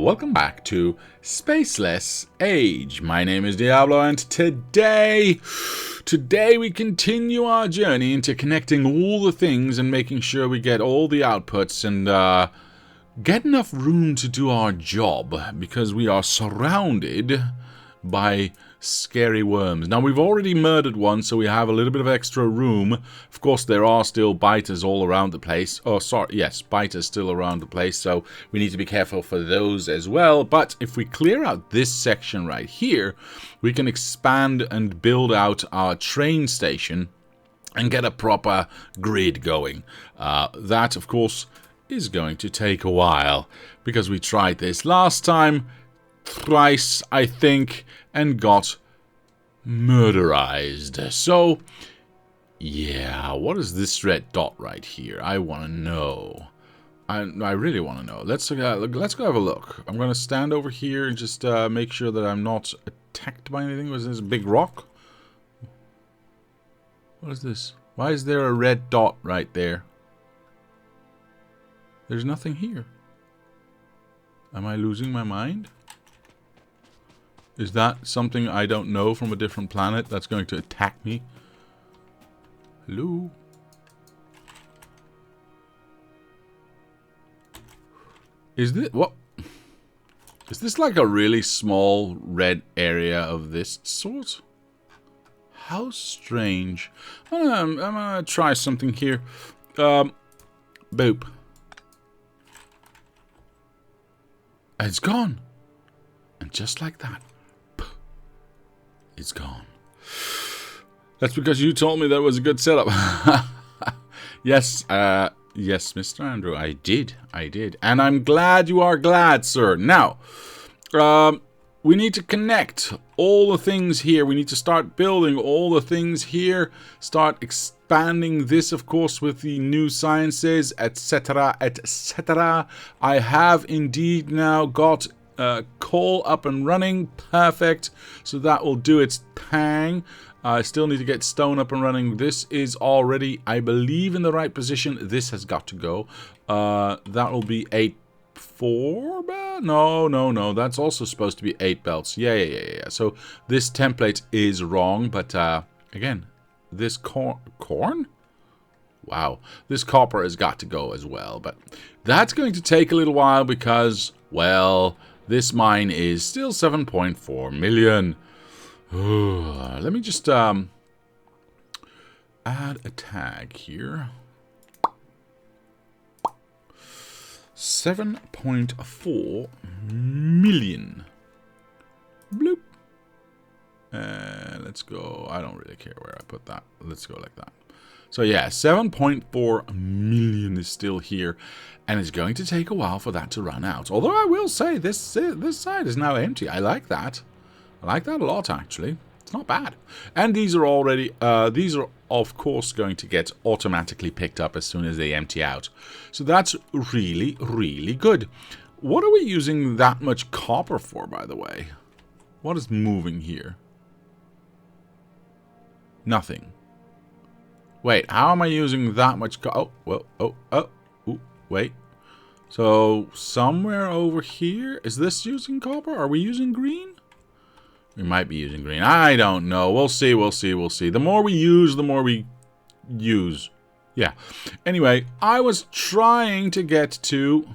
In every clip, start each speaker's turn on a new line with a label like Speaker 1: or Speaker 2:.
Speaker 1: welcome back to Spaceless Age. My name is Diablo, and today we continue our journey into connecting all the things and making sure we get all the outputs and get enough room to do our job, because we are surrounded by scary worms. Now, we've already murdered one, so we have a little bit of extra room. Of course, there are still biters all around the place. Oh, sorry, yes, biters still around the place, so we need to be careful for those as well. But if we clear out this section right here, we can expand and build out our train station and get a proper grid going. That, of course, is going to take a while, because we tried this last time, thrice, I think, and got murderized. So, yeah, what is this red dot right here? I want to know. I really want to know. Let's go have a look. I'm going to stand over here and just make sure that I'm not attacked by anything. Was this a big rock? What is this? Why is there a red dot right there? There's nothing here. Am I losing my mind? Is that something I don't know from a different planet that's going to attack me? Hello? Is this... what? Is this like a really small red area of this sort? How strange. I'm gonna try something here. Boop. It's gone. And just like that, it's gone. That's because you told me that was a good setup. Yes, yes, Mr. Andrew, I did. And I'm glad you are glad, sir. Now, we need to connect all the things here. We need to start building all the things here. Start expanding this, of course, with the new sciences, etc., etc. I have indeed now got coal up and running. Perfect. So that will do its thing. I still need to get stone up and running. This is already, I believe, in the right position. This has got to go. That will be 8-4. No. That's also supposed to be 8 belts. Yeah. So this template is wrong. But again, this corn? Wow. This copper has got to go as well. But that's going to take a little while because, well, this mine is still 7.4 million. Let me just add a tag here. 7.4 million. Bloop. Let's go. I don't really care where I put that. Let's go like that. So yeah, 7.4 million is still here, and it's going to take a while for that to run out. Although I will say this side is now empty. I like that. I like that a lot, actually. It's not bad. And these are already, these are of course going to get automatically picked up as soon as they empty out. So that's really, really good. What are we using that much copper for, by the way? What is moving here? Nothing. Wait, how am I using that much wait. So, somewhere over here, is this using copper? Are we using green? We might be using green. I don't know. We'll see. The more we use, the more we use. Yeah. Anyway, I was trying to get to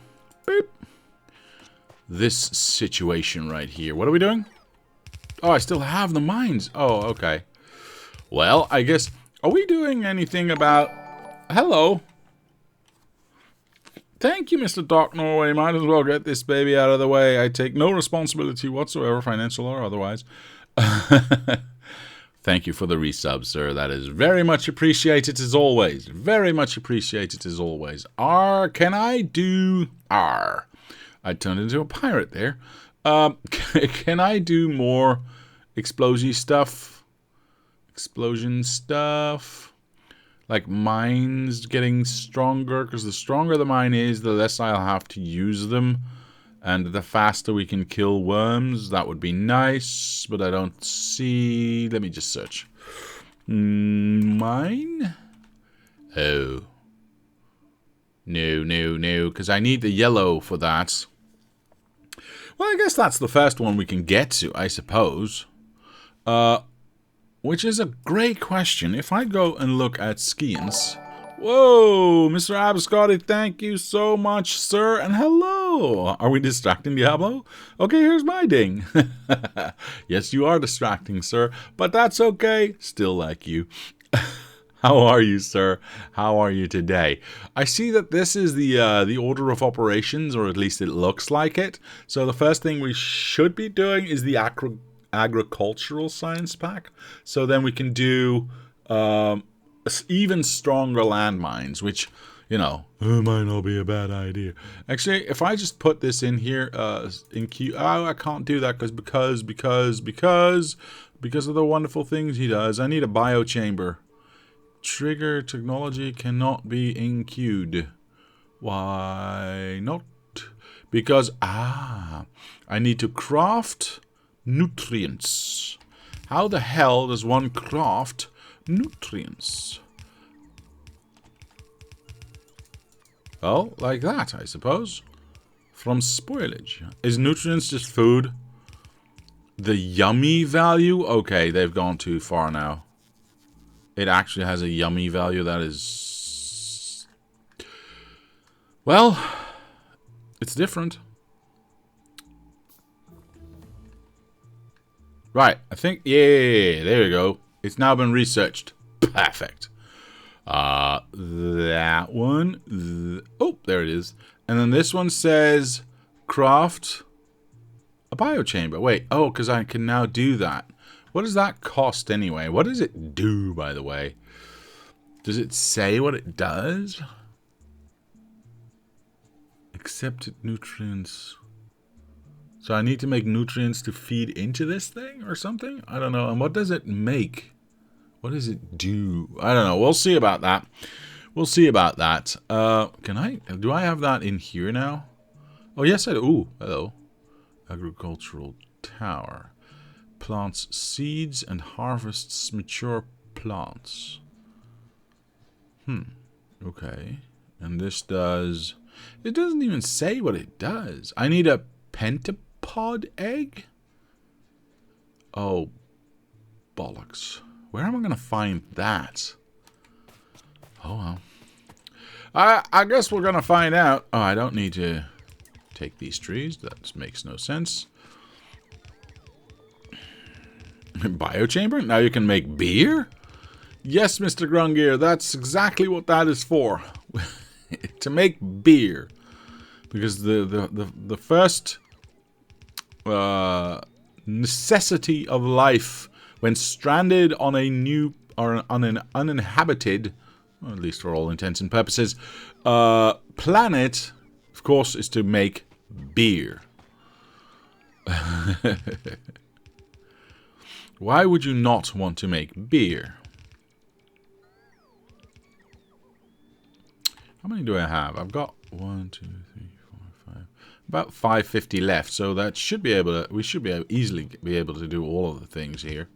Speaker 1: this situation right here. What are we doing? Oh, I still have the mines. Oh, okay. Well, I guess... Are we doing anything about... Hello. Thank you, Mr. Dark Norway. Might as well get this baby out of the way. I take no responsibility whatsoever, financial or otherwise. Thank you for the resub, sir. That is very much appreciated as always. Very much appreciated as always. Can I do... I turned into a pirate there. Can I do more explosion stuff? Explosion stuff, like mines getting stronger, because the stronger the mine is, the less I'll have to use them, and the faster we can kill worms. That would be nice, but I don't see. Let me just search. Mine? Oh, no, because I need the yellow for that. Well, I guess that's the first one we can get to, I suppose. Which is a great question. If I go and look at Skians... Whoa, Mr. Abscotty, thank you so much, sir, and hello. Are we distracting Diablo? Okay, here's my ding. Yes, you are distracting, sir, but that's okay. Still like you. How are you, sir? How are you today? I see that this is the order of operations, or at least it looks like it. So the first thing we should be doing is the agricultural science pack. So then we can do... even stronger landmines, which, you know, might not be a bad idea. Actually, if I just put this in here, in Q... Oh, I can't do that because of the wonderful things he does. I need a biochamber. Trigger technology cannot be in-queued. Why not? Because, I need to craft nutrients. How the hell does one craft nutrients? Well, like that, I suppose. From spoilage. Is nutrients just food? The yummy value? Okay, they've gone too far now. It actually has a yummy value that is... Well, it's different. Right, I think... Yeah, there we go. It's now been researched. Perfect. That one. Oh, there it is. And then this one says craft a biochamber. Wait, oh, because I can now do that. What does that cost anyway? What does it do, by the way? Does it say what it does? Accepted nutrients. So I need to make nutrients to feed into this thing or something? I don't know. And what does it make? What does it do? I don't know. We'll see about that. We'll see about that. Can I? Do I have that in here now? Oh, yes, I do. Ooh, hello. Agricultural tower. Plants seeds and harvests mature plants. Okay. And this does... It doesn't even say what it does. I need a pentapod egg? Oh, bollocks. Where am I going to find that? Oh, well. I guess we're going to find out. Oh, I don't need to take these trees. That makes no sense. Biochamber? Now you can make beer? Yes, Mr. Grungear. That's exactly what that is for. To make beer. Because the first necessity of life when stranded on a new, or on an uninhabited, or at least for all intents and purposes, planet, of course, is to make beer. Why would you not want to make beer? How many do I have? I've got 1, 2, 3, 4, 5. About 550 left, so that should be able to. We should be easily be able to do all of the things here.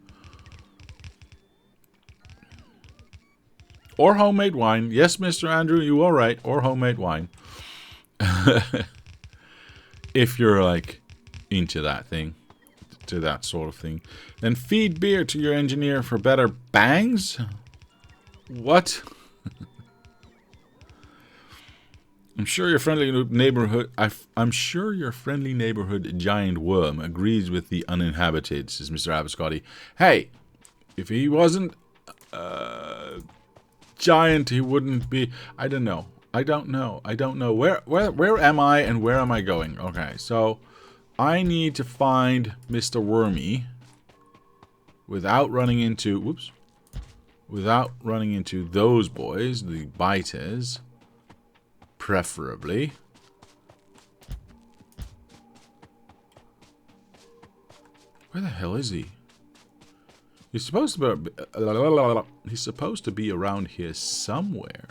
Speaker 1: Or homemade wine. Yes, Mr. Andrew, you are right. Or homemade wine. If you're, like, into that thing. To that sort of thing. Then feed beer to your engineer for better bangs? What? I'm sure your friendly neighborhood... I'm sure your friendly neighborhood giant worm agrees with the uninhabited, says Mr. Abiscotti. Hey, if he wasn't... giant, he wouldn't be. I don't know. I don't know. Where am I and where am I going? Okay, so I need to find Mr. Wormy without running into, whoops, without running into those boys, the biters, preferably. Where the hell is he? He's supposed to be around here somewhere.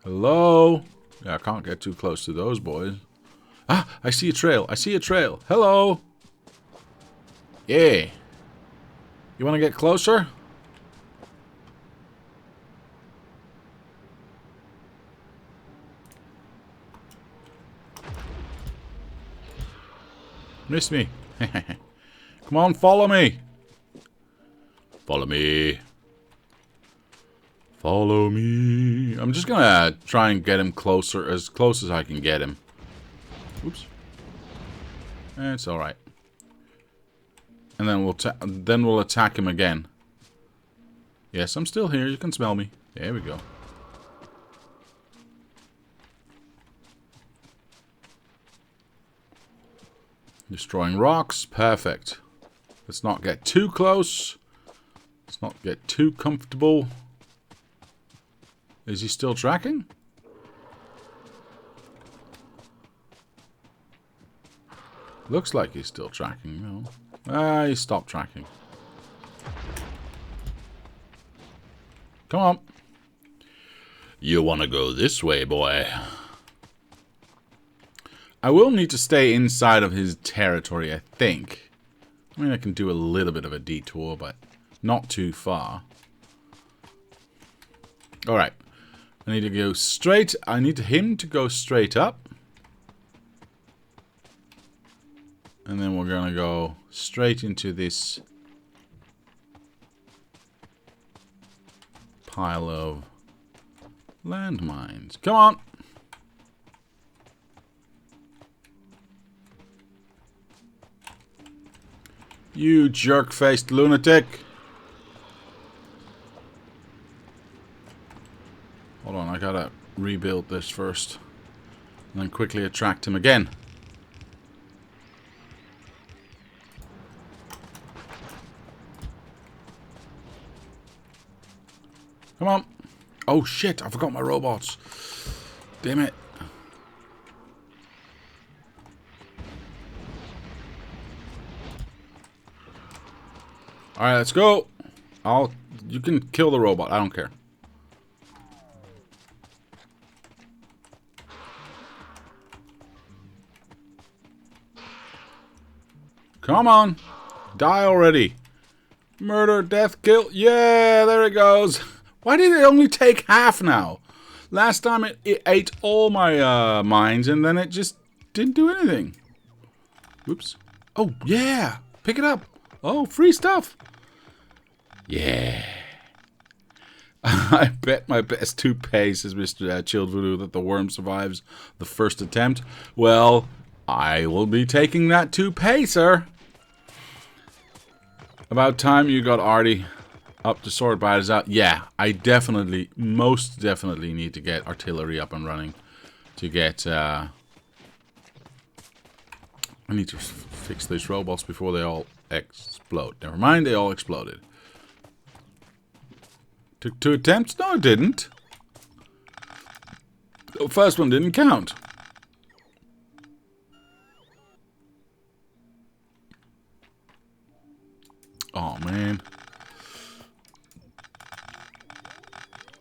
Speaker 1: Hello? Yeah, I can't get too close to those boys. Ah, I see a trail. I see a trail. Hello? Yeah. You want to get closer? Missed me. Come on, follow me. Follow me. Follow me. I'm just gonna try and get him closer, as close as I can get him. Oops. It's alright. And then we'll attack him again. Yes, I'm still here. You can smell me. There we go. Destroying rocks. Perfect. Let's not get too close. Let's not get too comfortable. Is he still tracking? Looks like he's still tracking. No. He stopped tracking. Come on. You want to go this way, boy. I will need to stay inside of his territory, I think. I mean, I can do a little bit of a detour, but not too far. Alright. I need to go straight. I need him to go straight up. And then we're going to go straight into this pile of landmines. Come on. You jerk-faced lunatic. Hold on, I gotta rebuild this first. And then quickly attract him again. Come on. Oh shit, I forgot my robots. Damn it. Alright, let's go. You can kill the robot, I don't care. Come on. Die already. Murder, death, kill. Yeah, there it goes. Why did it only take half now? Last time it ate all my mines and then it just didn't do anything. Whoops. Oh, yeah. Pick it up. Oh, free stuff. Yeah. I bet my best toupee, says Mr. Chilled Voodoo, that the worm survives the first attempt. Well, I will be taking that toupee, sir. About time you got Artie up to sword batters out. Yeah, I definitely, most definitely need to get artillery up and running to get, I need to fix these robots before they all explode. Never mind, they all exploded. Took 2 attempts? No, it didn't. The first one didn't count. Oh, man.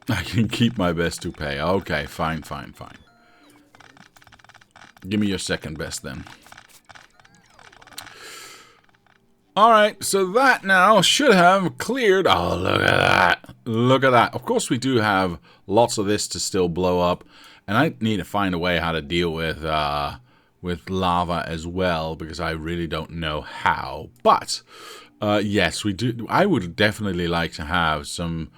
Speaker 1: I can keep my best toupee. Okay, fine, fine, fine. Give me your second best, then. Alright, so that now should have cleared. Oh, look at that. Look at that. Of course, we do have lots of this to still blow up. And I need to find a way how to deal with lava as well, because I really don't know how. But, yes, we do. I would definitely like to have some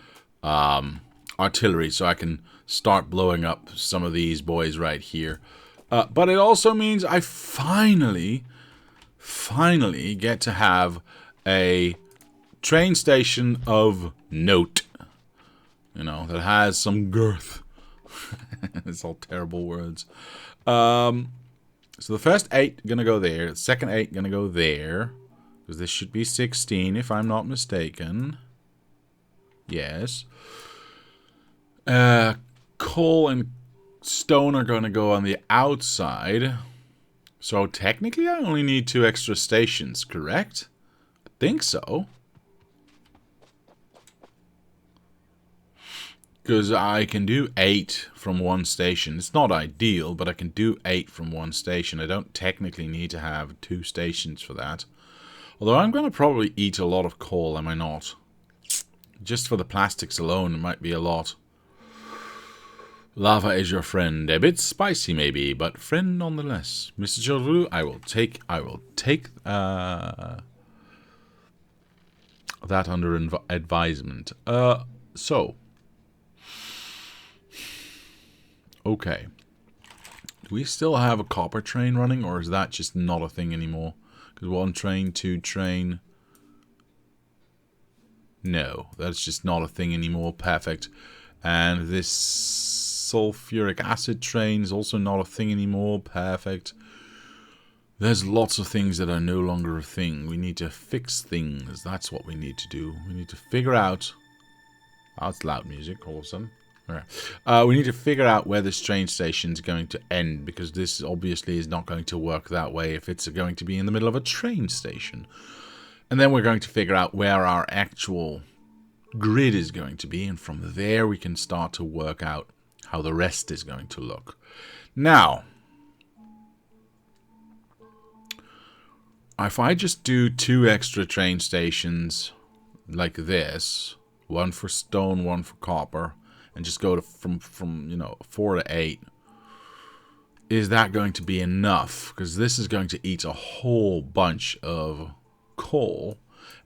Speaker 1: artillery so I can start blowing up some of these boys right here. But it also means I finally get to have a train station of note. You know, that has some girth. It's all terrible words. So the first 8 gonna go there. The second 8 gonna go there. Because this should be 16 if I'm not mistaken. Yes. Coal and stone are gonna go on the outside. So technically I only need 2 extra stations, correct? I think so. Because I can do 8 from one station. It's not ideal, but I can do 8 from one station. I don't technically need to have 2 stations for that. Although I'm going to probably eat a lot of coal, am I not? Just for the plastics alone, it might be a lot. Lava is your friend. A bit spicy maybe, but friend nonetheless. Mr. Childru, I will take that under advisement. So. Okay. Do we still have a copper train running, or is that just not a thing anymore? Because 1 train, 2 train... No, that's just not a thing anymore. Perfect. And this sulfuric acid train is also not a thing anymore. Perfect. There's lots of things that are no longer a thing. We need to fix things. That's what we need to do. We need to figure out... Oh, it's loud music all of a sudden. Right. We need to figure out where this train station is going to end, because this obviously is not going to work that way if it's going to be in the middle of a train station. And then we're going to figure out where our actual grid is going to be, and from there we can start to work out how the rest is going to look. Now, if I just do 2 extra train stations like this, 1 for stone, 1 for copper, and just go to from you know 4 to 8, is that going to be enough? Because this is going to eat a whole bunch of coal,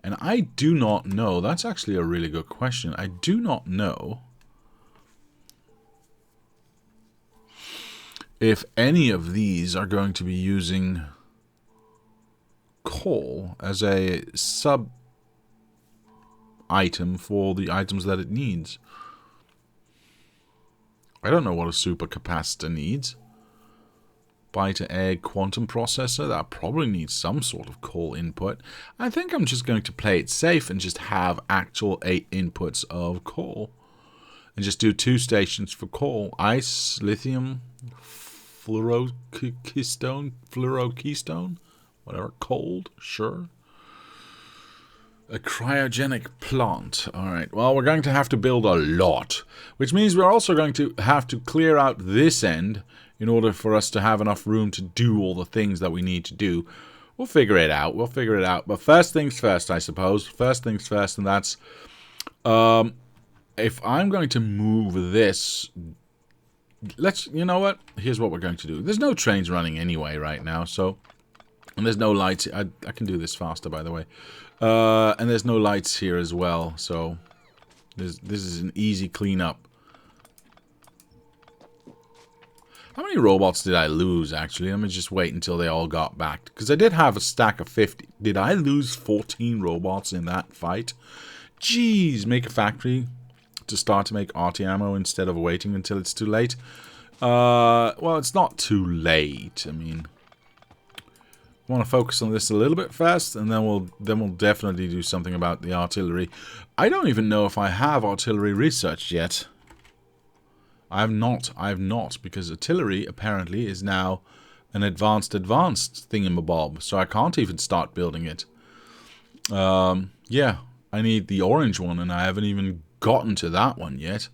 Speaker 1: and I do not know. That's actually a really good question. I do not know if any of these are going to be using coal as a sub item for the items that it needs. I don't know what a supercapacitor needs. Buy-to-egg quantum processor, that probably needs some sort of coal input. I think I'm just going to play it safe and just have actual 8 inputs of coal. And just do 2 stations for coal. Ice, lithium, fluorokeystone, whatever, cold, sure. A cryogenic plant. Alright, well, we're going to have to build a lot. Which means we're also going to have to clear out this end in order for us to have enough room to do all the things that we need to do. We'll figure it out. We'll figure it out. But first things first, I suppose. First things first, and that's... if I'm going to move this... You know what? Here's what we're going to do. There's no trains running anyway right now, so... And there's no lights. I can do this faster, by the way. And there's no lights here as well, so this is an easy cleanup. How many robots did I lose, actually? Let me just wait until they all got back. Because I did have a stack of 50. Did I lose 14 robots in that fight? Jeez, make a factory to start to make RT ammo instead of waiting until it's too late. Well, it's not too late. I mean... I want to focus on this a little bit first, and then we'll definitely do something about the artillery. I don't even know if I have artillery researched yet. I have not, because artillery apparently is now an advanced thingamabob, so I can't even start building it. Yeah, I need the orange one, and I haven't even gotten to that one yet.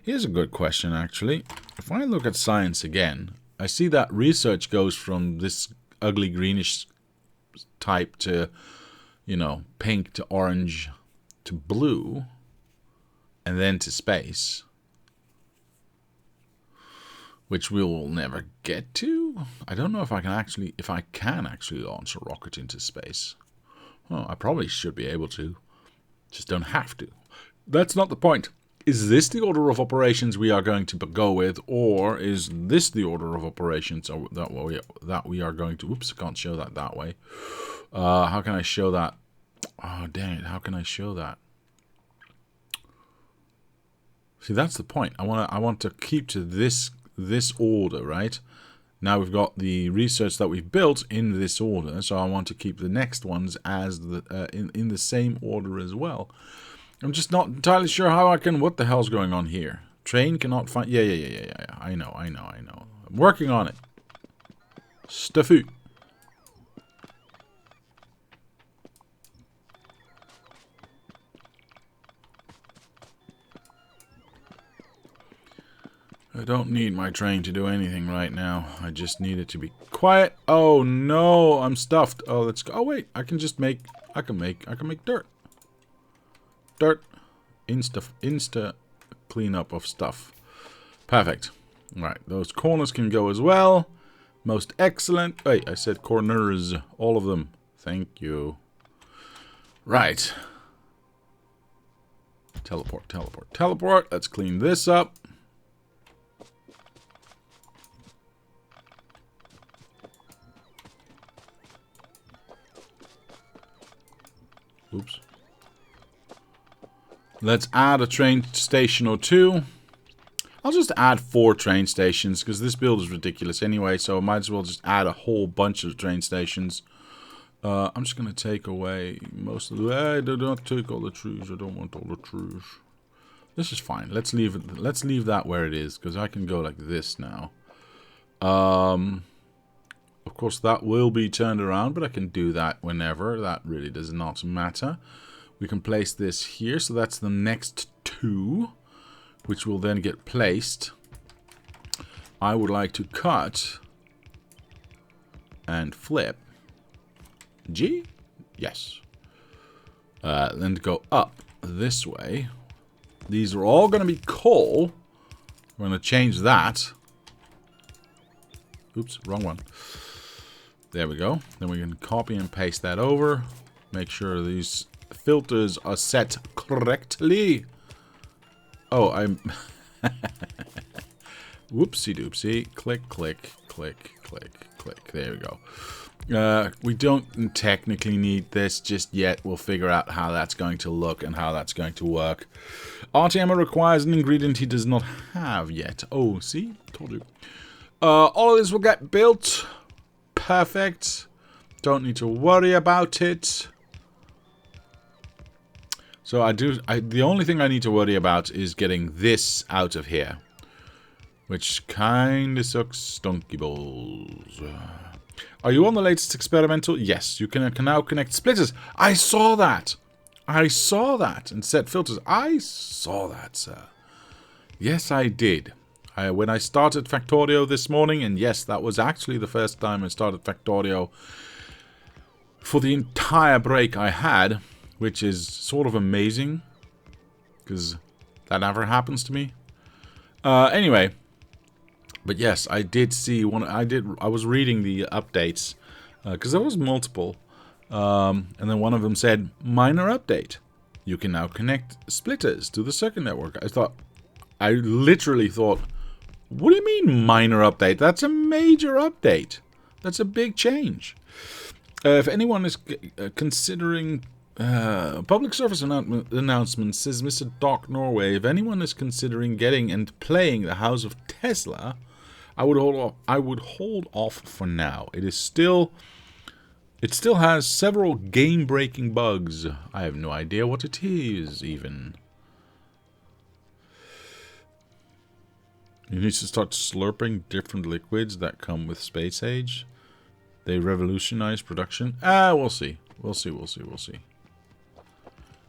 Speaker 1: Here's a good question, actually. If I look at science again, I see that research goes from this ugly greenish type to, you know, pink to orange to blue, and then to space, which we will never get to. I don't know if I can actually launch a rocket into space. Oh, I probably should be able to, just don't have to. That's not the point. Is this the order of operations we are going to go with, or is this the order of operations that we are going to... Oops, I can't show that way. How can I show that? Oh, dang it, how can I show that? See, that's the point. I want to keep to this order, right? Now we've got the research that we've built in this order, so I want to keep the next ones as in the same order as well. I'm just not entirely sure how I can... What the hell's going on here? Train cannot find... Yeah. I know. I'm working on it. Stuffy. I don't need my train to do anything right now. I just need it to be quiet. Oh no, I'm stuffed. Oh, let's go. Oh wait, I can just make... I can make dirt. Dirt. Insta cleanup of stuff. Perfect. Right, those corners can go as well. Most excellent. Wait, I said corners. All of them. Thank you. Right. Teleport, teleport, teleport. Let's clean this up. Oops. Let's add a train station or two. I'll just add 4 train stations because this build is ridiculous anyway, so I might as well just add a whole bunch of train stations. I'm just going to take away most of the... I do not take all the trees. I don't want all the trees. This is fine. Let's leave it. Let's leave that where it is because I can go like this now. Of course, that will be turned around, but I can do that whenever. That really does not matter. We can place this here, so that's the next 2, which will then get placed. I would like to cut and flip. G? Yes. Then to go up this way. These are all going to be coal. We're going to change that. Oops, wrong one. There we go. Then we can copy and paste that over. Make sure these filters are set correctly. Oh, I'm... Whoopsie doopsie. Click, click, click, click, click. There we go. We don't technically need this just yet. We'll figure out how that's going to look and how that's going to work. RTMA requires an ingredient he does not have yet. Oh, see? Told you. All of this will get built. Perfect. Don't need to worry about it. So the only thing I need to worry about is getting this out of here. Which kinda sucks, donkey balls. Are you on the latest experimental? Yes, you can now connect splitters. I saw that. I saw that. And set filters. I saw that, sir. Yes, I did. When I started Factorio this morning, and yes, that was actually the first time I started Factorio for the entire break I had, which is sort of amazing, because that never happens to me. Anyway, but yes, I did see one. I was reading the updates because there was multiple, and then one of them said minor update. You can now connect splitters to the circuit network. I literally thought, what do you mean minor update? That's a major update. That's a big change. If anyone is considering public service announcement, says Mr. Doc Norway, if anyone is considering getting and playing the House of Tesla, I would hold off for now. It still has several game-breaking bugs. I have no idea what it is even. You need to start slurping different liquids that come with space age. They revolutionize production. We'll see. We'll see.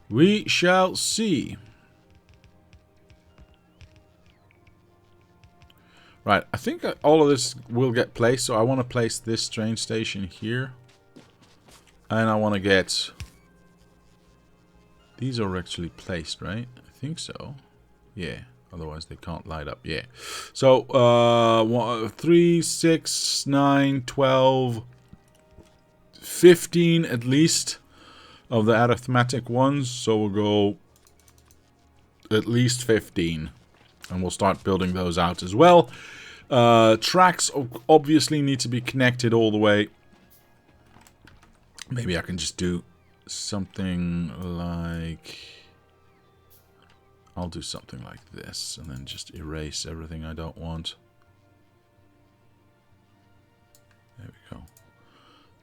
Speaker 1: We shall see. Right, I think all of this will get placed. So I want to place this train station here. And I want to get... These are actually placed, right? I think so. Yeah. Otherwise they can't light up. Yeah. So 3, 6, 9, 12, 15 at least of the arithmetic ones. So we'll go at least 15. And we'll start building those out as well. Tracks obviously need to be connected all the way. Maybe I can just do something like... I'll do something like this, and then just erase everything I don't want. There we go.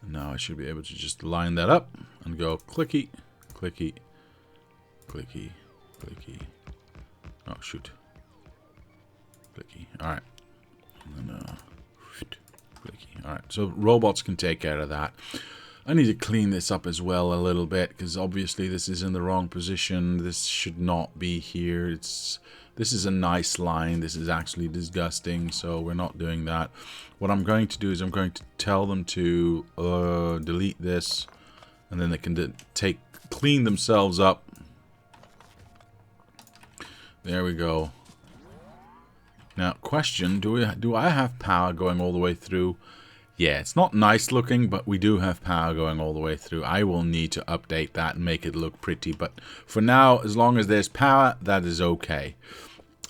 Speaker 1: And now I should be able to just line that up and go clicky, clicky, clicky, clicky. Oh, shoot. Clicky. Alright. And then, clicky. Alright, so robots can take care of that. I need to clean this up as well a little bit, because obviously this is in the wrong position. This should not be here. This is a nice line. This is actually disgusting, so we're not doing that. What I'm going to do is I'm going to tell them to delete this, and then they can clean themselves up. There we go. Now, question, do I have power going all the way through? Yeah, it's not nice looking, but we do have power going all the way through. I will need to update that and make it look pretty, but for now, as long as there's power, that is okay.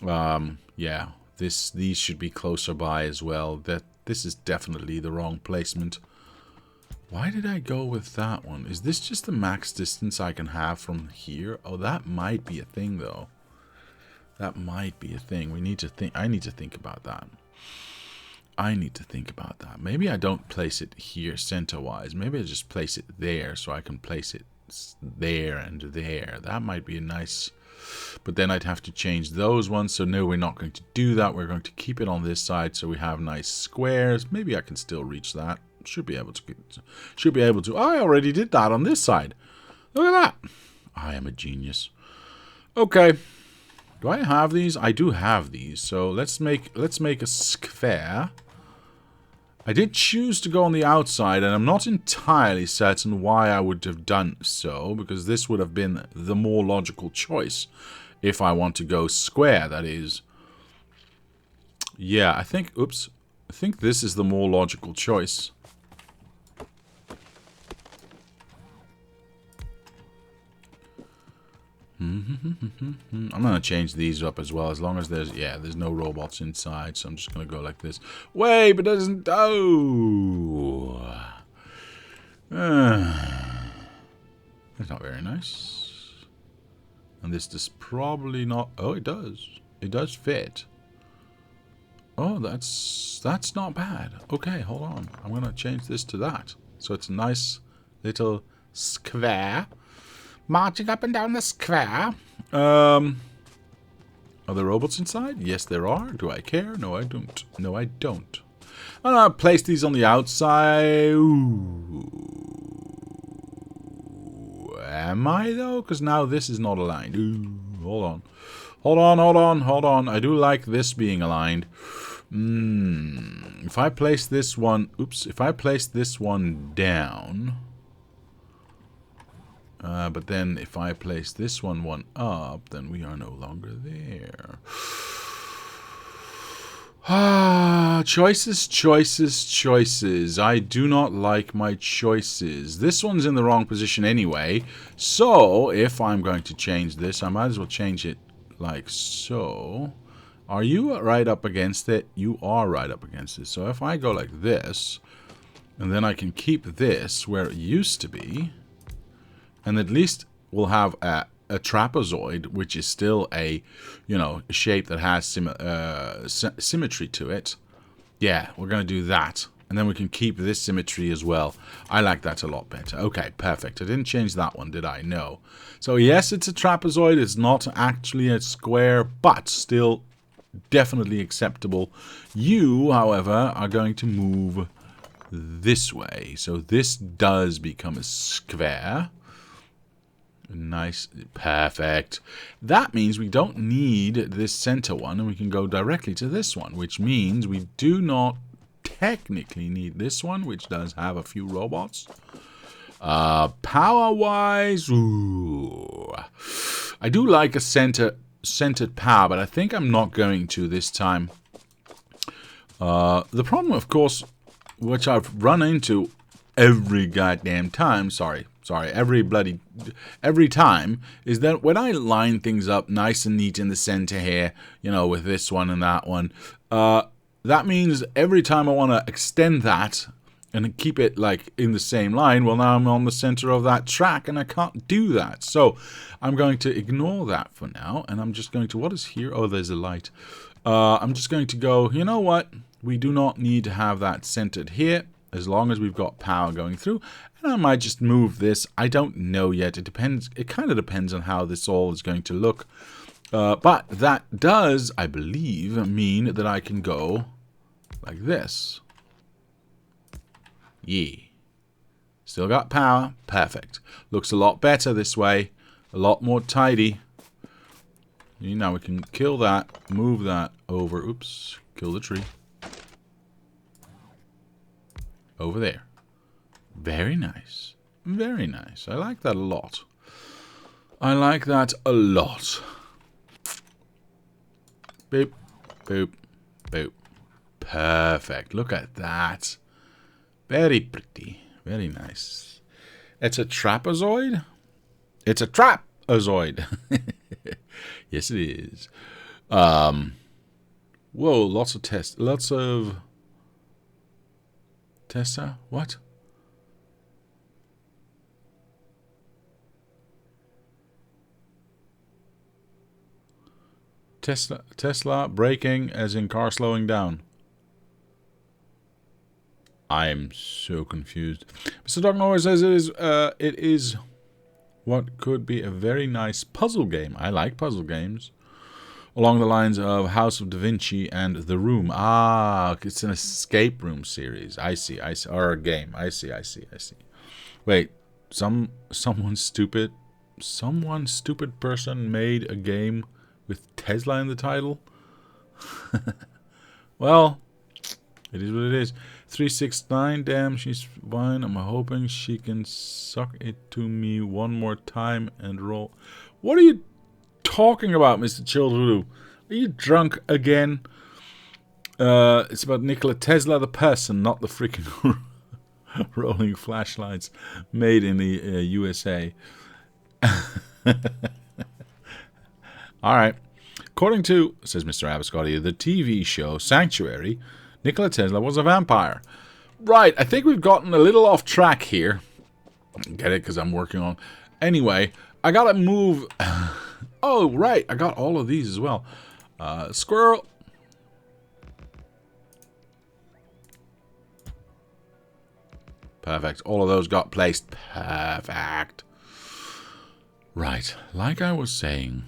Speaker 1: Yeah, these should be closer by as well. This is definitely the wrong placement. Why did I go with that one? Is this just the max distance I can have from here? Oh, that might be a thing, though. That might be a thing. We need to think. I need to think about that. I need to think about that. Maybe I don't place it here center-wise. Maybe I just place it there so I can place it there and there. That might be a nice... But then I'd have to change those ones. So no, we're not going to do that. We're going to keep it on this side so we have nice squares. Maybe I can still reach that. Should be able to. I already did that on this side. Look at that. I am a genius. Okay. Do I have these? I do have these. So let's make a square. I did choose to go on the outside, and I'm not entirely certain why I would have done so, because this would have been the more logical choice if I want to go square, that is. Yeah, I think, oops, I think this is the more logical choice. I'm gonna change these up as well, as long as there's no robots inside. So I'm just gonna go like this. Wait, but it doesn't. Oh, that's not very nice. And this does probably not. Oh, it does. It does fit. Oh, that's not bad. Okay, hold on. I'm gonna change this to that, so it's a nice little square. Marching up and down the square. Are there robots inside? Yes, there are. Do I care? No, I don't. No, I don't. I'm gonna place these on the outside. Ooh. Am I, though? Because now this is not aligned. Ooh, hold on. Hold on, hold on, hold on. I do like this being aligned. If I place this one... Oops. If I place this one down... but then if I place this one up, then we are no longer there. Choices, choices, choices. I do not like my choices. This one's in the wrong position anyway. So, if I'm going to change this, I might as well change it like so. Are you right up against it? You are right up against it. So if I go like this, and then I can keep this where it used to be... And at least we'll have a trapezoid, which is still a, shape that has symmetry to it. Yeah, we're going to do that. And then we can keep this symmetry as well. I like that a lot better. Okay, perfect. I didn't change that one, did I? No. So yes, it's a trapezoid. It's not actually a square, but still definitely acceptable. You, however, are going to move this way. So this does become a square. Nice. Perfect. That means we don't need this center one, and we can go directly to this one, which means we do not technically need this one, which does have a few robots. Power-wise, ooh, I do like a centered power, but I think I'm not going to this time. The problem, of course, which I've run into every goddamn time, every time, is that when I line things up nice and neat in the center here, with this one and that one, that means every time I want to extend that and keep it like in the same line, well, now I'm on the center of that track and I can't do that. So I'm going to ignore that for now, and I'm just going to, what is here? Oh, there's a light. I'm just going to go, you know what? We do not need to have that centered here, as long as we've got power going through. And I might just move this. I don't know yet. It depends. It kind of depends on how this all is going to look. But that does, I believe, mean that I can go like this. Yeah. Still got power. Perfect. Looks a lot better this way. A lot more tidy. Now we can kill that. Move that over. Oops. Kill the tree. Over there. Very nice. Very nice. I like that a lot. I like that a lot. Boop. Boop. Boop. Perfect. Look at that. Very pretty. Very nice. It's a trapezoid? It's a trapezoid. Yes, it is. Whoa, lots of tests. Lots of... Tessa? What? Tesla braking as in car slowing down. I am so confused. Mr. Dog Noise says it is what could be a very nice puzzle game. I like puzzle games. Along the lines of House of Da Vinci and The Room. Ah, it's an escape room series. I see. Or a game. I see. Wait, someone stupid person made a game with Tesla in the title? Well, it is what it is. 369, damn, she's fine. I'm hoping she can suck it to me one more time and roll. What are you talking about, Mr. Childru? Are you drunk again? It's about Nikola Tesla, the person, not the freaking rolling flashlights made in the USA. Alright. According to, says Mr. Abascotti, the TV show Sanctuary, Nikola Tesla was a vampire. Right, I think we've gotten a little off track here. Get it? Because I'm working on... Anyway, I gotta move... Oh, right, I got all of these as well. Squirrel. Perfect. All of those got placed. Perfect. Right, like I was saying...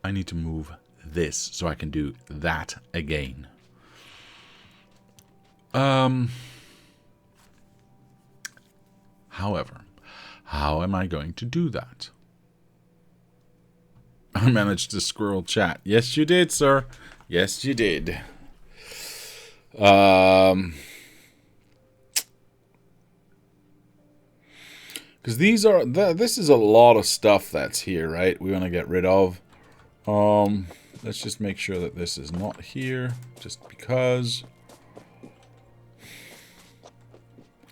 Speaker 1: I need to move this so I can do that again. However, how am I going to do that? I managed to squirrel chat. Yes, you did, sir. Yes, you did. Because these are... This is a lot of stuff that's here, right? We want to get rid of. Let's just make sure that this is not here, just because.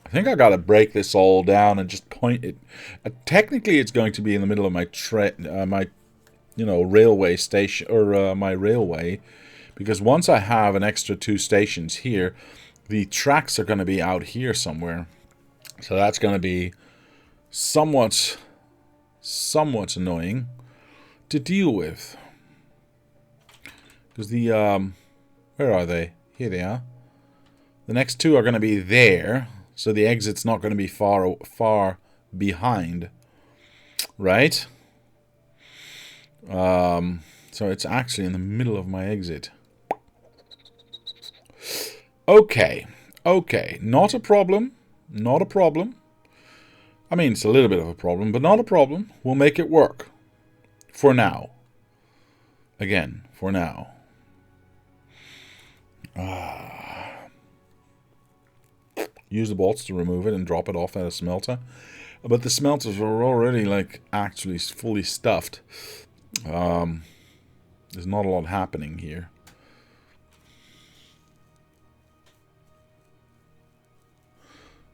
Speaker 1: I think I gotta break this all down and just point it. Technically, it's going to be in the middle of my railway station, or my railway, because once I have an extra 2 stations here, the tracks are going to be out here somewhere. So that's going to be somewhat annoying to deal with. Because the, where are they? Here they are. The next 2 are going to be there, so the exit's not going to be far behind, right? So it's actually in the middle of my exit. Okay, not a problem, not a problem. I mean, it's a little bit of a problem, but not a problem. We'll make it work. For now. Again, for now. Use the bolts to remove it and drop it off at a smelter. But the smelters are already, like, actually fully stuffed. There's not a lot happening here.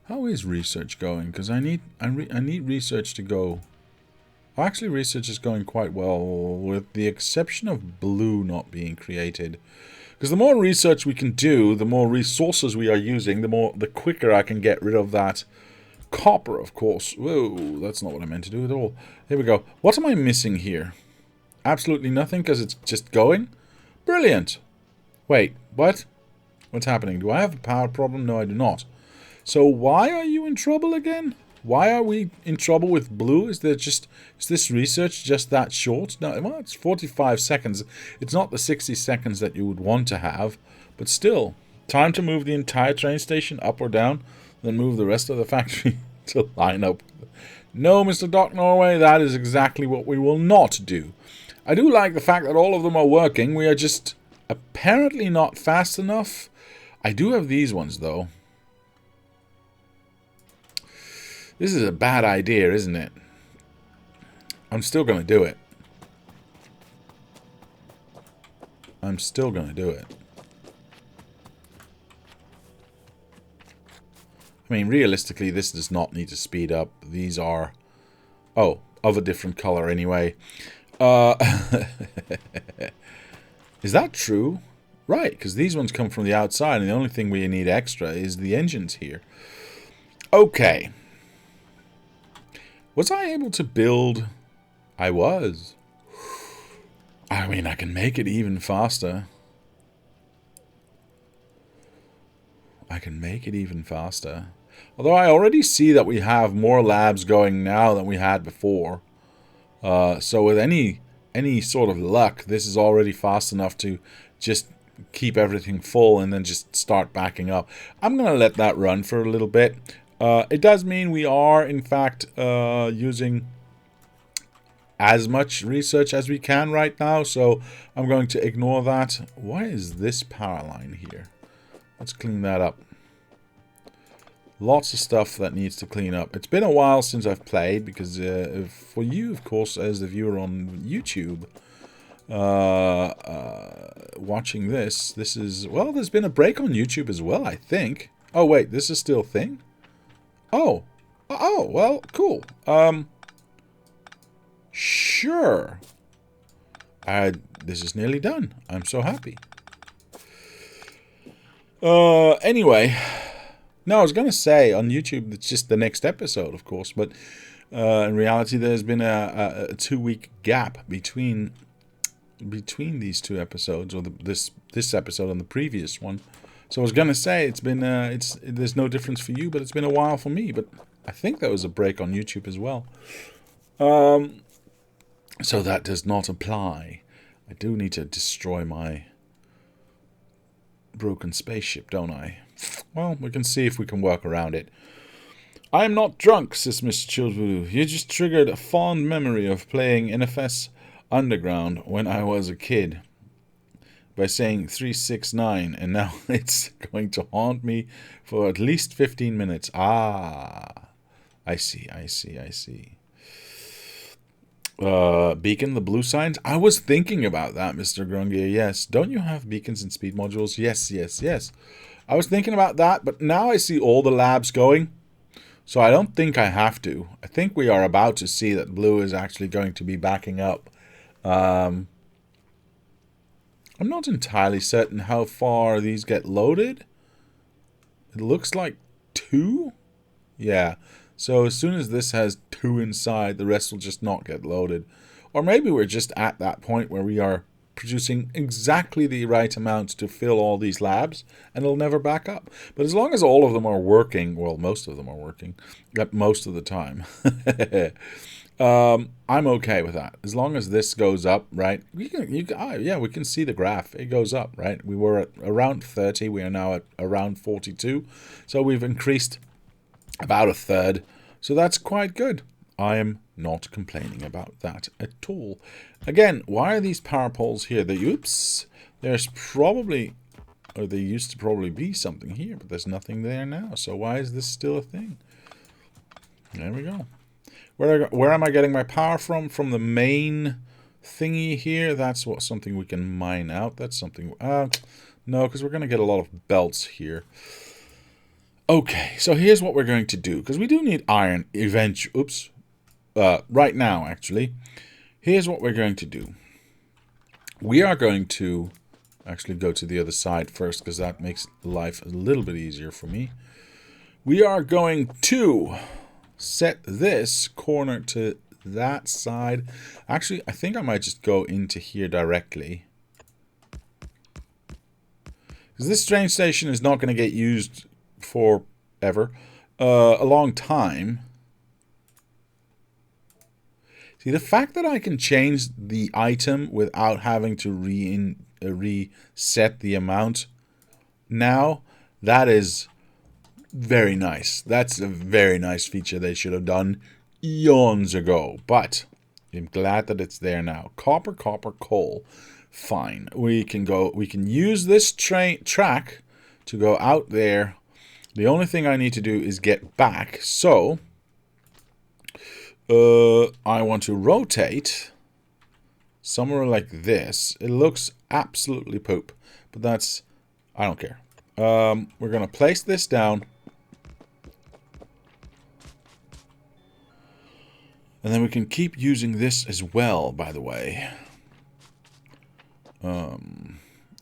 Speaker 1: How is research going? Because I need research to go. Actually, research is going quite well, with the exception of blue not being created. Because the more research we can do, the more resources we are using, the quicker I can get rid of that copper, of course. Whoa, that's not what I meant to do at all. Here we go. What am I missing here? Absolutely nothing, because it's just going? Brilliant. Wait, what? What's happening? Do I have a power problem? No, I do not. So why are you in trouble again? Why are we in trouble with blue? Is this research just that short? No, well, it's 45 seconds. It's not the 60 seconds that you would want to have, but still, time to move the entire train station up or down, then move the rest of the factory to line up. No, Mr. Doc Norway, that is exactly what we will not do. I do like the fact that all of them are working. We are just apparently not fast enough. I do have these ones, though. This is a bad idea, isn't it? I'm still going to do it. I'm still going to do it. I mean, realistically, this does not need to speed up. These are, oh, of a different color anyway. Is that true? Right, because these ones come from the outside, and the only thing we need extra is the engines here. Okay. Was I able to build? I was. I mean, I can make it even faster. I can make it even faster. Although I already see that we have more labs going now than we had before. So with any sort of luck, this is already fast enough to just keep everything full and then just start backing up. I'm going to let that run for a little bit. It does mean we are, in fact, using as much research as we can right now, so I'm going to ignore that. Why is this power line here? Let's clean that up. Lots of stuff that needs to clean up. It's been a while since I've played, because for you, of course, as the viewer on YouTube, watching this is, well, there's been a break on YouTube as well, I think. Oh, wait, this is still a thing? Oh, well, cool. Sure. This is nearly done. I'm so happy. Anyway, no, I was going to say on YouTube it's just the next episode, of course, but in reality there's been a 2-week gap between these two episodes, or this episode and the previous one. So I was going to say it's been there's no difference for you, but it's been a while for me, but I think there was a break on YouTube as well. So that does not apply. I do need to destroy my broken spaceship, don't I? Well, we can see if we can work around it. I am not drunk, says Mr. Chilvoodoo. You just triggered a fond memory of playing NFS Underground when I was a kid by saying 369, and now it's going to haunt me for at least 15 minutes. Ah, I see. Beacon, the blue signs. I was thinking about that, Mr. Grungier. Yes. Don't you have beacons and speed modules? Yes. I was thinking about that, but now I see all the labs going. So I don't think I have to. I think we are about to see that blue is actually going to be backing up. I'm not entirely certain how far these get loaded. It looks like 2. Yeah. So as soon as this has 2 inside, the rest will just not get loaded. Or maybe we're just at that point where we are producing exactly the right amount to fill all these labs, and it'll never back up. But as long as all of them are working, well, most of them are working, most of the time, I'm okay with that. As long as this goes up, right? We can see the graph. It goes up, right? We were at around 30. We are now at around 42. So we've increased about a third. So that's quite good. I am not complaining about that at all. Again, why are these power poles here? There's probably, or there used to probably be something here, but there's nothing there now. So why is this still a thing? There we go. Where am I getting my power from? From the main thingy here. That's something we can mine out. That's something. No, because we're going to get a lot of belts here. Okay, so here's what we're going to do, because we do need iron eventually. Right now, actually. Here's what we're going to do. We are going to actually go to the other side first, because that makes life a little bit easier for me. We are going to set this corner to that side. Actually, I think I might just go into here directly, because this train station is not going to get used forever, a long time. See, the fact that I can change the item without having to reset the amount now, that is very nice. That's a very nice feature they should have done eons ago, but I'm glad that it's there now. Copper, coal. Fine. We can use this track to go out there. The only thing I need to do is get back. So I want to rotate somewhere like this. It looks absolutely poop, but that's, I don't care. We're going to place this down. And then we can keep using this as well, by the way.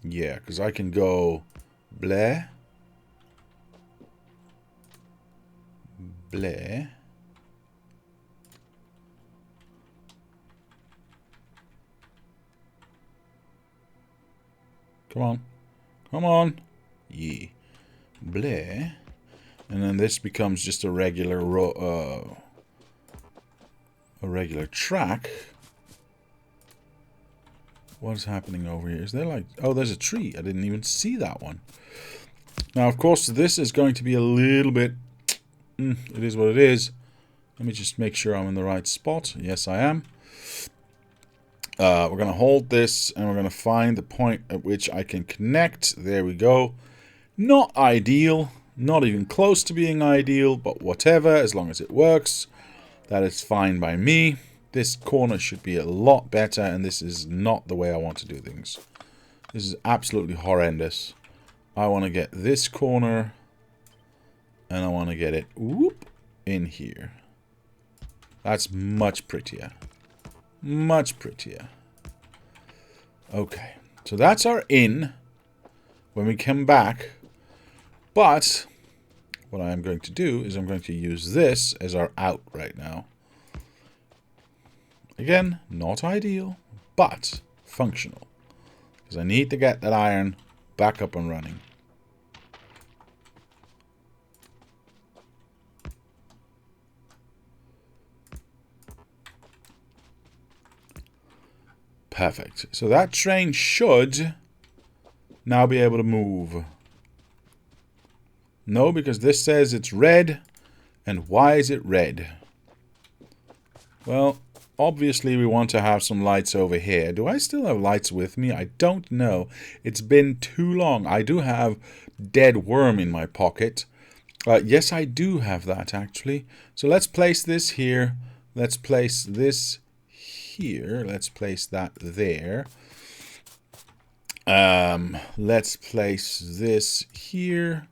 Speaker 1: Yeah, because I can go bleh. Bleh. Come on. Come on. Yeah. Bleh. And then this becomes just a regular track. What's happening over here? Is there like... Oh, there's a tree. I didn't even see that one. Now, of course, this is going to be a little bit... it is what it is. Let me just make sure I'm in the right spot. Yes, I am. We're going to hold this, and we're going to find the point at which I can connect. There we go. Not ideal. Not even close to being ideal, but whatever, as long as it works. That is fine by me. This corner should be a lot better, and this is not the way I want to do things. This is absolutely horrendous. I want to get this corner, and I want to get it whoop in here. That's much prettier. Much prettier. Okay, so that's our in when we come back. But what I am going to do is I'm going to use this as our out right now. Again, not ideal, but functional. Because I need to get that iron back up and running. Perfect. So that train should now be able to move. No, because this says it's red. And why is it red? Well, obviously we want to have some lights over here. Do I still have lights with me? I don't know. It's been too long. I do have dead worm in my pocket. Yes, I do have that, actually. So let's place this here. Let's place this here. Let's place that there. Let's place this here.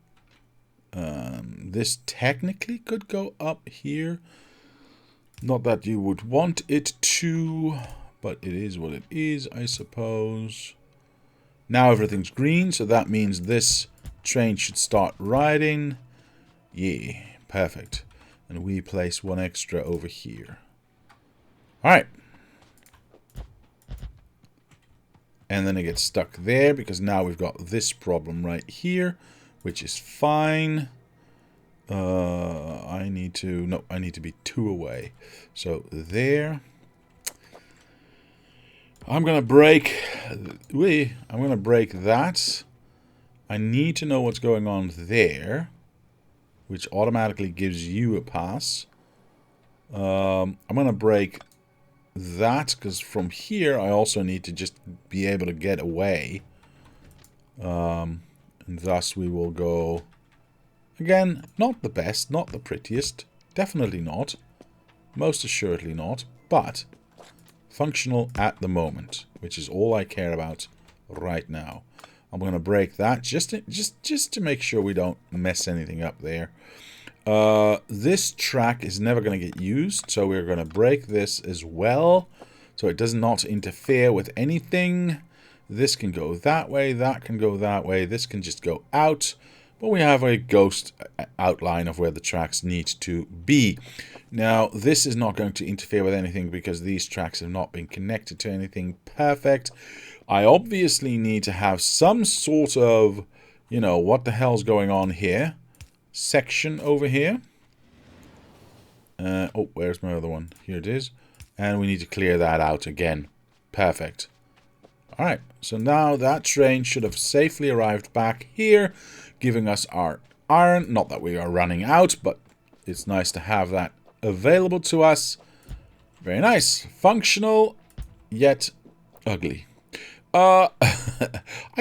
Speaker 1: This technically could go up here. Not that you would want it to, but it is what it is, I suppose. Now everything's green, so that means this train should start riding. Yeah, perfect. And we place one extra over here. Alright. And then it gets stuck there, because now we've got this problem right here, which is fine. I need to be 2 away. So there. I'm gonna break that. I need to know what's going on there, which automatically gives you a pass. I'm gonna break that, because from here I also need to just be able to get away. And thus we will go... Again, not the best, not the prettiest. Definitely not. Most assuredly not. But functional at the moment, which is all I care about right now. I'm going to break that just to make sure we don't mess anything up there. This track is never going to get used, so we're going to break this as well, so it does not interfere with anything. This can go that way, that can go that way, this can just go out. But we have a ghost outline of where the tracks need to be. Now, this is not going to interfere with anything because these tracks have not been connected to anything perfect. I obviously need to have some sort of, you know, what the hell's going on here section over here. Oh, where's my other one? Here it is. And we need to clear that out again. Perfect. Alright, so now that train should have safely arrived back here, giving us our iron. Not that we are running out, but it's nice to have that available to us. Very nice. Functional, yet ugly. I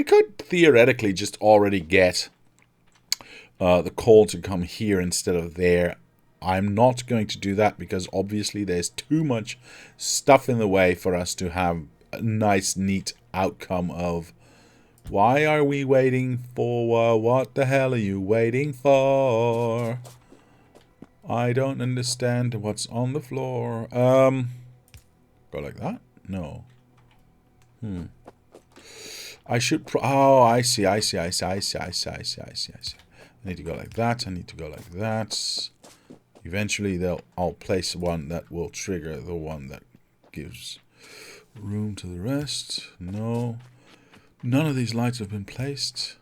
Speaker 1: could theoretically just already get the coal to come here instead of there. I'm not going to do that because obviously there's too much stuff in the way for us to have a nice, neat outcome of why are we waiting for? What the hell are you waiting for? I don't understand what's on the floor. Go like that? No. I should oh, I see. I need to go like that. I need to go like that. Eventually, I'll place one that will trigger the one that gives room to the rest. No. None of these lights have been placed.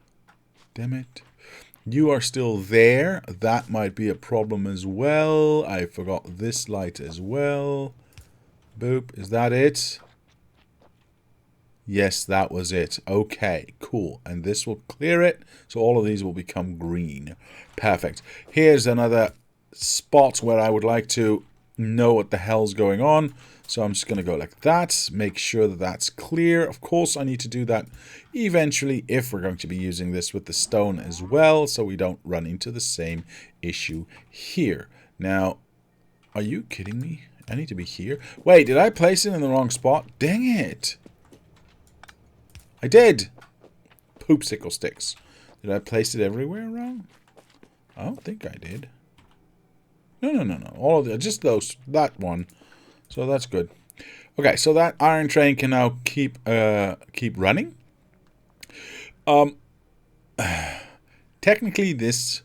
Speaker 1: Damn it. You are still there. That might be a problem as well. I forgot this light as well. Boop. Is that it? Yes, that was it. Okay, cool. And this will clear it. So all of these will become green. Perfect. Here's another spot where I would like to know what the hell's going on. So I'm just going to go like that. Make sure that that's clear. Of course, I need to do that eventually if we're going to be using this with the stone as well. So we don't run into the same issue here. Now, are you kidding me? I need to be here. Wait, did I place it in the wrong spot? Dang it. I did. Poopsicle sticks. Did I place it everywhere wrong? I don't think I did. No. All of the, just those, that one. So that's good. Okay, so that iron train can now keep running. Technically this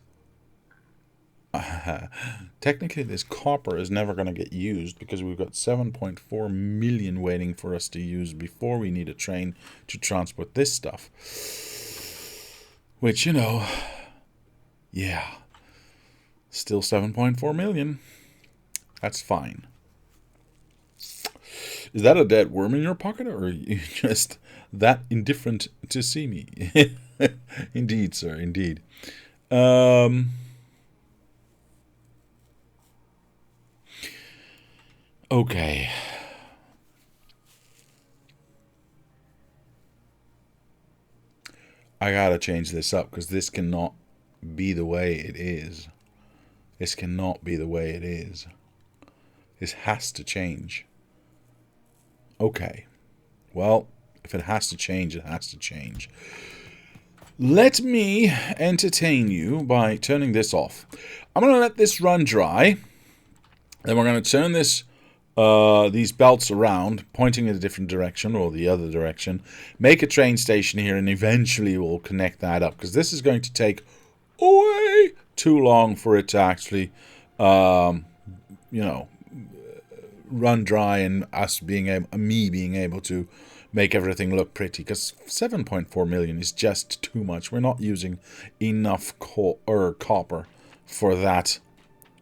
Speaker 1: copper is never going to get used because we've got 7.4 million waiting for us to use before we need a train to transport this stuff. Which, you know, yeah, still 7.4 million. That's fine. Is that a dead worm in your pocket, or are you just that indifferent to see me? Indeed, sir, indeed. Okay. I gotta change this up, because this cannot be the way it is. This cannot be the way it is. This has to change. Okay. Well, if it has to change, it has to change. Let me entertain you by turning this off. I'm going to let this run dry. Then we're going to turn this these belts around, pointing in a different direction or the other direction. Make a train station here, and eventually we'll connect that up. Because this is going to take way too long for it to actually, you know, run dry, and me being able to make everything look pretty, because 7.4 million is just too much. We're not using enough copper for that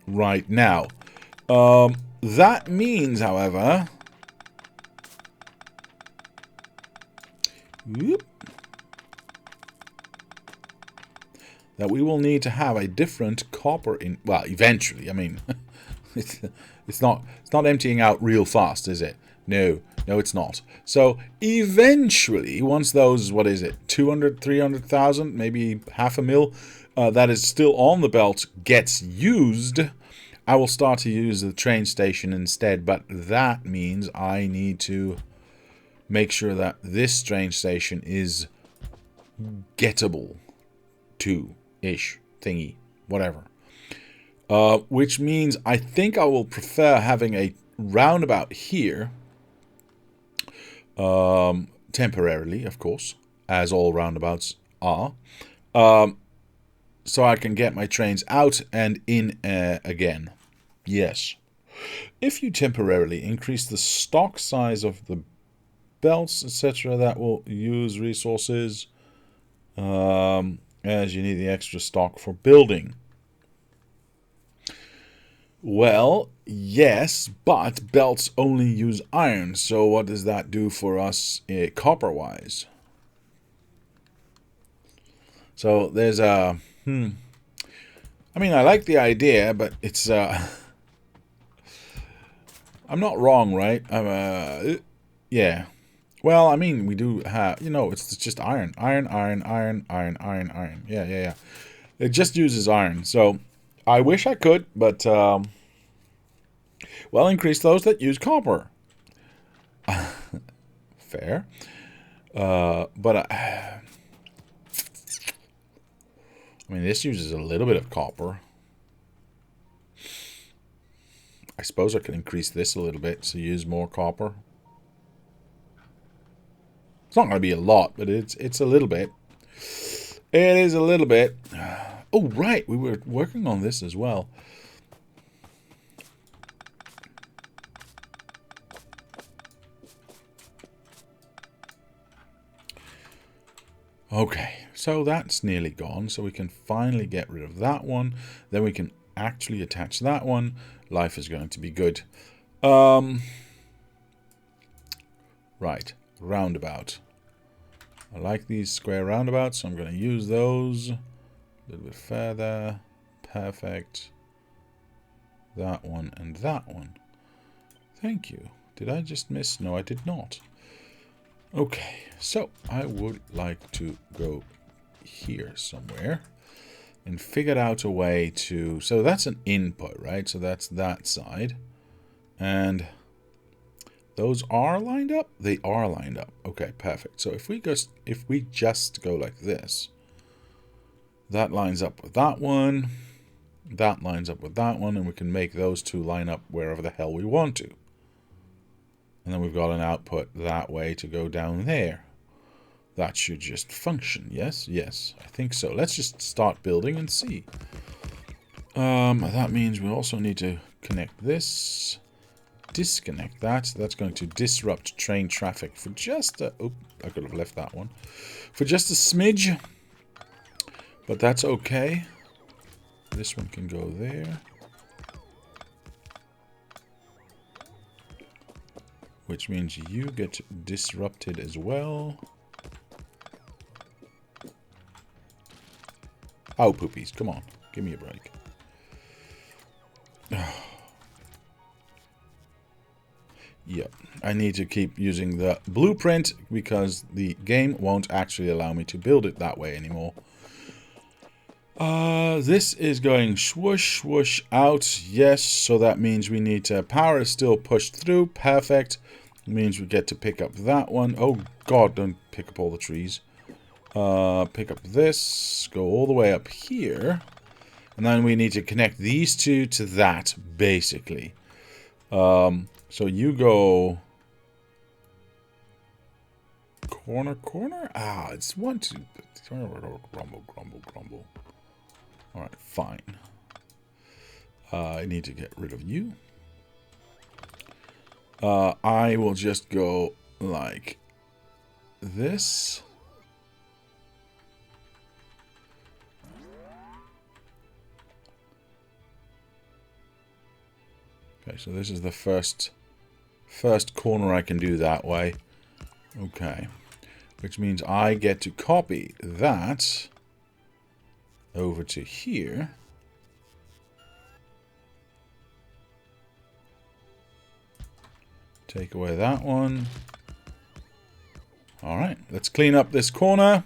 Speaker 1: right now. That means, however, that we will need to have a different copper in, well, eventually. I mean, it's not emptying out real fast, is it? No, it's not. So eventually, once those, what is it, 200, 300,000, maybe 500,000, that is still on the belt gets used, I will start to use the train station instead. But that means I need to make sure that this train station is gettable to-ish thingy, whatever. Which means I think I will prefer having a roundabout here, temporarily, of course, as all roundabouts are, so I can get my trains out and in again. Yes. If you temporarily increase the stock size of the belts, etc., that will use resources, as you need the extra stock for building. Well, yes, but belts only use iron, so what does that do for us copper-wise? So there's a... I mean, I like the idea, but it's... I'm not wrong, right? Yeah. Well, I mean, we do have... You know, it's just iron. Iron. Yeah. It just uses iron, so... I wish I could, but, well, increase those that use copper. fair. But I mean, this uses a little bit of copper. I suppose I could increase this a little bit to use more copper. It's not going to be a lot, but it's a little bit. It is a little bit. Oh, right. We were working on this as well. Okay, so that's nearly gone. So we can finally get rid of that one. Then we can actually attach that one. Life is going to be good. Right, roundabout. I like these square roundabouts, so I'm going to use those. A little bit further. Perfect. That one and that one. Thank you. Did I just miss? No, I did not. Okay, so I would like to go here somewhere and figure out a way to... So that's an input, right? So that's that side. And those are lined up? They are lined up. Okay, perfect. So if we just go like this, that lines up with that one, that lines up with that one, and we can make those two line up wherever the hell we want to. And then we've got an output that way to go down there. That should just function, yes? Yes, I think so. Let's just start building and see. That means we also need to connect this, disconnect that. That's going to disrupt train traffic for just a... Oh, I could have left that one. For just a smidge. But that's okay. This one can go there. Which means you get disrupted as well. Oh, poopies, come on. Give me a break. Yep, I need to keep using the blueprint because the game won't actually allow me to build it that way anymore. This is going swoosh, swoosh out. Yes, so that means we need to... Power is still pushed through. Perfect. It means we get to pick up that one. Oh, God, don't pick up all the trees. Pick up this. Go all the way up here. And then we need to connect these two to that, basically. So you go... Corner, corner? Ah, it's 1, 2... Grumble, grumble, grumble. Alright, fine. I need to get rid of you. I will just go like this. Okay, so this is the first corner I can do that way. Okay. Which means I get to copy that over to here. Take away that one. Alright, let's clean up this corner.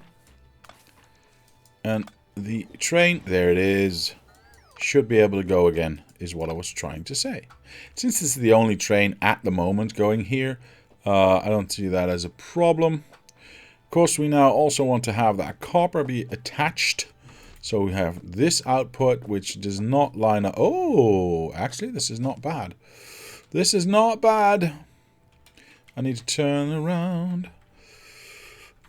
Speaker 1: And the train, there it is, should be able to go again, is what I was trying to say. Since this is the only train at the moment going here, I don't see that as a problem. Of course, we now also want to have that copper be attached. So we have this output, which does not line up. Oh, actually, this is not bad. This is not bad. I need to turn around.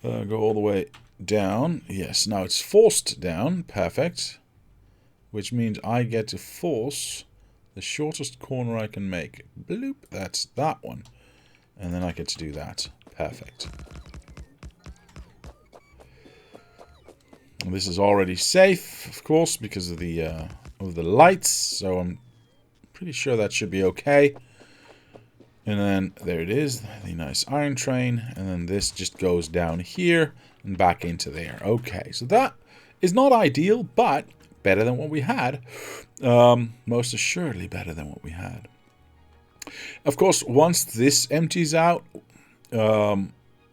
Speaker 1: Go all the way down. Yes, now it's forced down. Perfect. Which means I get to force the shortest corner I can make. Bloop. That's that one. And then I get to do that. Perfect. And this is already safe, of course, because of the lights. So I'm pretty sure that should be okay. And then there it is, the nice iron train. And then this just goes down here and back into there. Okay, so that is not ideal, but better than what we had. Most assuredly better than what we had. Of course, once this empties out,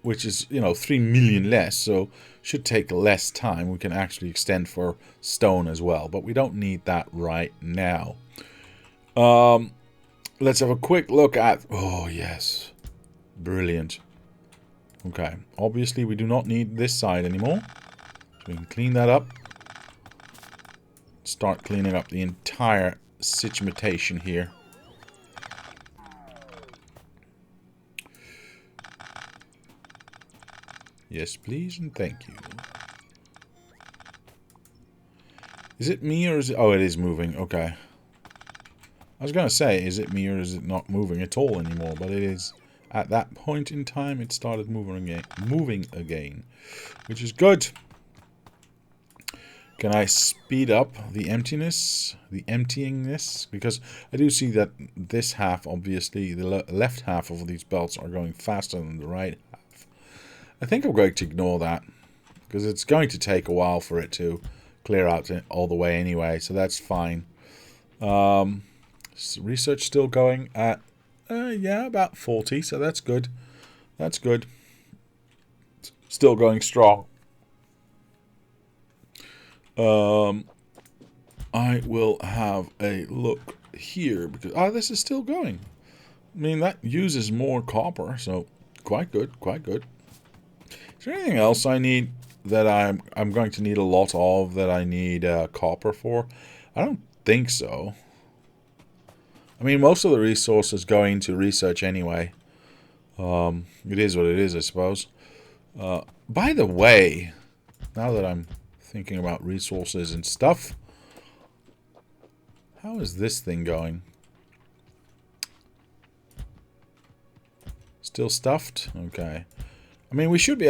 Speaker 1: which is, 3 million less, so should take less time. We can actually extend for stone as well, but we don't need that right now. Let's have a quick look at... Oh, yes. Brilliant. Okay, obviously we do not need this side anymore. So we can clean that up. Start cleaning up the entire situation here. Yes, please, and thank you. Is it me or is it... Oh, it is moving. Okay. I was going to say, is it me or is it not moving at all anymore? But it is. At that point in time, it started moving again. Which is good. Can I speed up the emptiness? The emptyingness? Because I do see that this half, obviously, the left half of these belts are going faster than the right half. I think I'm going to ignore that. Because it's going to take a while for it to clear out all the way anyway. So that's fine. Research still going at, yeah, about 40. So that's good. That's good. Still going strong. I will have a look here because this is still going. I mean, that uses more copper, so quite good, quite good. Is there anything else I need that I'm going to need a lot of that I need copper for? I don't think so. I mean, most of the resources go into research anyway. It is what it is, I suppose. By the way, now that I'm thinking about resources and stuff, how is this thing going? Still stuffed? Okay. I mean, we should be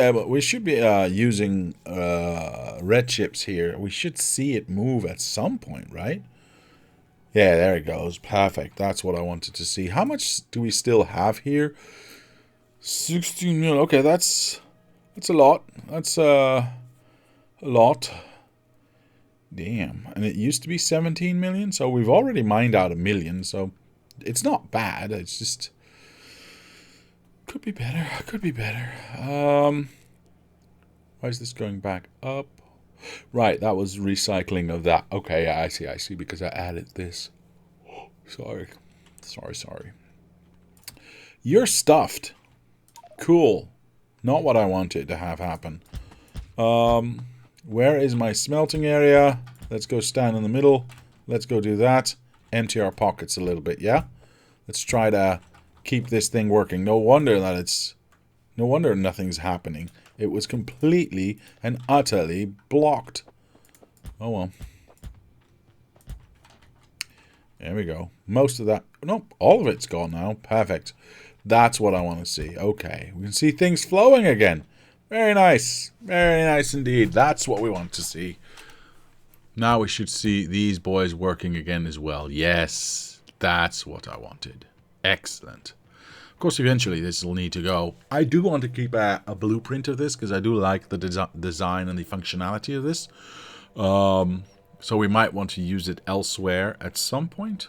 Speaker 1: using red chips here. We should see it move at some point, right? Yeah, there it goes. Perfect. That's what I wanted to see. How much do we still have here? 16 million. Okay, that's a lot. That's a lot. Damn. And it used to be 17 million, so we've already mined out 1 million, so it's not bad. It's just could be better. Could be better. Why is this going back up? Right, that was recycling of that. Okay, yeah, I see, because I added this. Sorry. You're stuffed. Cool. Not what I wanted to have happen. Where is my smelting area? Let's go stand in the middle. Let's go do that. Empty our pockets a little bit, yeah? Let's try to keep this thing working. No wonder nothing's happening. It was completely and utterly blocked. Oh well. There we go. Most of that... Nope, all of it's gone now. Perfect. That's what I want to see. Okay. We can see things flowing again. Very nice. Very nice indeed. That's what we want to see. Now we should see these boys working again as well. Yes. That's what I wanted. Excellent. Of course, eventually this will need to go. I do want to keep a blueprint of this because I do like the design and the functionality of this. So we might want to use it elsewhere at some point.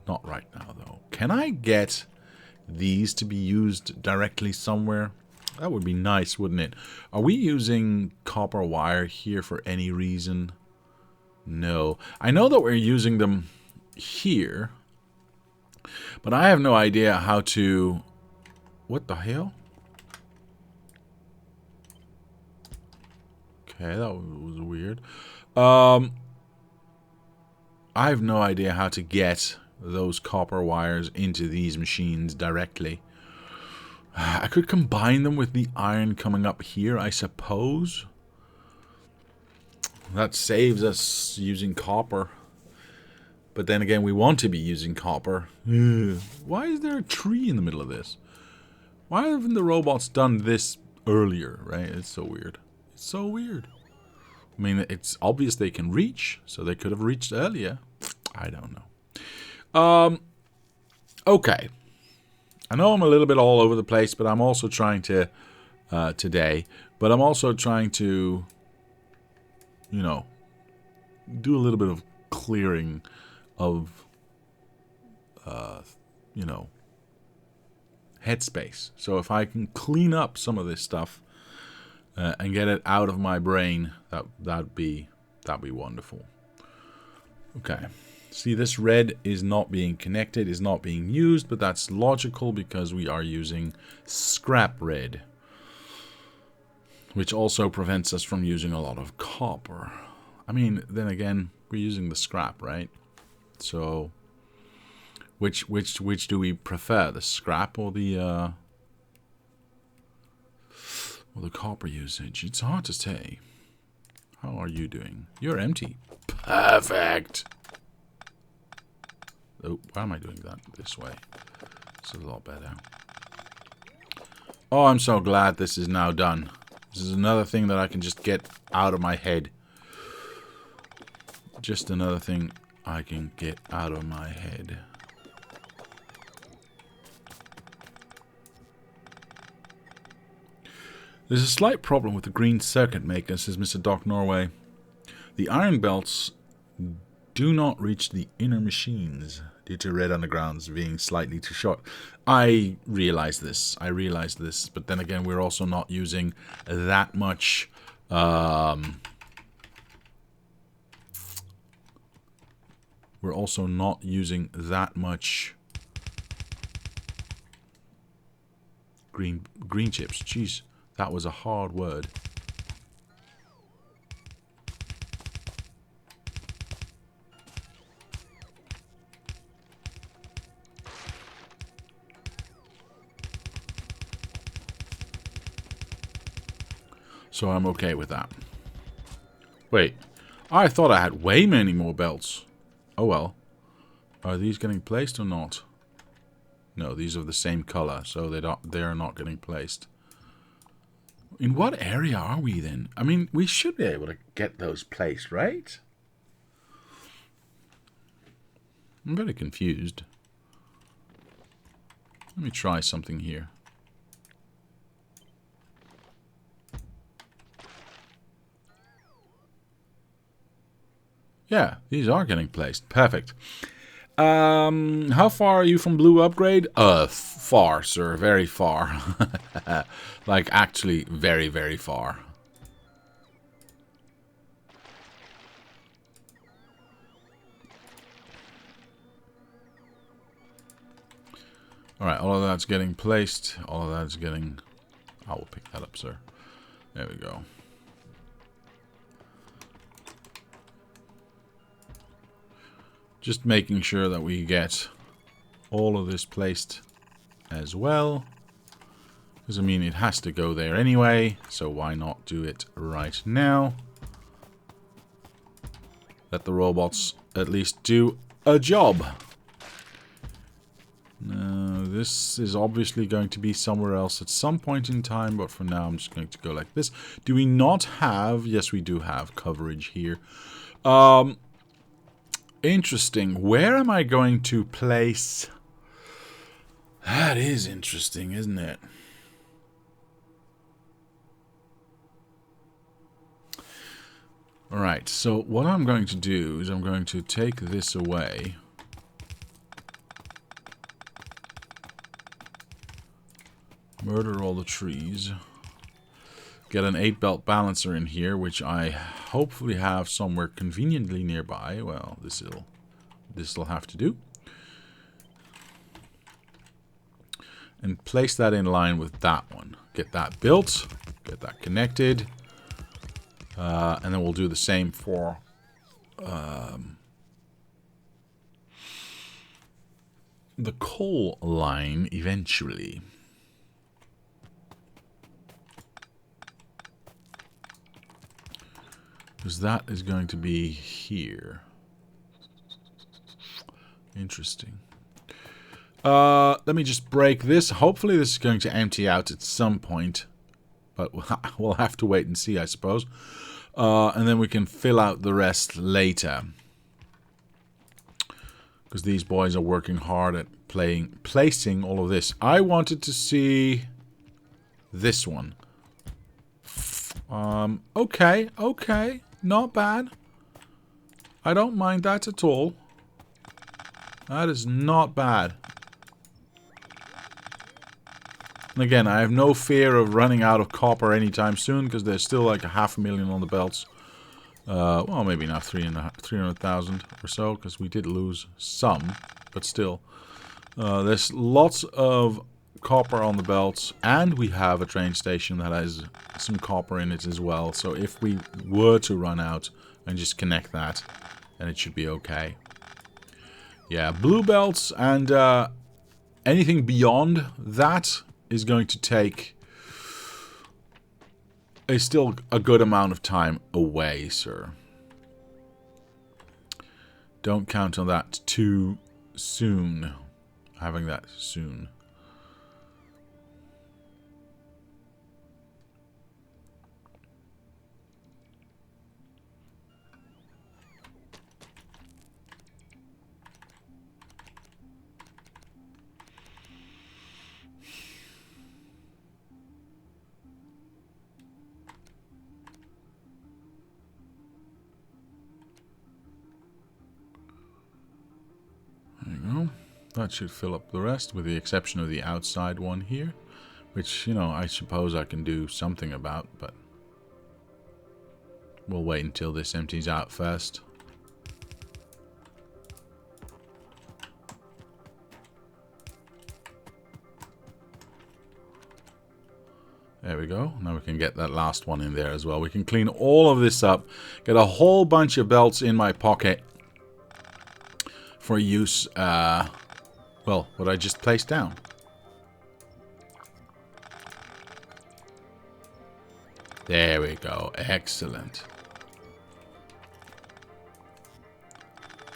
Speaker 1: Not right now, though. Can I get these to be used directly somewhere? That would be nice, wouldn't it? Are we using copper wire here for any reason? No. I know that we're using them here, but I have no idea how to... What the hell? Okay, that was weird. I have no idea how to get those copper wires into these machines directly. I could combine them with the iron coming up here, I suppose. That saves us using copper. But then again, we want to be using copper. Why is there a tree in the middle of this? Why haven't the robots done this earlier, right? It's so weird. It's so weird. I mean, it's obvious they can reach, so they could have reached earlier. I don't know. Okay. I know I'm a little bit all over the place, but I'm also trying to, today, but I'm also trying to, you know, do a little bit of clearing of, you know, headspace. So if I can clean up some of this stuff and get it out of my brain, that'd be wonderful. Okay. See, this red is not being connected, is not being used, but that's logical because we are using scrap red. which also prevents us from using a lot of copper. I mean, then again, we're using the scrap, right? So, which do we prefer, the scrap or the copper usage? It's hard to say. How are you doing? You're empty. Perfect. Oh, why am I doing that this way? This is a lot better. Oh, I'm so glad this is now done. This is another thing that I can just get out of my head. Just another thing I can get out of my head. There's a slight problem with the green circuit maker, says Mr. Doc Norway. The iron belts do not reach the inner machines due to red undergrounds being slightly too short. I realize this. But then again, we're also not using that much we're also not using that much green chips. Jeez, that was a hard word. So I'm okay with that. Wait, I thought I had way many more belts. Oh well. Are these getting placed or not? No, these are the same color, so they are not getting placed. In what area are we then? I mean, we should be able to get those placed, right? I'm very confused. Let me try something here. Yeah, these are getting placed. Perfect. How far are you from blue upgrade? Far, sir. Very far. Like, actually, very, very far. Alright, all of that's getting placed. All of that's getting... I will pick that up, sir. There we go. Just making sure that we get all of this placed as well. Because, I mean, it has to go there anyway. So why not do it right now? Let the robots at least do a job. This is obviously going to be somewhere else at some point in time. But for now, I'm just going to go like this. Do we not have... Yes, we do have coverage here. Interesting. Where am I going to place... That is interesting, isn't it? Alright, so what I'm going to do is I'm going to take this away. Murder all the trees. Get an 8-belt balancer in here, which I hopefully have somewhere conveniently nearby. Well, this'll have to do. And place that in line with that one. Get that built. Get that connected. And then we'll do the same for the coal line eventually. Because that is going to be here. Interesting. Let me just break this. Hopefully this is going to empty out at some point. But we'll have to wait and see, I suppose. And then we can fill out the rest later. Because these boys are working hard at placing all of this. I wanted to see this one. Okay. Not bad. I don't mind that at all. That is not bad. And again, I have no fear of running out of copper anytime soon, because there's still like 500,000 on the belts. Well, maybe not 300,000 or so, because we did lose some, but still. There's lots of copper on the belts, and we have a train station that has some copper in it as well. So if we were to run out and just connect that, then it should be okay. Yeah, blue belts and anything beyond that is going to take still a good amount of time away, sir. Don't count on that too soon. Having that soon. There you go. That should fill up the rest, with the exception of the outside one here. Which, you know, I suppose I can do something about, but we'll wait until this empties out first. There we go. Now we can get that last one in there as well. We can clean all of this up, get a whole bunch of belts in my pocket for use, well, what I just placed down. There we go. Excellent.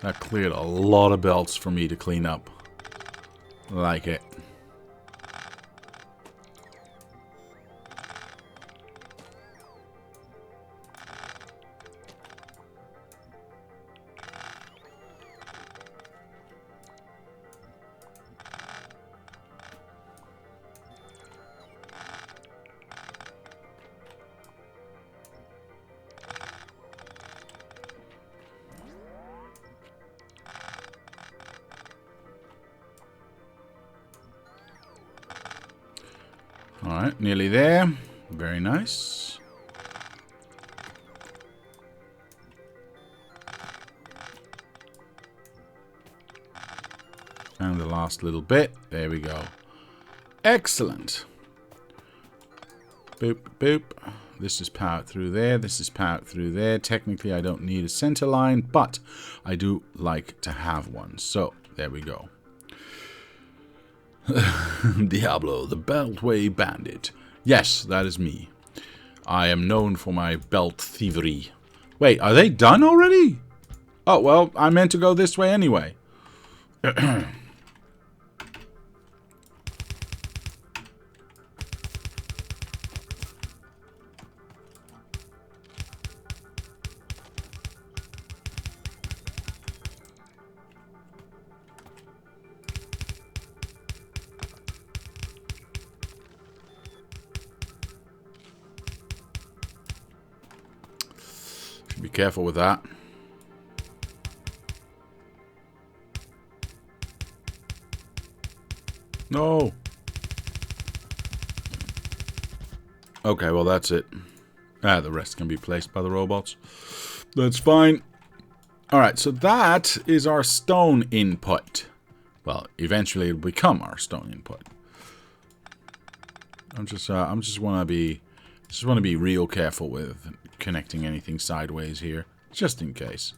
Speaker 1: That cleared a lot of belts for me to clean up. Like it. Alright, nearly there. Very nice. And the last little bit. There we go. Excellent. Boop, boop. This is powered through there. This is powered through there. Technically, I don't need a center line, but I do like to have one. So, there we go. Diablo, the Beltway Bandit. Yes, that is me. I am known for my belt thievery. Wait, are they done already? Oh, well, I meant to go this way anyway. Be careful with that. No. Okay, well that's it. The rest can be placed by the robots. That's fine. Alright, so that is our stone input. Well, eventually it'll become our stone input. I'm just want to be real careful with connecting anything sideways here, just in case.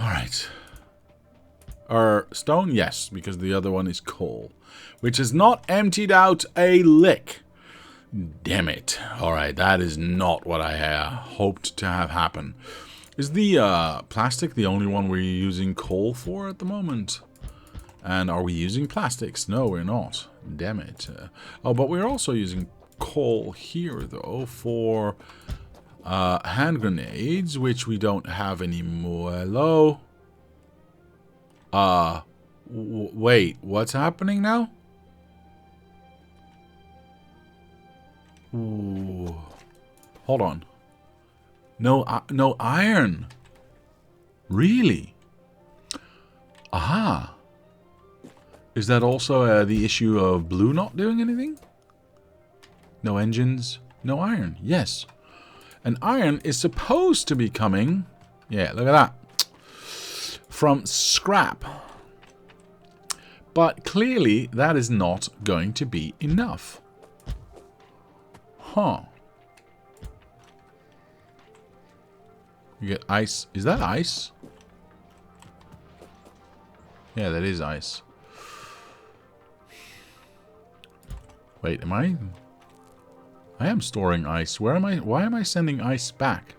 Speaker 1: Alright. Our stone, yes, because the other one is coal, which is not emptied out a lick. Damn it. Alright, that is not what I hoped to have happen. Is the plastic the only one we're using coal for at the moment? And are we using plastics? No, we're not. Damn it. Oh, but we're also using coal here, though, for hand grenades, which we don't have anymore. Hello? Wait, what's happening now? Ooh. Hold on. No iron. Really? Aha. Is that also the issue of blue not doing anything? No engines, no iron. Yes. And iron is supposed to be coming. Yeah, look at that. From scrap. But clearly that is not going to be enough. Huh. You get ice. Is that ice? Yeah, that is ice. Wait, am I? I am storing ice. Where am I? Why am I sending ice back?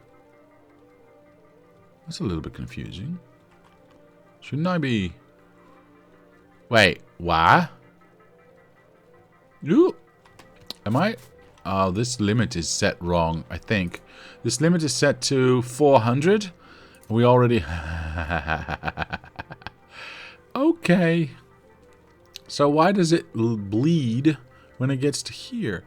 Speaker 1: That's a little bit confusing. Shouldn't I be... Wait, what? Ooh. Am I? Oh, this limit is set wrong, I think. This limit is set to 400. We already... Okay. So why does it bleed when it gets to here?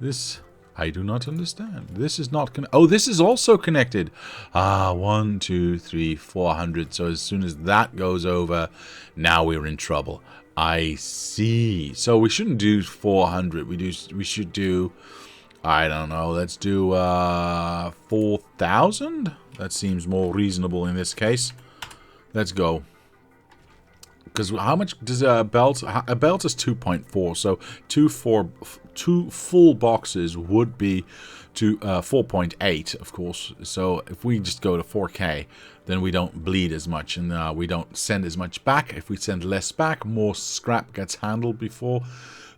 Speaker 1: This... I do not understand. This is not... Oh, this is also connected. Ah, 1, 2, 3, 400. So as soon as that goes over, now we're in trouble. I see. So we shouldn't do 400. We should do... I don't know. Let's do 4,000. That seems more reasonable in this case. Let's go. Because how much does a belt... A belt is 2.4. So 2 full boxes would be to 4.8, of course. So if we just go to 4K, then we don't bleed as much. And we don't send as much back. If we send less back, more scrap gets handled before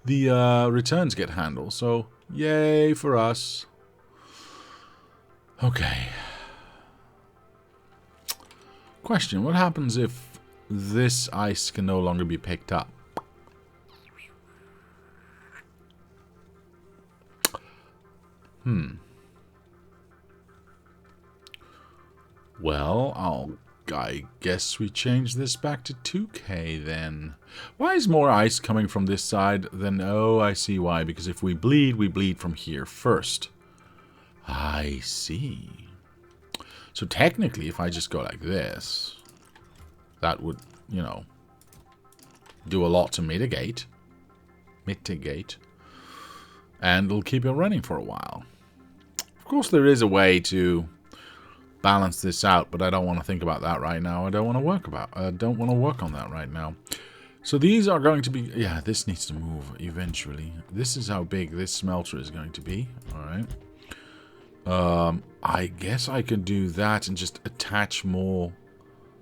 Speaker 1: the returns get handled. So, yay for us. Okay. Question, what happens if this ice can no longer be picked up? Well, I guess we change this back to 2K then. Why is more ice coming from this side than... Oh, I see why. Because if we bleed from here first. I see. So technically, if I just go like this, that would, you know, do a lot to mitigate. And it'll keep it running for a while. Of course, there is a way to balance this out, but I don't want to think about that right now. I don't want to work on that right now. So these are going to be... Yeah, this needs to move eventually. This is how big this smelter is going to be. All right. I guess I could do that and just attach more.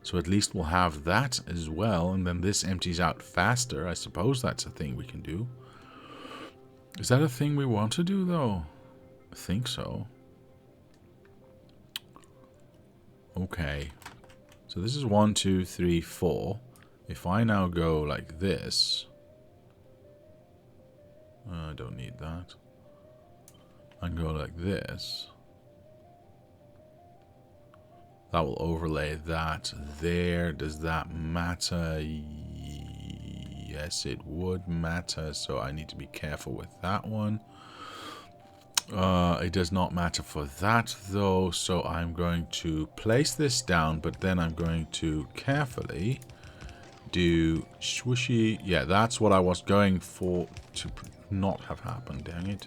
Speaker 1: So at least we'll have that as well. And then this empties out faster. I suppose that's a thing we can do. Is that a thing we want to do, though? I think so. Okay. So this is 1, 2, 3, 4. If I now go like this... I don't need that. I can go like this. That will overlay that there. Does that matter? Yes, it would matter. So I need to be careful with that one. It does not matter for that though. So I'm going to place this down, but then I'm going to carefully do swishy. Yeah, that's what I was going for to not have happened. Dang it.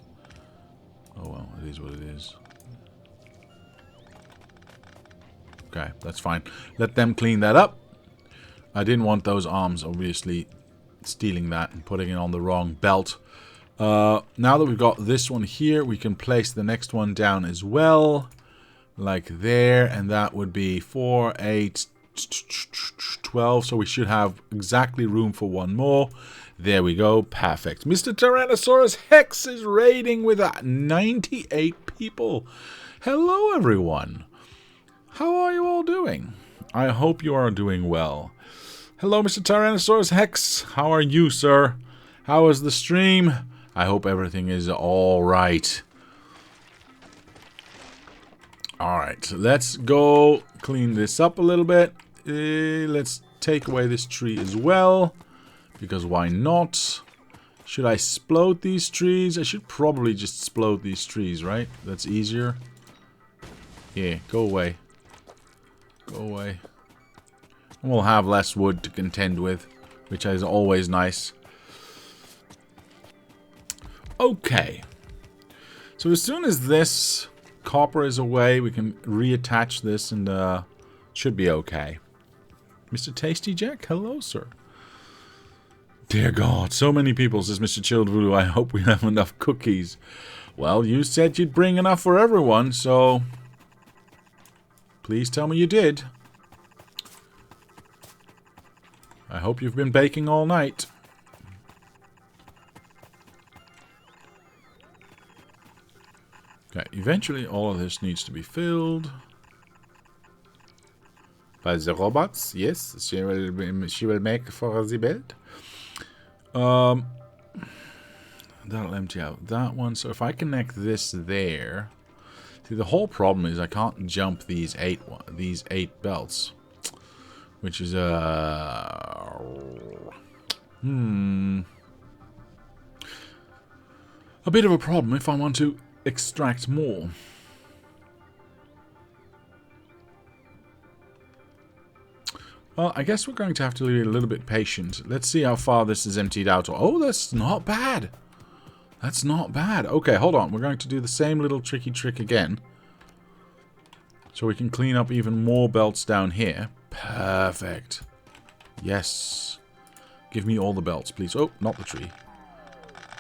Speaker 1: Oh well, it is what it is. Okay, that's fine. Let them clean that up. I didn't want those arms, obviously, stealing that and putting it on the wrong belt. Now that we've got this one here, we can place the next one down as well. Like there, and that would be 4, 8, 12. So we should have exactly room for one more. There we go. Perfect. Mr. Tyrannosaurus Hex is raiding with 98 people. Hello, everyone. How are you all doing? I hope you are doing well. Hello, Mr. Tyrannosaurus Hex. How are you, sir? How is the stream? I hope everything is all right. All right, let's go clean this up a little bit. Let's take away this tree as well, because why not? Should I explode these trees? I should probably just explode these trees, right? That's easier. Yeah, go away. Go away. And we'll have less wood to contend with, which is always nice. Okay. So as soon as this copper is away, we can reattach this and should be okay. Mr. Tasty Jack, hello, sir. Dear God, so many people, says Mr. Chilled Voodoo. I hope we have enough cookies. Well, you said you'd bring enough for everyone, so please tell me you did. I hope you've been baking all night. Okay, eventually all of this needs to be filled. By the robots, yes, she will make for the bed. That'll empty out that one. So if I connect this there, see, the whole problem is I can't jump these eight belts, which is a bit of a problem if I want to extract more. Well, I guess we're going to have to be a little bit patient. Let's see how far this is emptied out. Oh, that's not bad. That's not bad. Okay, hold on. We're going to do the same little tricky trick again. So we can clean up even more belts down here. Perfect. Yes. Give me all the belts, please. Oh, not the tree.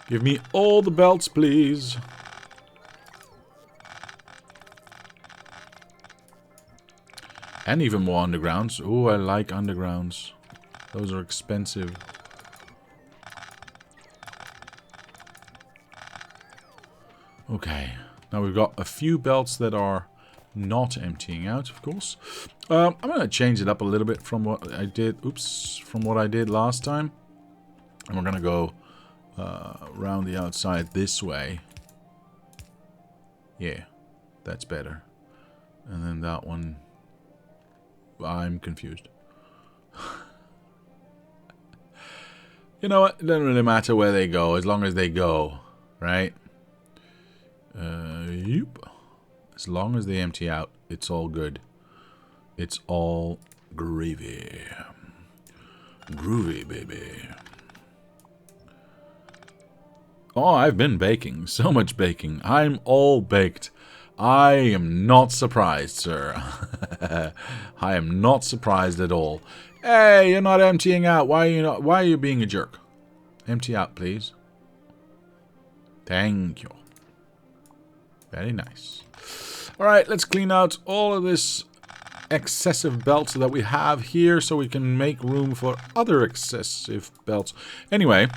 Speaker 1: Give me all the belts, please. And even more undergrounds. Oh, I like undergrounds. Those are expensive. Okay. Now we've got a few belts that are not emptying out, of course. I'm going to change it up a little bit from what I did. Oops. From what I did last time. And we're going to go around the outside this way. Yeah. That's better. And then that one... I'm confused. You know what? It doesn't really matter where they go, as long as they go, right? Yep. As long as they empty out, it's all good. It's all gravy. Groovy, baby. Oh, I've been baking. So much baking. I'm all baked. I am not surprised, sir. I am not surprised at all. Hey, you're not emptying out. Why are you being a jerk? Empty out, please. Thank you. Very nice. Alright, let's clean out all of this excessive belts that we have here so we can make room for other excessive belts. Anyway...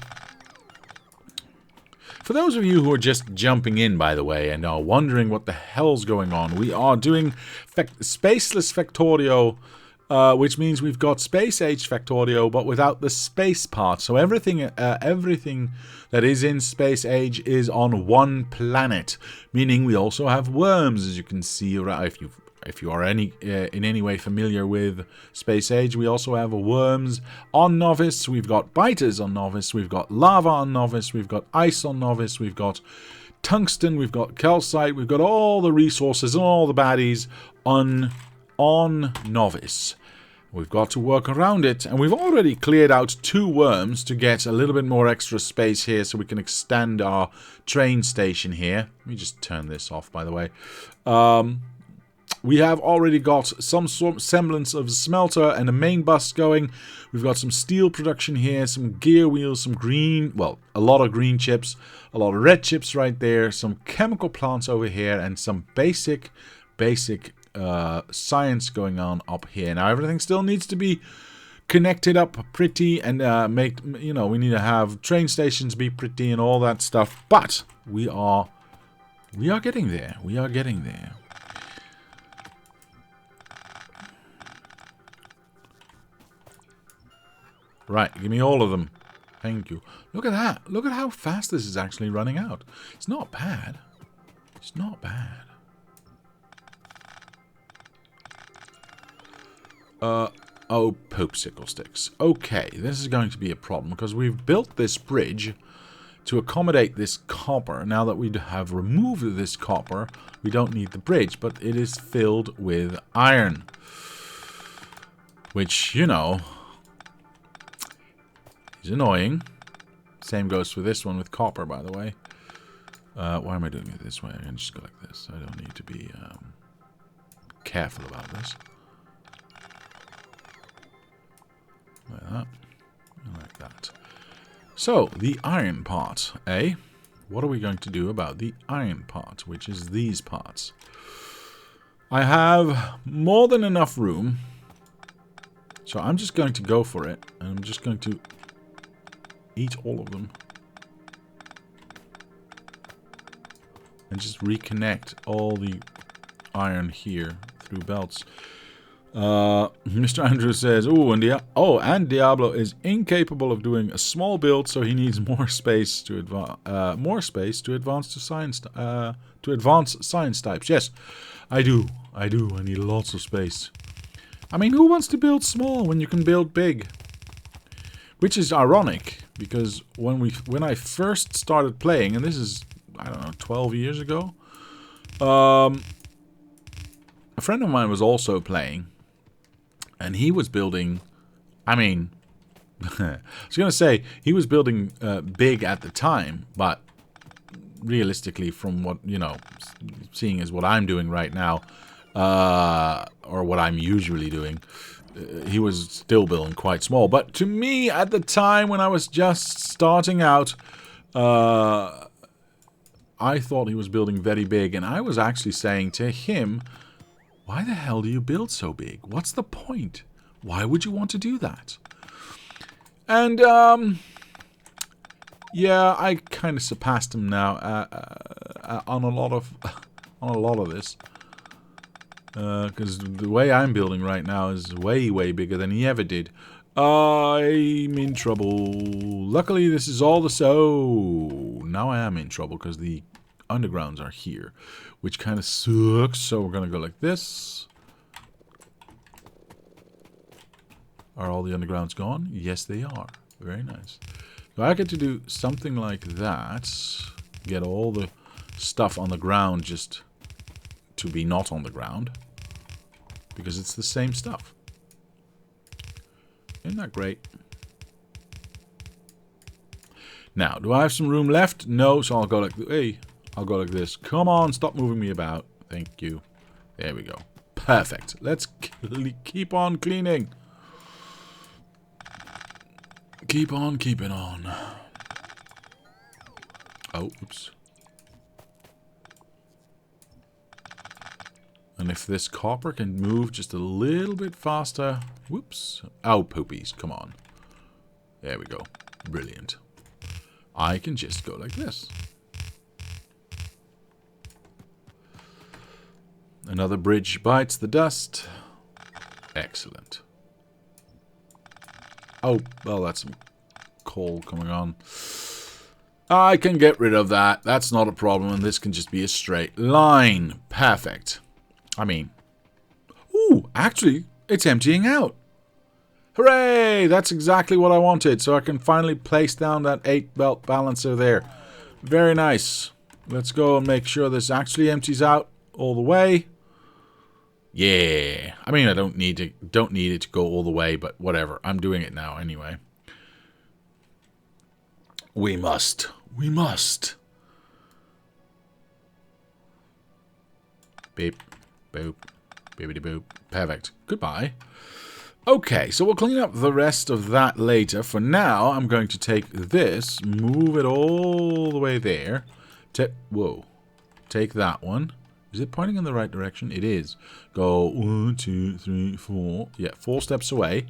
Speaker 1: For those of you who are just jumping in, by the way, and are wondering what the hell's going on, we are doing Spaceless Factorio, which means we've got Space Age Factorio, but without the space part. So everything that is in Space Age is on one planet, meaning we also have worms, as you can see. If you are in any way familiar with Space Age, we also have worms on Novice, we've got biters on Novice, we've got lava on Novice, we've got ice on Novice, we've got tungsten, we've got calcite, we've got all the resources and all the baddies on Novice. We've got to work around it, and we've already cleared out 2 worms to get a little bit more extra space here so we can extend our train station here. Let me just turn this off, by the way. We have already got some semblance of a smelter and a main bus going. We've got some steel production here, some gear wheels, some green, well, a lot of green chips, a lot of red chips right there, some chemical plants over here, and some basic science going on up here. Now everything still needs to be connected up pretty and we need to have train stations be pretty and all that stuff. But we are getting there. We are getting there. Right, give me all of them. Thank you. Look at that. Look at how fast this is actually running out. It's not bad. It's not bad. Oh, popsicle sticks. Okay, this is going to be a problem because we've built this bridge to accommodate this copper. Now that we have removed this copper, we don't need the bridge, but it is filled with iron. Which, you know... is annoying. Same goes for this one with copper, by the way. Why am I doing it this way? I can just go like this. I don't need to be careful about this. Like that. Like that. So, the iron part, eh? What are we going to do about the iron part, which is these parts? I have more than enough room. So I'm just going to go for it. And I'm just going to eat all of them. And just reconnect all the iron here through belts. Mr. Andrew says, and Diablo is incapable of doing a small build, so he needs more space to advance science types. Yes, I do. I need lots of space. I mean, who wants to build small when you can build big? Which is ironic, because when I first started playing, and this is, I don't know, 12 years ago, a friend of mine was also playing. And he was building, I mean, I was going to say, he was building big at the time, but realistically from what, you know, seeing as what I'm doing right now, or what I'm usually doing, he was still building quite small. But to me, at the time when I was just starting out, I thought he was building very big, and I was actually saying to him, why the hell do you build so big? What's the point? Why would you want to do that? And, yeah, I kind of surpassed him now on a lot of this. Because the way I'm building right now is way, way bigger than he ever did. I'm in trouble. Luckily, this is all the... So, now I am in trouble because the undergrounds are here, which kind of sucks. So we're going to go like this. Are all the undergrounds gone? Yes, they are. Very nice. So I get to do something like that. Get all the stuff on the ground just to be not on the ground. Because it's the same stuff. Isn't that great? Now, do I have some room left? No, so I'll go like... Hey, I'll go like this. Come on, stop moving me about. Thank you. There we go. Perfect. Let's keep on cleaning. Keep on keeping on. Oh, oops. And if this copper can move just a little bit faster... Whoops. Oh, poopies. Come on. There we go. Brilliant. I can just go like this. Another bridge bites the dust. Excellent. Oh, well, that's some coal coming on. I can get rid of that. That's not a problem, and this can just be a straight line. Perfect. I mean... Ooh, actually, it's emptying out. Hooray! That's exactly what I wanted, so I can finally place down that 8-belt balancer there. Very nice. Let's go and make sure this actually empties out all the way. Yeah. I mean, I don't need it to go all the way, but whatever. I'm doing it now anyway. We must. We must. Beep. Boop. Beepity boop. Perfect. Goodbye. Okay, so we'll clean up the rest of that later. For now, I'm going to take this, move it all the way there. Whoa. Take that one. Is it pointing in the right direction? It is. Go 1, 2, 3, 4. Yeah, 4 steps away.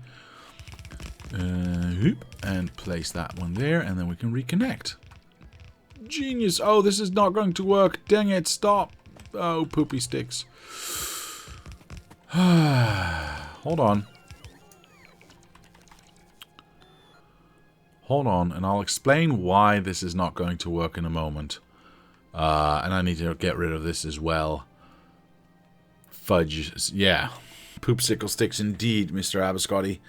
Speaker 1: And place that one there, and then we can reconnect. Genius. Oh, this is not going to work. Dang it, stop. Oh, poopy sticks. Hold on. Hold on, and I'll explain why this is not going to work in a moment. And I need to get rid of this as well. Fudge. Yeah. Poopsicle sticks indeed, Mr. Abascotti.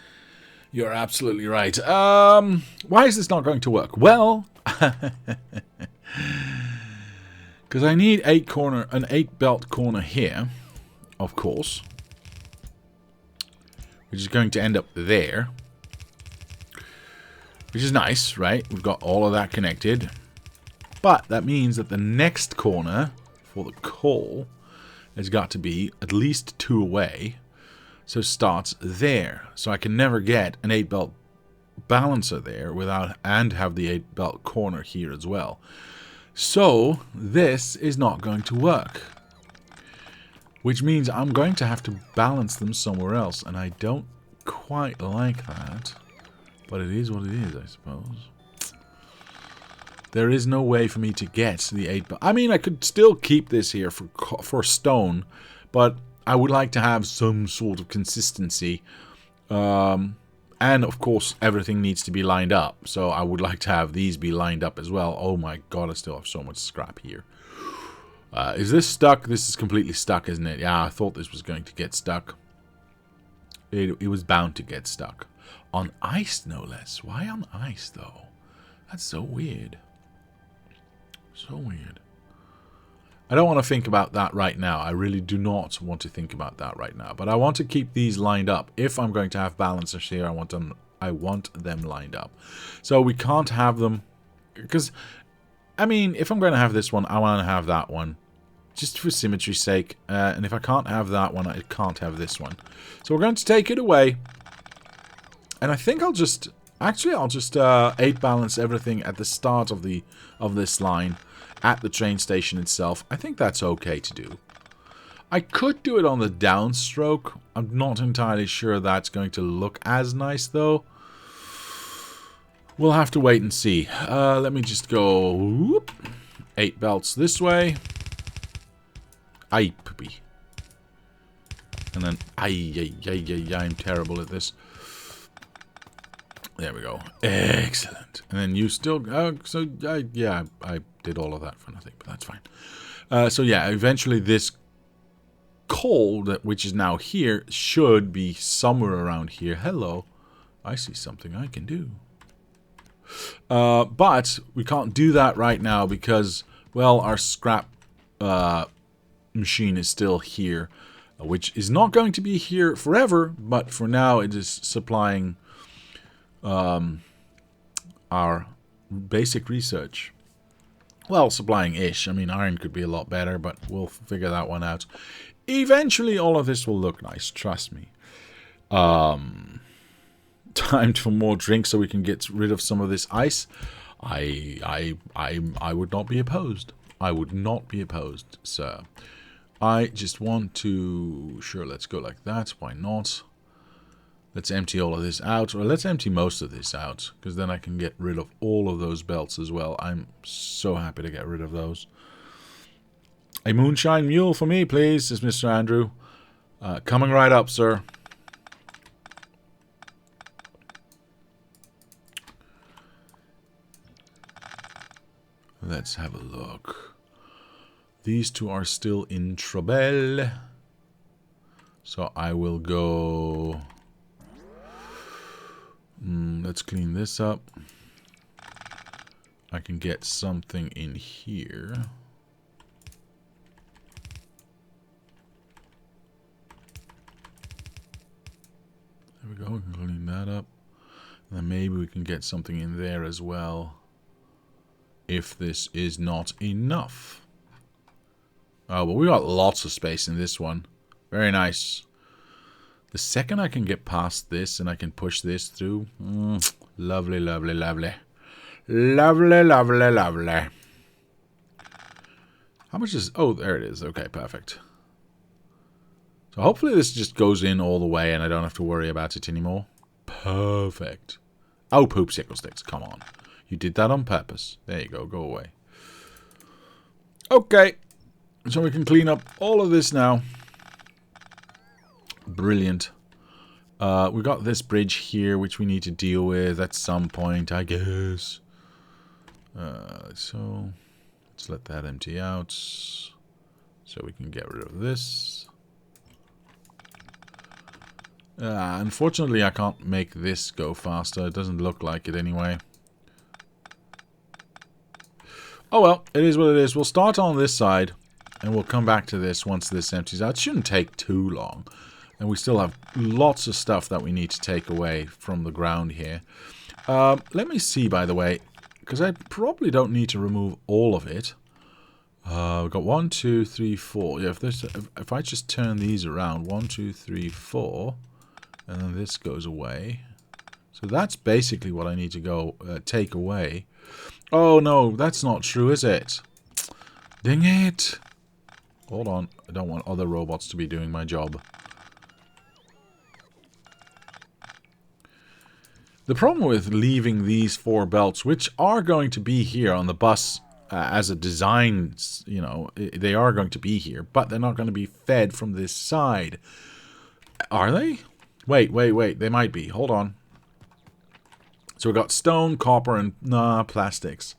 Speaker 1: You're absolutely right. Why is this not going to work? Well, because I need an 8-belt corner here, of course. Which is going to end up there. Which is nice, right? We've got all of that connected. But that means that the next corner for the coal has got to be at least 2 away. So it starts there. So I can never get an 8-belt balancer there without, and have the 8 belt corner here as well. So this is not going to work, which means I'm going to have to balance them somewhere else, and I don't quite like that, but it is what it is, I suppose. There is no way for me to get the 8 belt. I mean, I could still keep this here for stone, but I would like to have some sort of consistency. And, of course, everything needs to be lined up. So I would like to have these be lined up as well. Oh my god, I still have so much scrap here. Is this stuck? This is completely stuck, isn't it? Yeah, I thought this was going to get stuck. It was bound to get stuck. On ice, no less. Why on ice, though? That's so weird. So weird. I don't want to think about that right now. I really do not want to think about that right now. But I want to keep these lined up. If I'm going to have balancers here, I want them lined up. So we can't have them... Because, I mean, if I'm going to have this one, I want to have that one. Just for symmetry's sake. And if I can't have that one, I can't have this one. So we're going to take it away. And I think I'll just... Actually, I'll just 8 balance everything at the start of this line. At the train station itself. I think that's okay to do. I could do it on the downstroke. I'm not entirely sure that's going to look as nice, though. We'll have to wait and see. Let me just go... Whoop, 8 belts this way. Aye, poopy. And then... I'm terrible at this. There we go. Excellent. And then you still... yeah, I did all of that for nothing, but that's fine. So yeah, eventually this coal, which is now here, should be somewhere around here. Hello. I see something I can do. But we can't do that right now because, well, our scrap machine is still here, which is not going to be here forever, but for now it is supplying... our basic research. Well, supplying-ish. I mean, iron could be a lot better, but we'll figure that one out. Eventually, all of this will look nice. Trust me. Time for more drink so we can get rid of some of this ice. I would not be opposed. I would not be opposed, sir. I just want to... Sure, let's go like that. Why not? Let's empty all of this out, or let's empty most of this out, because then I can get rid of all of those belts as well. I'm so happy to get rid of those. A moonshine mule for me, please, says Mr. Andrew. Coming right up, sir. Let's have a look. These two are still in trouble. So I will go... let's clean this up. I can get something in here. There we go, we can clean that up. And then maybe we can get something in there as well. If this is not enough. Oh, well, we got lots of space in this one. Very nice. The second I can get past this and I can push this through. Lovely, lovely, lovely. Lovely, lovely, lovely. How much is... Oh, there it is. Okay, perfect. So hopefully this just goes in all the way and I don't have to worry about it anymore. Perfect. Oh, poop sickle sticks. Come on. You did that on purpose. There you go. Go away. Okay. So we can clean up all of this now. Brilliant. We got this bridge here, which we need to deal with at some point, I guess. So let's let that empty out. So we can get rid of this. Unfortunately, I can't make this go faster. It doesn't look like it anyway. Oh well, it is what it is. We'll start on this side, and we'll come back to this once this empties out. It shouldn't take too long. And we still have lots of stuff that we need to take away from the ground here. Let me see, by the way, because I probably don't need to remove all of it. We've got 1, 2, 3, 4. Yeah, if I just turn these around, 1, 2, 3, 4, and then this goes away. So that's basically what I need to go take away. Oh no, that's not true, is it? Dang it! Hold on, I don't want other robots to be doing my job. The problem with leaving these 4 belts, which are going to be here on the bus as a design, you know, they are going to be here, but they're not going to be fed from this side. Are they? Wait, they might be. Hold on. So we've got stone, copper, and plastics.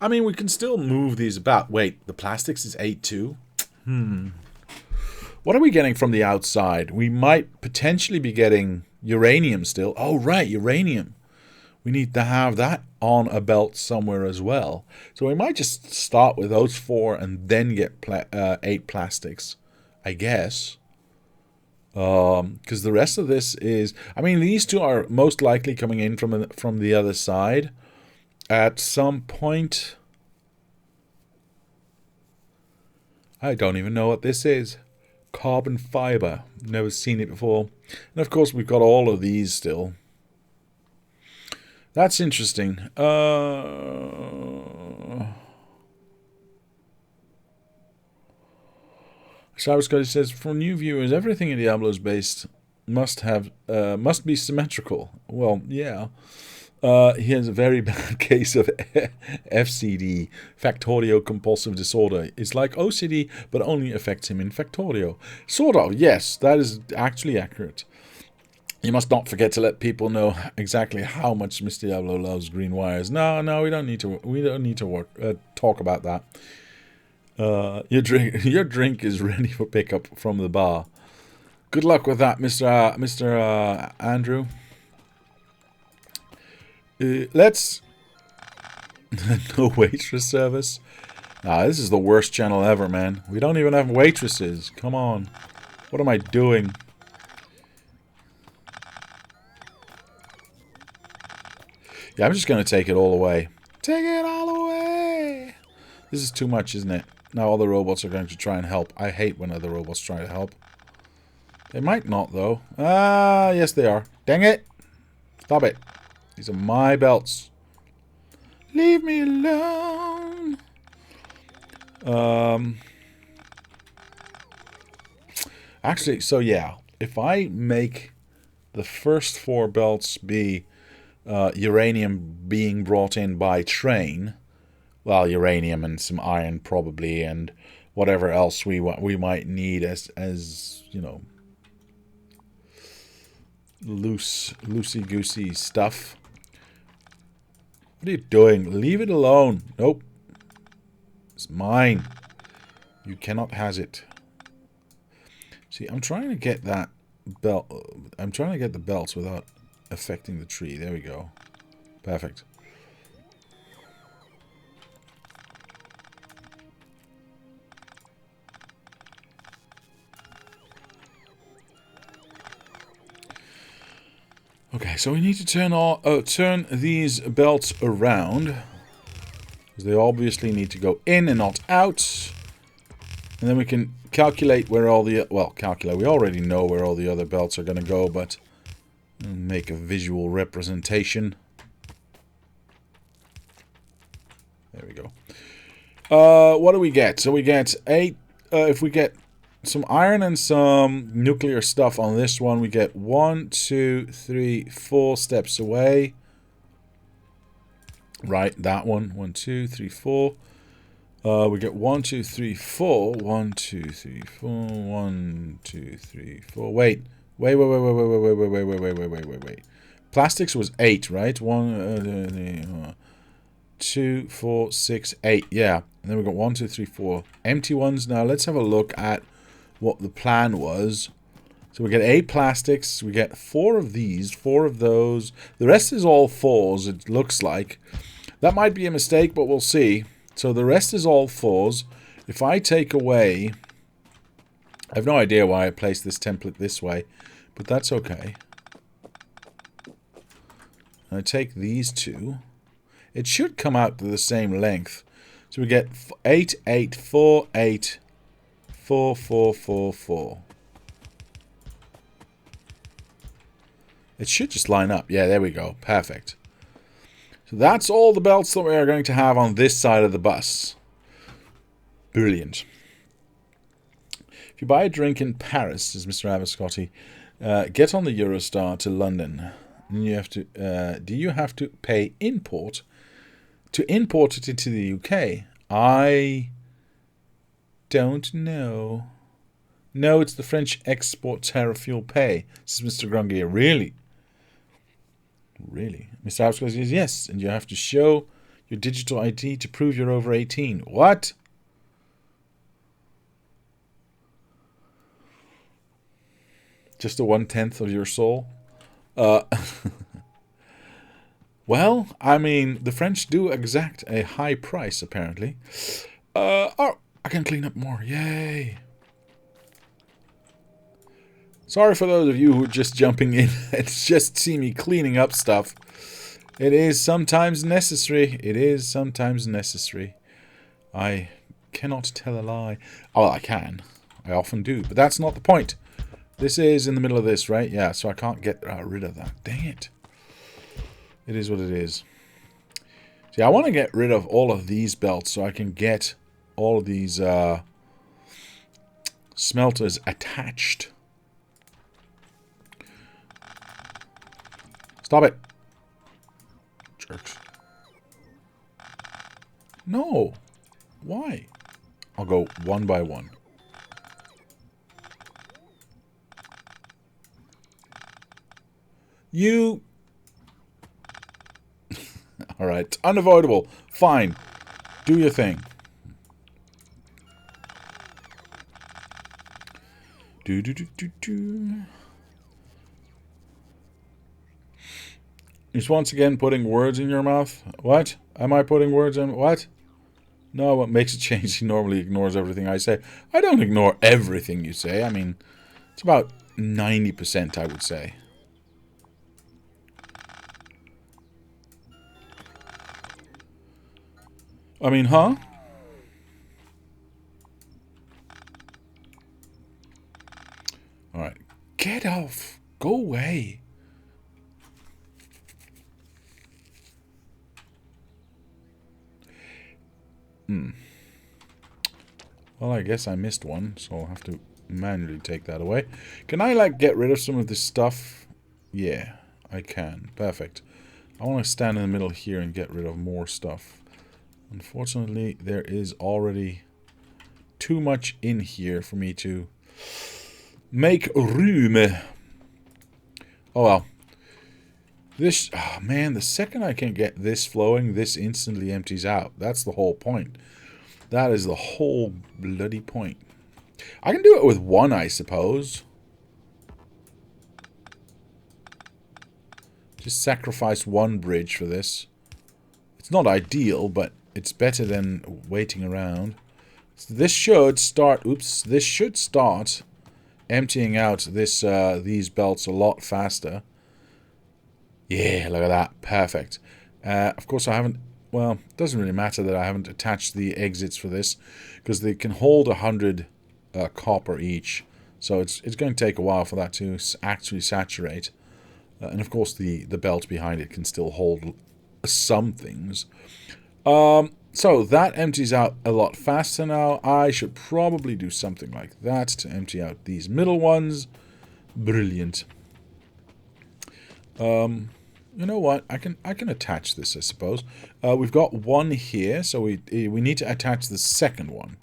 Speaker 1: I mean, we can still move these about. Wait, the plastics is 8 too? What are we getting from the outside? We might potentially be getting uranium still. Oh, right, uranium. We need to have that on a belt somewhere as well. So we might just start with those 4 and then get 8 plastics, I guess. Because the rest of this is... I mean, these 2 are most likely coming in from the other side. At some point... I don't even know what this is. Carbon fiber. Never seen it before. And of course we've got all of these still. That's interesting. Cyberscotty says, for new viewers, everything in Diablo is based must be symmetrical. Well, yeah. He has a very bad case of FCD, Factorio compulsive disorder. It's like OCD, but only affects him in Factorio. Sort of, yes, that is actually accurate. You must not forget to let people know exactly how much Mr. Diablo loves green wires. No, we don't need to. We don't need to talk about that. Your drink is ready for pickup from the bar. Good luck with that, Mr. Andrew. Let's... No waitress service? Nah, this is the worst channel ever, man. We don't even have waitresses. Come on. What am I doing? Yeah, I'm just going to take it all away. Take it all away! This is too much, isn't it? Now all the robots are going to try and help. I hate when other robots try to help. They might not, though. Ah, yes they are. Dang it! Stop it. These are my belts. Leave me alone. Actually, so yeah. If I make the first 4 belts be uranium being brought in by train, well, uranium and some iron probably, and whatever else we might need as you know, loosey-goosey stuff. What are you doing? Leave it alone. Nope. It's mine. You cannot has it. See, I'm trying to get that belt. I'm trying to get the belts without affecting the tree. There we go. Perfect. Okay, so we need to turn these belts around, because they obviously need to go in and not out. And then we can calculate where all the... Well, calculate. We already know where all the other belts are going to go, but make a visual representation. There we go. What do we get? So we get 8... if we get some iron and some nuclear stuff on this one, we get 1, 2, 3, 4 steps away. Right, that one. 1, 2, 3, 4. We get 1, 2, 3, 4. 1, 2, 3, 4. 1, 2, 3, 4. Wait. Plastics was 8, right? 1, 2, 4, 6, 8. Yeah. And then we got 1, 2, 3, 4 empty ones. Now let's have a look at what the plan was. So we get 8 plastics. We get 4 of these, 4 of those. The rest is all 4s, it looks like. That might be a mistake, but we'll see. So the rest is all 4s. If I take away... I have no idea why I placed this template this way, but that's okay. And I take these 2. It should come out to the same length. So we get 8, 8, 4, 8, 4, 4, 4, 4. It should just line up. Yeah, there we go. Perfect. So that's all the belts that we are going to have on this side of the bus. Brilliant. If you buy a drink in Paris, says Mr. Avascotti, get on the Eurostar to London. And you have to. Do you have to pay import to import it into the UK? I don't know. No, it's the French export tariff fuel pay, says Mr. Grungier. Really? Really? Mr. Avascotti says yes, and you have to show your digital ID to prove you're over 18. What? Just a 1/10 of your soul? Well, I mean, the French do exact a high price, apparently. Oh, I can clean up more. Yay. Sorry for those of you who are just jumping in and just see me cleaning up stuff. It is sometimes necessary. It is sometimes necessary. I cannot tell a lie. Oh, I can. I often do, but that's not the point. This is in the middle of this, right? Yeah, so I can't get rid of that. Dang it. It is what it is. See, I want to get rid of all of these belts so I can get all of these smelters attached. Stop it. Jerks. No. Why? I'll go one by one. You... Alright, unavoidable. Fine. Do your thing. He's once again putting words in your mouth. What? Am I putting words in... What? No, what makes a change, he normally ignores everything I say. I don't ignore everything you say. I mean, it's about 90%, I would say. I mean, huh? Alright. Get off. Go away. Well, I guess I missed one, so I'll have to manually take that away. Can I, like, get rid of some of this stuff? Yeah, I can. Perfect. I want to stand in the middle here and get rid of more stuff. Unfortunately, there is already too much in here for me to make room. Oh well. This, oh man, the second I can get this flowing, this instantly empties out. That's the whole point. That is the whole bloody point. I can do it with one, I suppose. Just sacrifice one bridge for this. It's not ideal, but it's better than waiting around. So this should start... Oops. This should start emptying out this these belts a lot faster. Yeah, look at that. Perfect. Of course, I haven't... Well, it doesn't really matter that I haven't attached the exits for this, because they can hold 100 copper each. So it's going to take a while for that to actually saturate. And of course, the belt behind it can still hold some things. So that empties out a lot faster now. I should probably do something like that to empty out these middle ones. Brilliant. You know what? I can attach this, I suppose. We've got one here, so we need to attach the second one.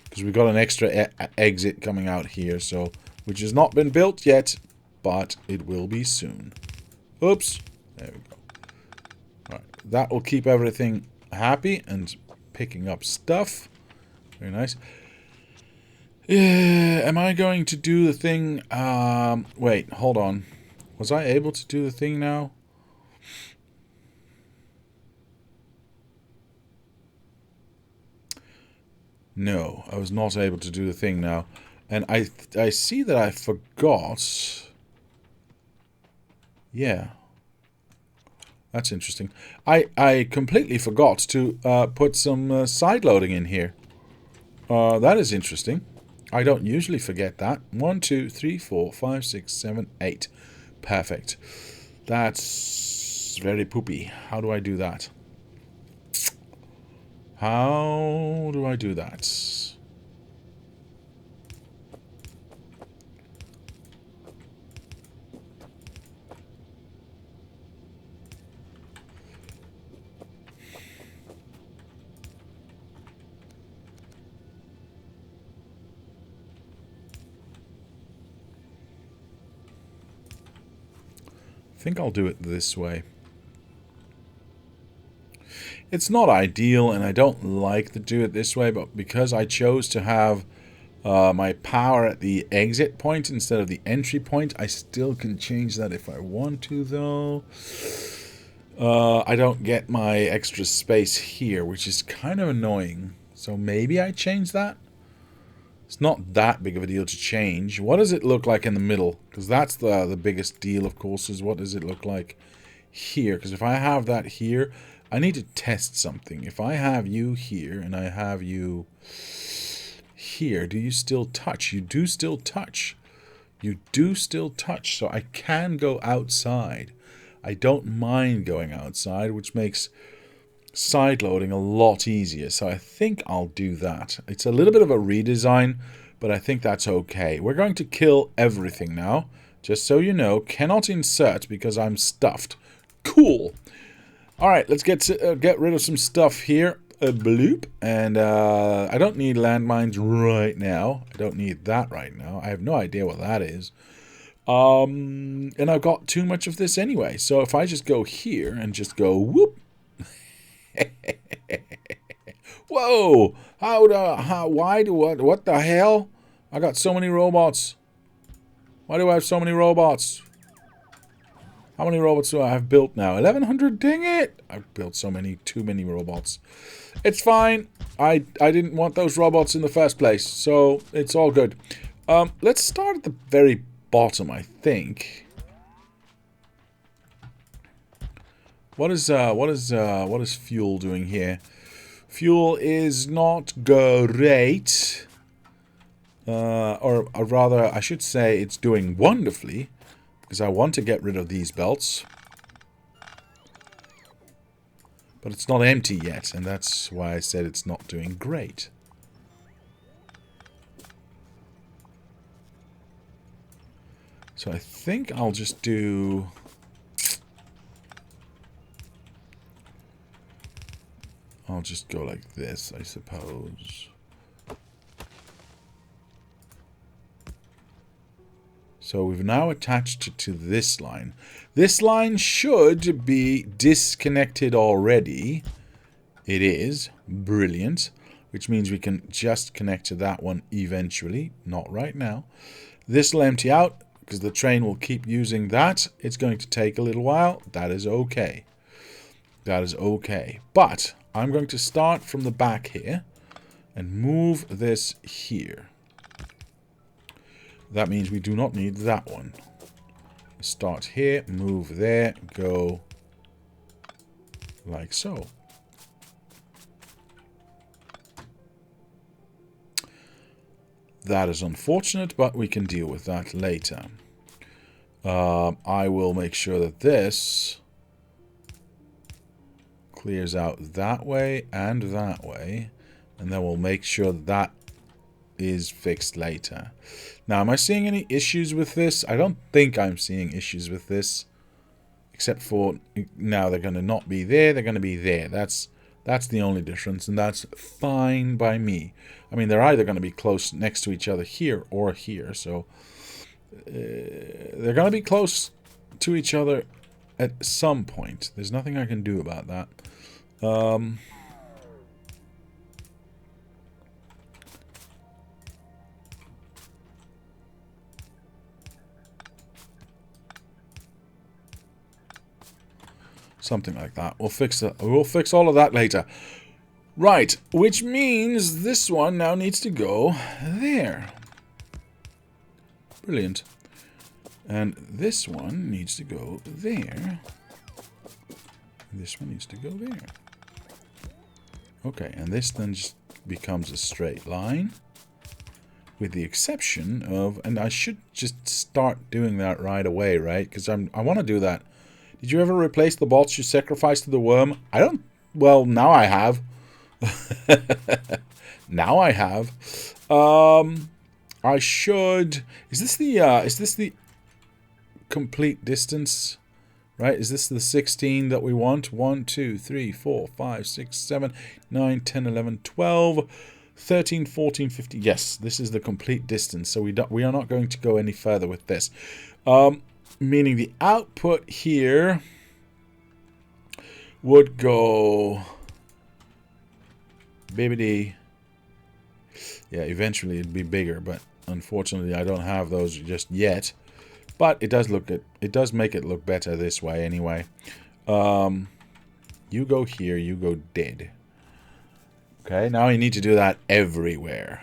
Speaker 1: Because we've got an extra exit coming out here, so which has not been built yet, but it will be soon. Oops. There we go. Alright, that will keep everything happy and picking up stuff. Very nice. Am I going to do the thing? Wait, hold on. Was I able to do the thing now? No, I was not able to do the thing now. And I see that I forgot. Yeah. That's interesting. I completely forgot to put some side loading in here. That is interesting. I don't usually forget that. 1, 2, 3, 4, 5, 6, 7, 8. Perfect. That's very poopy. How do I do that? How do I do that? I think I'll do it this way. It's not ideal, and I don't like to do it this way, but because I chose to have my power at the exit point instead of the entry point, I still can change that if I want to, though. I don't get my extra space here, which is kind of annoying. So maybe I change that? It's not that big of a deal to change. What does it look like in the middle? Because that's the biggest deal, of course, is what does it look like here? Because if I have that here, I need to test something. If I have you here and I have you here, do you still touch? You do still touch. You do still touch, so I can go outside. I don't mind going outside, which makes side loading a lot easier. So I think I'll do that. It's a little bit of a redesign, but I think that's okay. We're going to kill everything now. Just so you know, cannot insert because I'm stuffed. Cool. All right, let's get rid of some stuff here. Bloop. And I don't need landmines right now. I don't need that right now. I have no idea what that is. And I've got too much of this anyway. So if I just go here and just go whoop. Whoa! What the hell? I got so many robots. Why do I have so many robots? How many robots do I have built now? 1,100, dang it! I've built too many robots. It's fine. I didn't want those robots in the first place, so it's all good. Let's start at the very bottom, I think. What is fuel doing here? Fuel is not great. Or rather, I should say it's doing wonderfully. Because I want to get rid of these belts. But it's not empty yet, and that's why I said it's not doing great. So I think I'll just do... I'll just go like this, I suppose. So we've now attached it to this line. This line should be disconnected already. It is. Brilliant. Which means we can just connect to that one eventually. Not right now. This will empty out because the train will keep using that. It's going to take a little while. That is okay. That is okay. But I'm going to start from the back here and move this here. That means we do not need that one. Start here, move there, go like so. That is unfortunate, but we can deal with that later. I will make sure that this clears out that way and that way, and then we'll make sure that is fixed later. Now, am I seeing any issues with this? I don't think I'm seeing issues with this. Except for now they're going to not be there, they're going to be there. That's the only difference, and that's fine by me. I mean, they're either going to be close next to each other here or here, so they're going to be close to each other at some point. There's nothing I can do about that. Something like that. We'll fix that. We'll fix all of that later. Right, which means this one now needs to go there. Brilliant. And this one needs to go there. This one needs to go there. Okay, and this then just becomes a straight line. with the exception of, and I should just start doing that right away, right? Because I want to do that. Did you ever replace the bolts you sacrificed to the worm? I don't. Well, now I have. Now I have. I should. Is this the complete distance? Right? Is this the 16 that we want? 1, 2, 3, 4, 5, 6, 7, 9, 10, 11, 12, 13, 14, 15. Yes, this is the complete distance. So we are not going to go any further with this. Meaning the output here would go bibbidi. Yeah, eventually it'd be bigger, but unfortunately I don't have those just yet. But it does look good. It does make it look better this way anyway. You go here, you go dead. Okay, now I need to do that everywhere.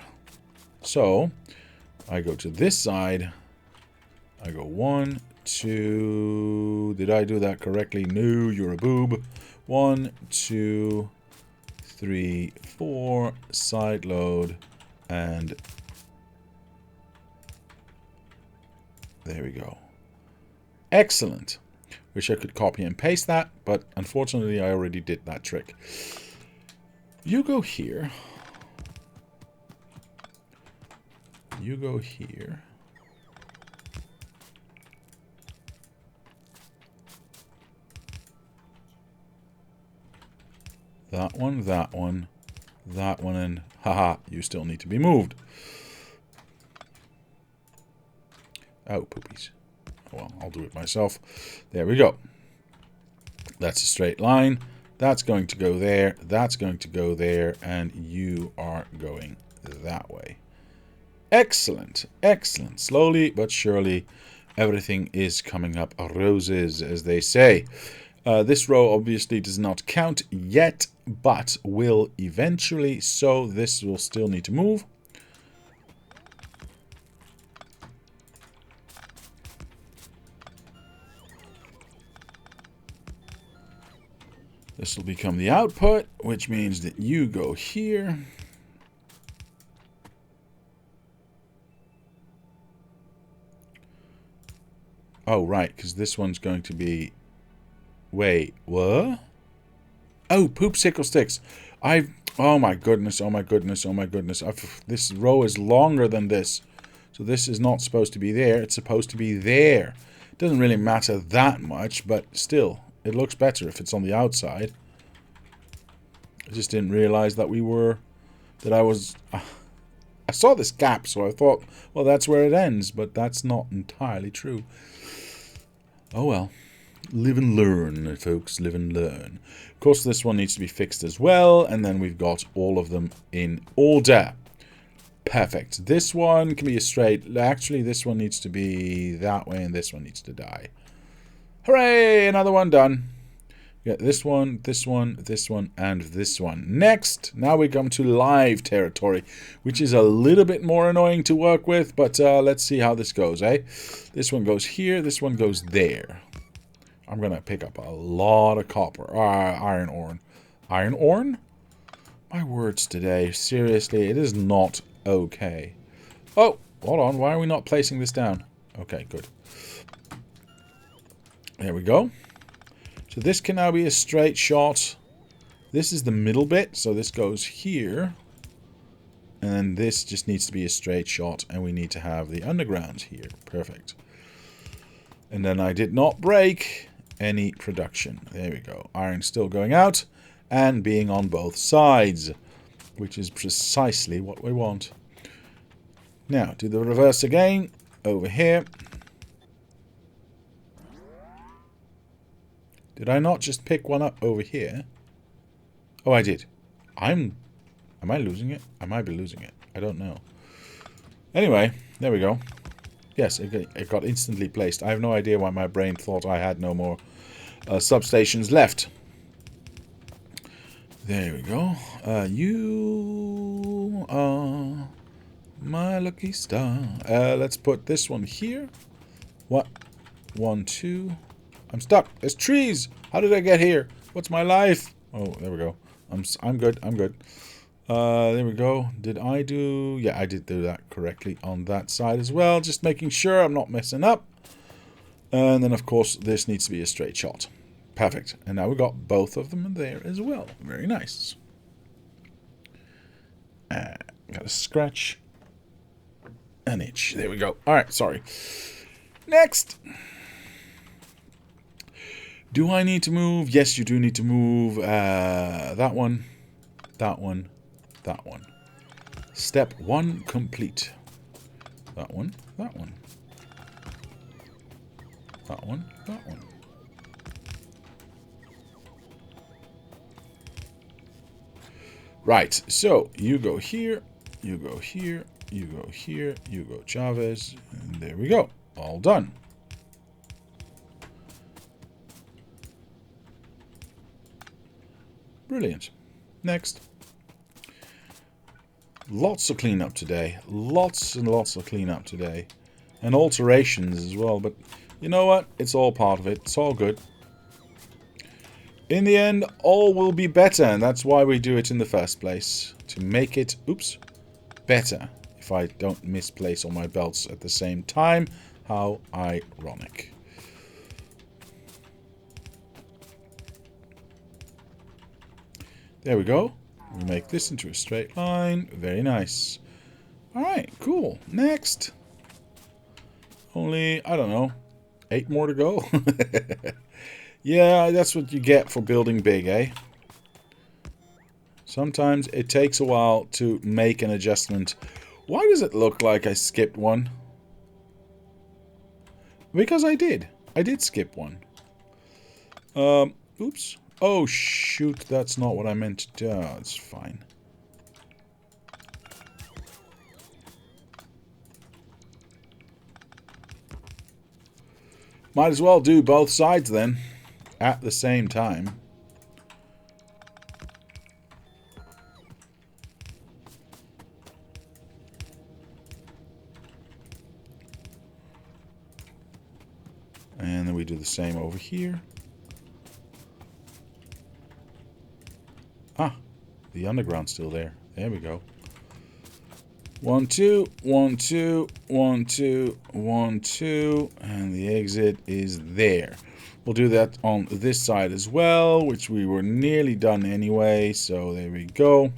Speaker 1: So I go to this side. I go 1, 2. Did I do that correctly? No, you're a boob. 1, 2, 3, 4. Side load. And there we go. Excellent. Wish I could copy and paste that, but unfortunately I already did that trick. You go here. You go here. That one, that one, that one, and haha, you still need to be moved. Oh, poopies. Well, I'll do it myself. There we go. That's a straight line. That's going to go there. That's going to go there. And you are going that way. Excellent. Excellent. Slowly but surely, everything is coming up roses, as they say. This row obviously does not count yet, but will eventually. So this will still need to move. This will become the output, which means that you go here. Oh, right, because this one's going to be... Wait, what? Oh, poop sickle sticks. Oh my goodness, oh my goodness, oh my goodness. This row is longer than this. So this is not supposed to be there. It's supposed to be there. It doesn't really matter that much, but still... It looks better if it's on the outside. I just didn't realize that I saw this gap, so I thought, well, that's where it ends. But that's not entirely true. Oh well. Live and learn, folks. Live and learn. Of course, this one needs to be fixed as well. And then we've got all of them in order. Perfect. This one can be a straight... Actually, this one needs to be that way, and this one needs to die. Hooray! Another one done. We got this one, this one, this one, and this one. Next, now we come to live territory, which is a little bit more annoying to work with, but let's see how this goes, eh? This one goes here, this one goes there. I'm going to pick up a lot of copper. Iron ore. Iron ore? My words today. Seriously, it is not okay. Oh, hold on. Why are we not placing this down? Okay, good. There we go. So this can now be a straight shot. This is the middle bit, so this goes here. And then this just needs to be a straight shot, and we need to have the underground here. Perfect. And then I did not break any production. There we go. Iron still going out, and being on both sides, which is precisely what we want. Now, do the reverse again, over here. Did I not just pick one up over here? Oh, I did. Am I losing it? I might be losing it. I don't know. Anyway, there we go. Yes, it got instantly placed. I have no idea why my brain thought I had no more substations left. There we go. You are my lucky star. Let's put this one here. What? 1, 2... I'm stuck. There's trees. How did I get here? What's my life? Oh, there we go. I'm good. I'm good. There we go. Did I do... Yeah, I did do that correctly on that side as well. Just making sure I'm not messing up. And then, of course, this needs to be a straight shot. Perfect. And now we've got both of them in there as well. Very nice. Got a scratch. An itch. There we go. All right, sorry. Next. Do I need to move? Yes, you do need to move that one, that one, that one. Step 1 complete. That one, that one. That one, that one. Right, so you go here, you go here, you go here, you go Chavez, and there we go. All done. Brilliant. Next. Lots of cleanup today. Lots and lots of cleanup today. And alterations as well, but you know what? It's all part of it. It's all good. In the end, all will be better, and that's why we do it in the first place. To make it, oops, better. If I don't misplace all my belts at the same time. How ironic. There we go. We make this into a straight line. Very nice. Alright, cool. Next. Only, I don't know, 8 more to go. Yeah, that's what you get for building big, eh? Sometimes it takes a while to make an adjustment. Why does it look like I skipped one? Because I did. I did skip one. Oops. Oh, shoot. That's not what I meant to do. Oh, it's fine. Might as well do both sides then. At the same time. And then we do the same over here. Ah, the underground's still there. There we go. 1, 2, 1, 2, 1, 2, 1, 2, and the exit is there. We'll do that on this side as well, which we were nearly done anyway, so there we go.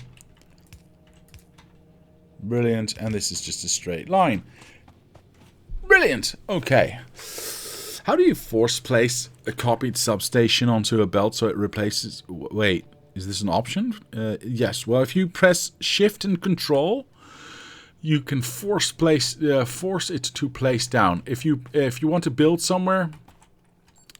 Speaker 1: Brilliant, and this is just a straight line. Brilliant, okay. How do you force place a copied substation onto a belt so it replaces... Wait, is this an option? Yes, well, if you press Shift and Control, you can force it to place down. If you want to build somewhere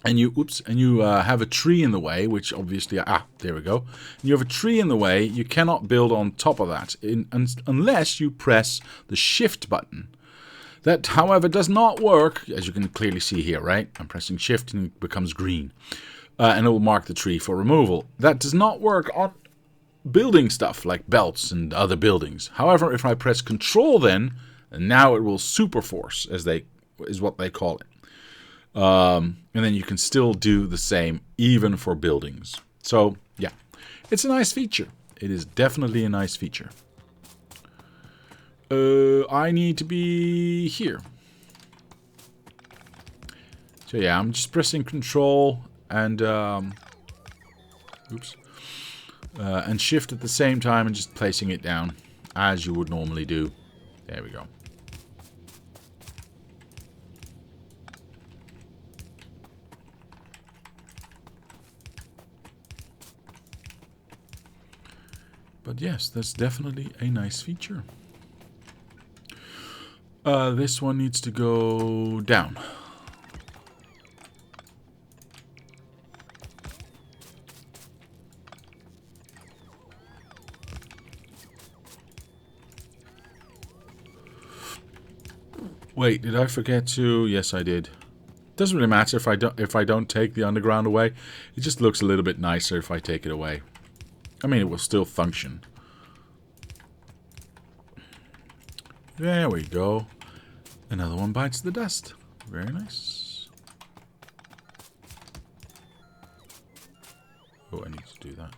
Speaker 1: and you have a tree in the way, which obviously there we go. And you have a tree in the way, you cannot build on top of that unless you press the Shift button. That, however, does not work, as you can clearly see here, right? I'm pressing Shift and it becomes green. And it will mark the tree for removal. That does not work on building stuff like belts and other buildings. However, if I press Control then, now it will super force, is what they call it. And then you can still do the same even for buildings. So, yeah. It's a nice feature. It is definitely a nice feature. I need to be here. So yeah, I'm just pressing Control and and Shift at the same time and just placing it down as you would normally do. There we go. But yes, that's definitely a nice feature. This one needs to go down. Wait, did I forget to? Yes, I did. Doesn't really matter if I don't take the underground away. It just looks a little bit nicer if I take it away. I mean, it will still function. There we go. Another one bites the dust. Very nice. Oh, I need to do that.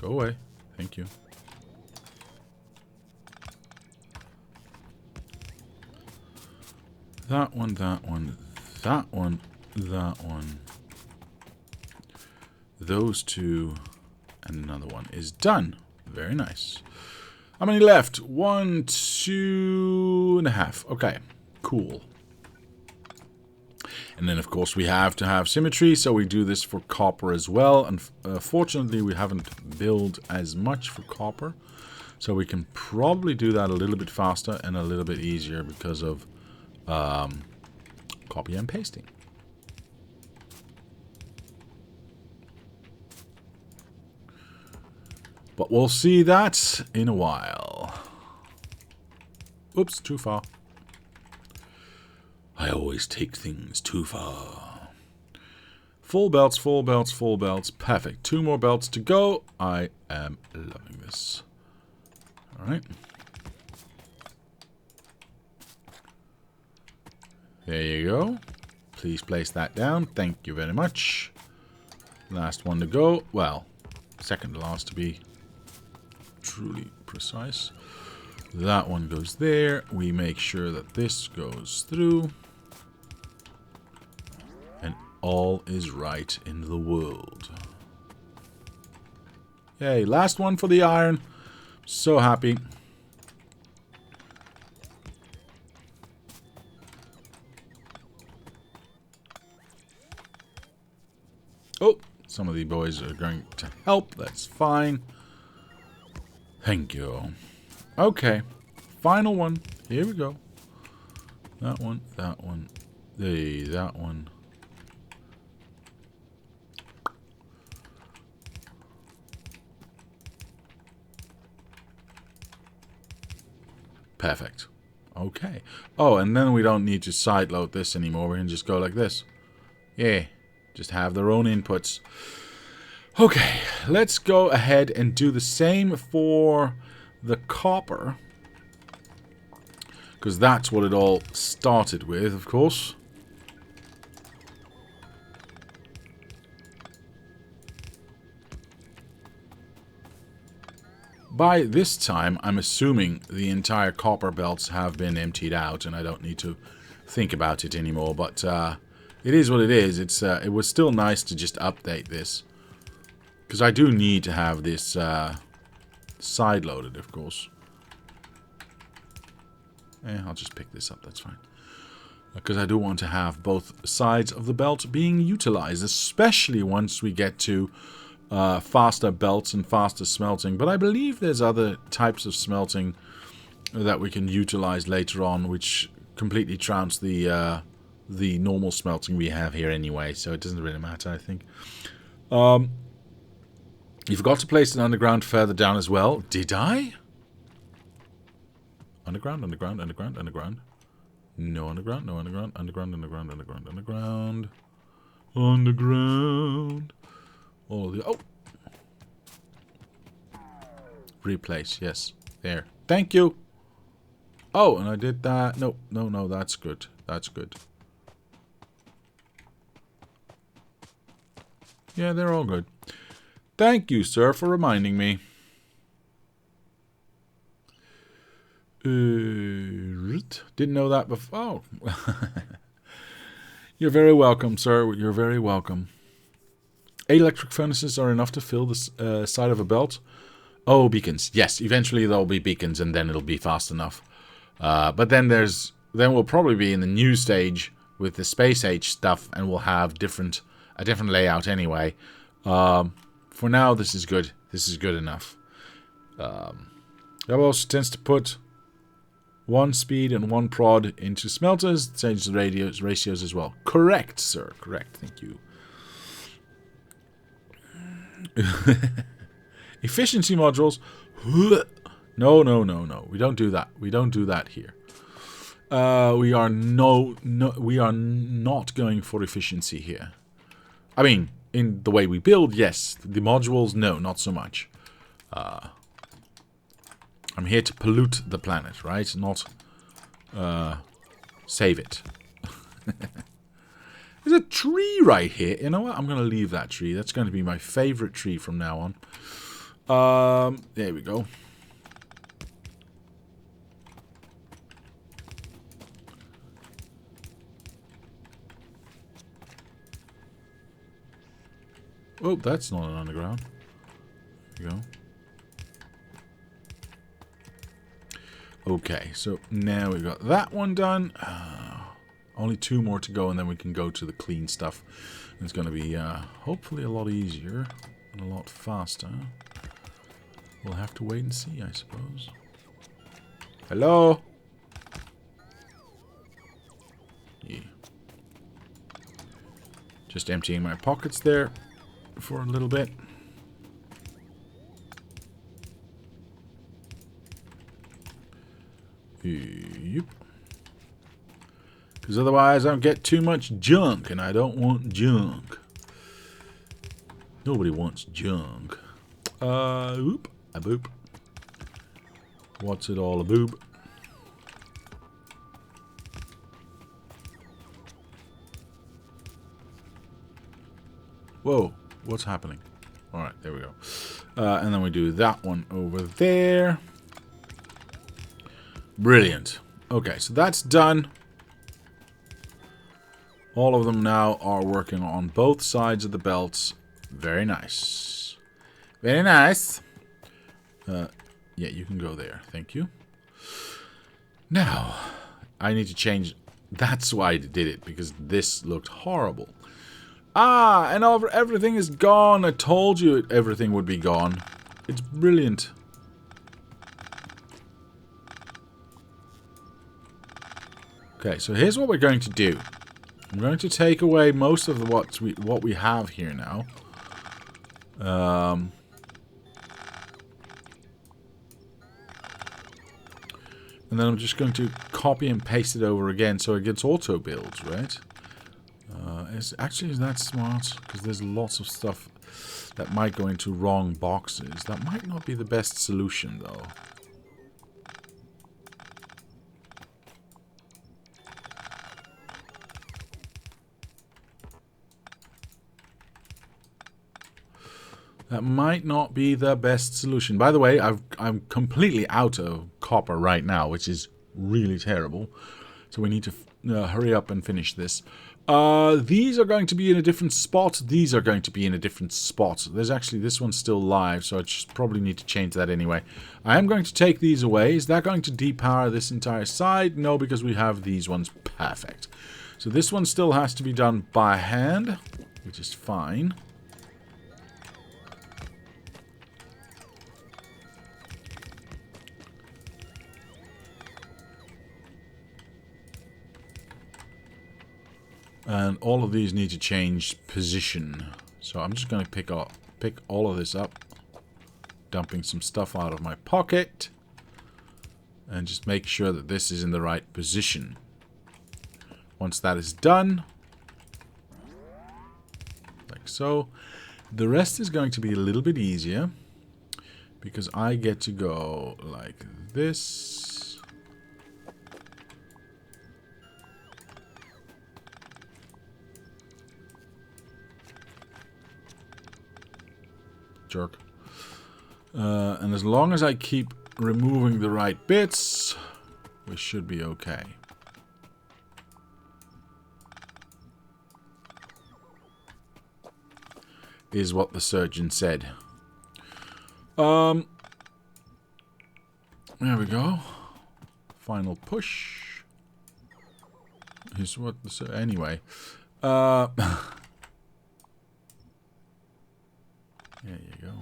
Speaker 1: Go away. Thank you. That one, that one, that one, that one. Those two, and another one is done. Very nice. How many left? 1, 2.5. Okay, cool. And then, of course, we have to have symmetry, so we do this for copper as well. And fortunately, we haven't built as much for copper, so we can probably do that a little bit faster and a little bit easier because of copy and pasting. But we'll see that in a while. Oops, too far. I always take things too far. Full belts, full belts, full belts. Perfect. 2 more belts to go. I am loving this. Alright. There you go. Please place that down. Thank you very much. Last one to go. Well, second to last to be truly precise. That one goes there. We make sure that this goes through. And all is right in the world. Yay, last one for the iron. So happy. Oh, some of the boys are going to help. That's fine. Thank you. Okay. Final one. Here we go. That one, that one, that one. Perfect. Okay. Oh, and then we don't need to sideload this anymore. We can just go like this. Yeah. Just have their own inputs. Okay. Let's go ahead and do the same for the copper. Because that's what it all started with, of course. By this time, I'm assuming the entire copper belts have been emptied out, and I don't need to think about it anymore. But it is what it is. It was still nice to just update this, because I do need to have this side-loaded, of course. I'll just pick this up. That's fine, because I do want to have both sides of the belt being utilized, especially once we get to faster belts and faster smelting. But I believe there's other types of smelting that we can utilize later on, which completely trumps the normal smelting we have here anyway, so it doesn't really matter, I think. You forgot to place it underground further down as well. Did I? Underground, underground, underground, underground. No underground, no underground, underground, underground, underground, underground. Underground. All the replace, yes. There. Thank you. Oh, and I did that. No, no, no, that's good. That's good. Yeah, they're all good. Thank you, sir, for reminding me. Didn't know that before. Oh. You're very welcome, sir. You're very welcome. 8 electric furnaces are enough to fill the side of a belt. Oh, beacons. Yes, eventually there'll be beacons, and then it'll be fast enough. But then we'll probably be in the new stage with the space age stuff, and we'll have a different layout anyway. For now, this is good. This is good enough. That also tends to put 1 speed and 1 prod into smelters. Change the ratios as well. Correct, sir. Correct. Thank you. Efficiency modules. No, no, no, no. We don't do that. We don't do that here. We are not going for efficiency here. I mean, in the way we build, yes. The modules, no, not so much. I'm here to pollute the planet, right? Not save it. There's a tree right here. You know what? I'm going to leave that tree. That's going to be my favorite tree from now on. There we go. Oh, that's not an underground. There you go. Okay, so now we've got that one done. Only 2 more to go, and then we can go to the clean stuff. It's going to be hopefully a lot easier and a lot faster. We'll have to wait and see, I suppose. Hello? Yeah. Just emptying my pockets there for a little bit. Yep. Because otherwise I'll get too much junk, and I don't want junk. Nobody wants junk. Oop. A boop. What's it all a boob? Whoa, what's happening? Alright, there we go. And then we do that one over there. Brilliant. Okay, so that's done. All of them now are working on both sides of the belts. Very nice. Very nice. Yeah, you can go there. Thank you. Now, I need to change. That's why I did it, because this looked horrible. Ah, and everything is gone. I told you everything would be gone. It's brilliant. Okay, so here's what we're going to do. I'm going to take away most of what we have here now. And then I'm just going to copy and paste it over again so it gets auto builds, right? Actually, is that smart? Because there's lots of stuff that might go into wrong boxes. That might not be the best solution, though. That might not be the best solution. By the way, I'm completely out of copper right now, which is really terrible. So we need to hurry up and finish this. These are going to be in a different spot. These are going to be in a different spot. There's actually, this one's still live, so I just probably need to change that anyway. I am going to take these away. Is that going to depower this entire side? No, because we have these ones. Perfect. So this one still has to be done by hand, which is fine. And all of these need to change position. So I'm just going to pick all of this up. Dumping some stuff out of my pocket. And just make sure that this is in the right position. Once that is done, like so, the rest is going to be a little bit easier. Because I get to go like this. Jerk. And as long as I keep removing the right bits, we should be okay. Is what the surgeon said. There we go. Final push. Is what the anyway. There you go.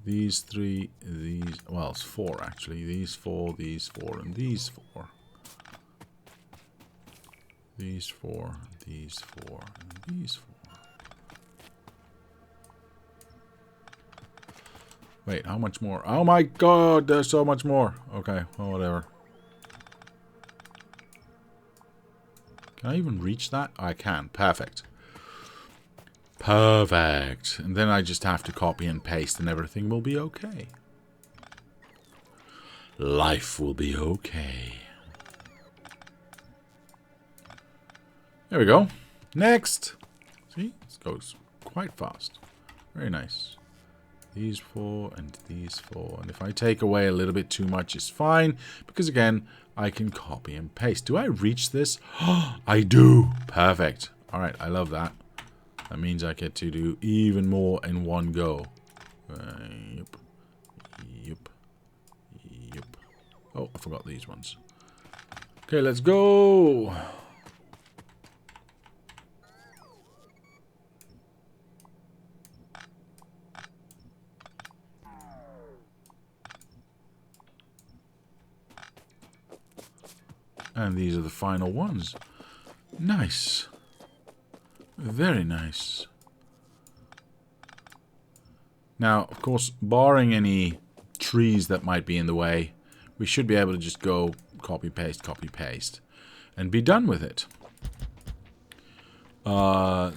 Speaker 1: These three, these, well, it's 4 actually. These 4, these 4, and these 4. These 4, these 4, and these 4. Wait, how much more? Oh my god, there's so much more. Okay, well, whatever. Can I even reach that? I can. Perfect. Perfect. And then I just have to copy and paste and everything will be okay. Life will be okay. There we go. Next. See? This goes quite fast. Very nice. These 4 and these 4. And if I take away a little bit too much, it's fine. Because again, I can copy and paste. Do I reach this? I do. Perfect. Alright, I love that. That means I get to do even more in one go. Yep. Yep. Yep. Oh, I forgot these ones. Okay, let's go. And these are the final ones. Nice. Very nice. Now, of course, barring any trees that might be in the way, we should be able to just go copy, paste, and be done with it.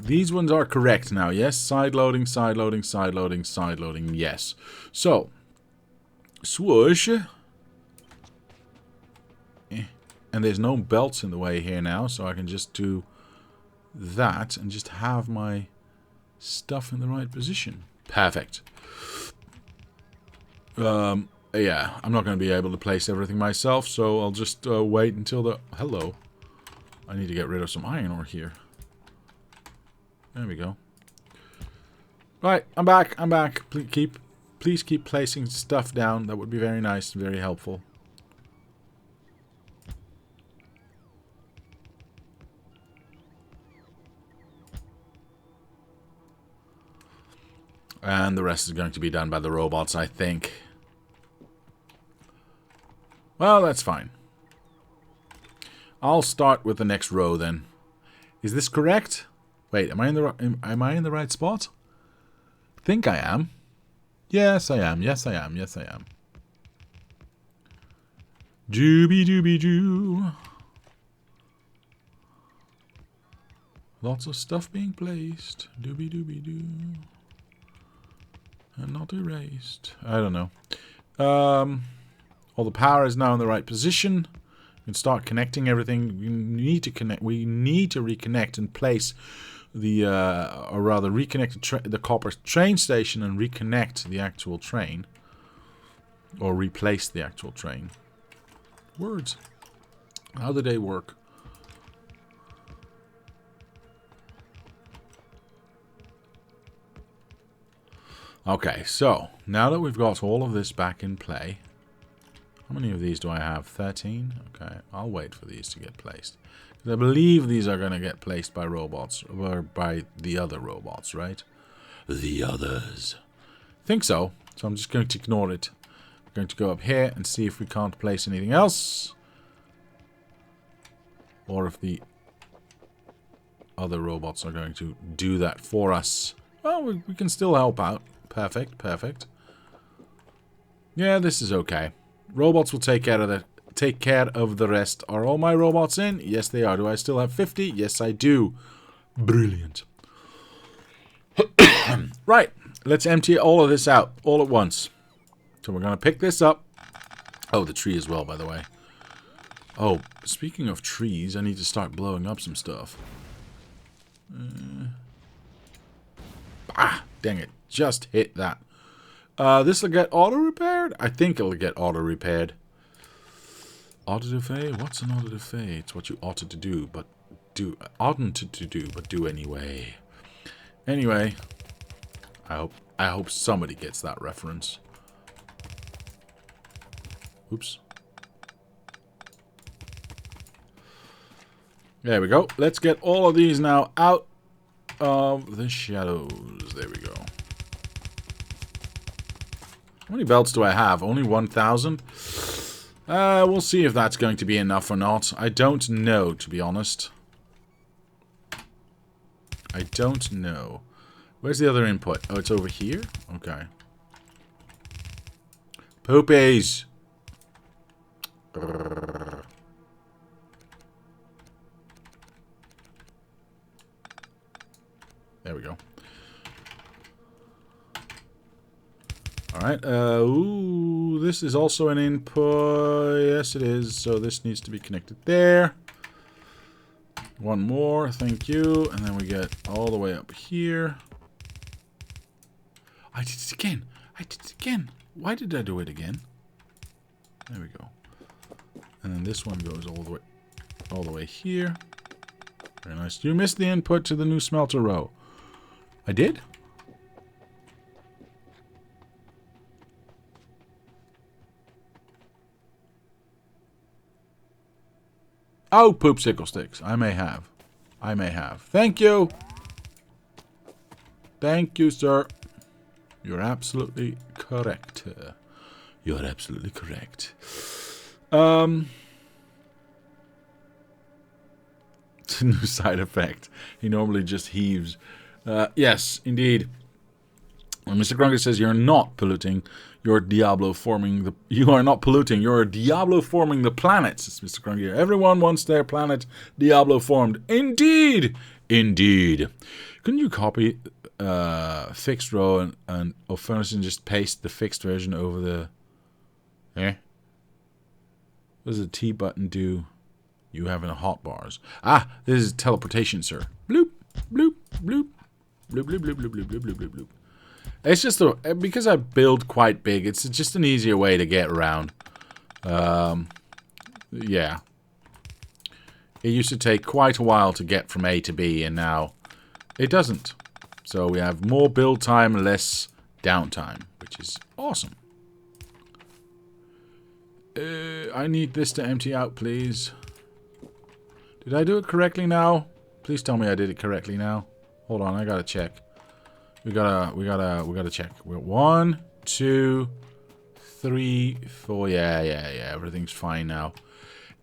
Speaker 1: These ones are correct now, yes? Side loading, side loading, side loading, side loading, yes. So, swoosh. And there's no belts in the way here now, so I can just do that and just have my stuff in the right position. Perfect. Yeah, I'm not going to be able to place everything myself, so I'll just wait until the... Hello. I need to get rid of some iron ore here. There we go. Right, I'm back, I'm back. Please keep placing stuff down. That would be very nice and very helpful. And the rest is going to be done by the robots, I think. Well, that's fine. I'll start with the next row then. Is this correct? Wait, am I in the right spot? I think I am. Yes, I am. Yes, I am. Yes, I am. Dooby dooby doo. Lots of stuff being placed. Dooby dooby doo. And not erased. I don't know. All the power is now in the right position. We can start connecting everything. We need to connect. We need to reconnect and place the, or rather, reconnect the copper train station and reconnect the actual train, or replace the actual train. Words. How do they work? Okay, so now that we've got all of this back in play, how many of these do I have? 13? Okay, I'll wait for these to get placed. I believe these are going to get placed by robots, or by the other robots, right? The others. Think so. So I'm just going to ignore it. I'm going to go up here and see if we can't place anything else. Or if the other robots are going to do that for us. Well, we can still help out. Perfect, perfect. Yeah, this is okay. Robots will take care of the rest. Are all my robots in? Yes, they are. Do I still have 50? Yes, I do. Brilliant. Right, let's empty all of this out all at once. So we're going to pick this up. Oh, the tree as well, by the way. Oh, speaking of trees, I need to start blowing up some stuff. Dang it. Just hit that. This will get auto-repaired? I think it'll get auto-repaired. Auto-defay? What's an auto-defay? It's what you ought to do, but oughtn't to do, but do anyway. Anyway, I hope somebody gets that reference. Oops. There we go. Let's get all of these now out of the shadows. There we go. How many belts do I have? Only 1,000? We'll see if that's going to be enough or not. I don't know, to be honest. I don't know. Where's the other input? Oh, it's over here? Okay. Poopies! There we go. Alright, ooh, this is also an input. Yes, it is. So this needs to be connected there. One more, thank you. And then we get all the way up here. I did it again. I did it again. Why did I do it again? There we go. And then this one goes all the way here. Very nice. You missed the input to the new smelter row. I did? Oh, poop sickle sticks. I may have. I may have. Thank you. Thank you, sir. You're absolutely correct. You're absolutely correct. It's a new side effect. He normally just heaves. Yes, indeed. And Mr. Grunker says you're not polluting. You're Diablo forming the... You are not polluting. You're Diablo forming the planets, says Mr. Grunker. Everyone wants their planet Diablo formed. Indeed. Indeed. Couldn't you copy fixed row and of furnace and just paste the fixed version over the... Eh? What does the T button do? You have in a hotbars. Ah, this is teleportation, sir. Bloop, bloop, bloop. Bloop, bloop, bloop, bloop, bloop, bloop, bloop, bloop, bloop. It's just because I build quite big, it's just an easier way to get around. Yeah. It used to take quite a while to get from A to B, and now it doesn't. So we have more build time, less downtime, which is awesome. I need this to empty out, please. Did I do it correctly now? Please tell me I did it correctly now. Hold on, I gotta check. We gotta check. We're 1, 2, 3, 4. Yeah. Everything's fine now.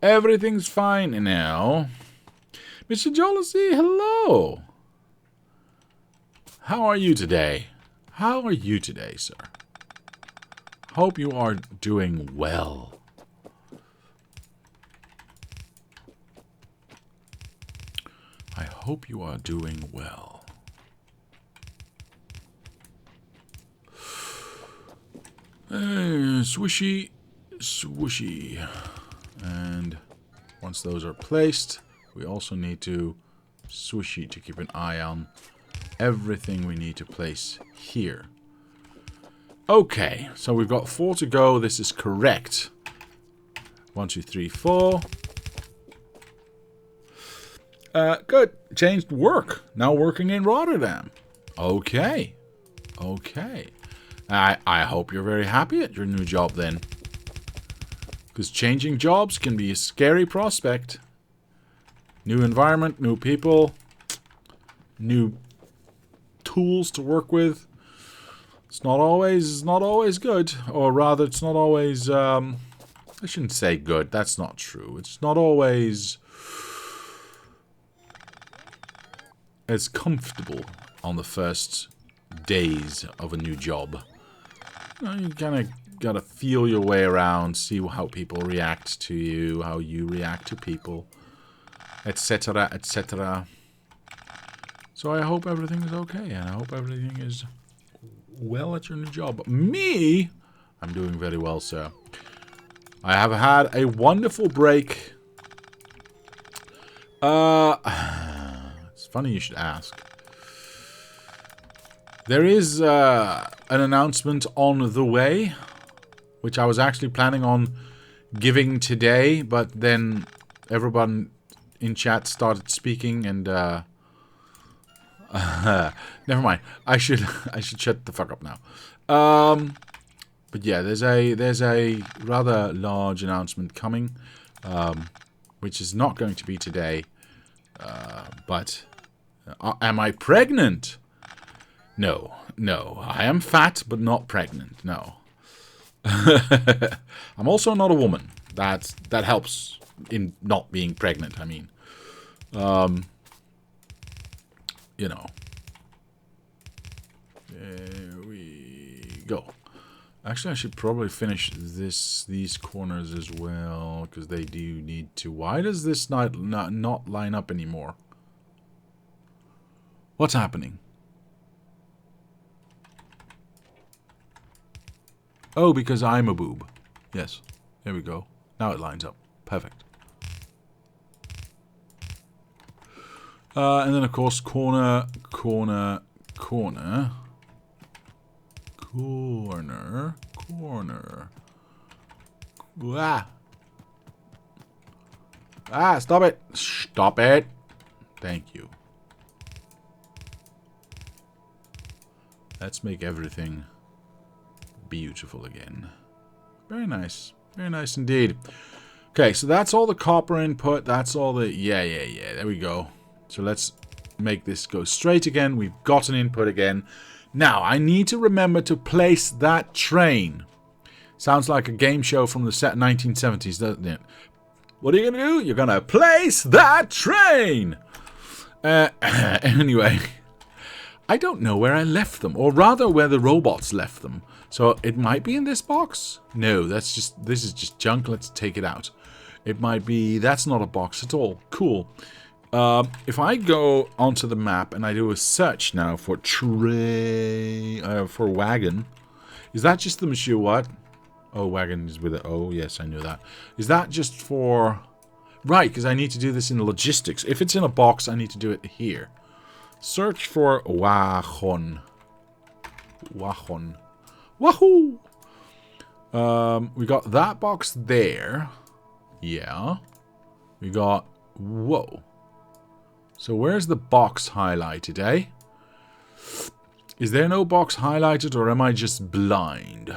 Speaker 1: Everything's fine now. Mr. Jollity, hello. How are you today? How are you today, sir? Hope you are doing well. I hope you are doing well. Swishy, swishy. And once those are placed, we also need to swishy to keep an eye on everything we need to place here. Okay, so we've got 4 to go. This is correct. 1, 2, 3, 4. Good. Changed work. Now working in Rotterdam. Okay. Okay. I hope you're very happy at your new job then. Because changing jobs can be a scary prospect. New environment, new people, new tools to work with. It's not always good. Or rather, it's not always, I shouldn't say good. That's not true. It's not always as comfortable on the first days of a new job. You know, you kind of gotta feel your way around, see how people react to you, how you react to people, etc., etc. So I hope everything is okay, and I hope everything is well at your new job. Me, I'm doing very well, sir. I have had a wonderful break. It's funny you should ask. There is an announcement on the way, which I was actually planning on giving today, but then everyone in chat started speaking, and never mind. I should shut the fuck up now. But yeah, there's a rather large announcement coming, which is not going to be today. But am I pregnant? No. I am fat, but not pregnant. No. I'm also not a woman. That helps in not being pregnant. I mean, you know. There we go. Actually, I should probably finish these corners as well, because they do need to. Why does this not line up anymore? What's happening? Oh, because I'm a boob. Yes. There we go. Now it lines up. Perfect. And then, of course, corner. Stop it. Stop it. Thank you. Let's make everything beautiful again. Very nice. Very nice indeed. Okay, so that's all the copper input. That's all the... Yeah. There we go. So let's make this go straight again. We've got an input again. Now, I need to remember to place that train. Sounds like a game show from the 1970s, doesn't it? What are you going to do? You're going to place that train! Anyway, I don't know where I left them. Or rather, where the robots left them. So, it might be in this box? No, this is just junk. Let's take it out. It might be... That's not a box at all. Cool. If I go onto the map and I do a search now for for wagon, is that just the machine? What? Oh, wagon is with it. Oh, yes, I knew that. Is that just for... Right, because I need to do this in logistics. If it's in a box, I need to do it here. Search for wagon. Wagon. Wahoo! We got that box there. Yeah. We got... Whoa. So where's the box highlighted, eh? Is there no box highlighted, or am I just blind?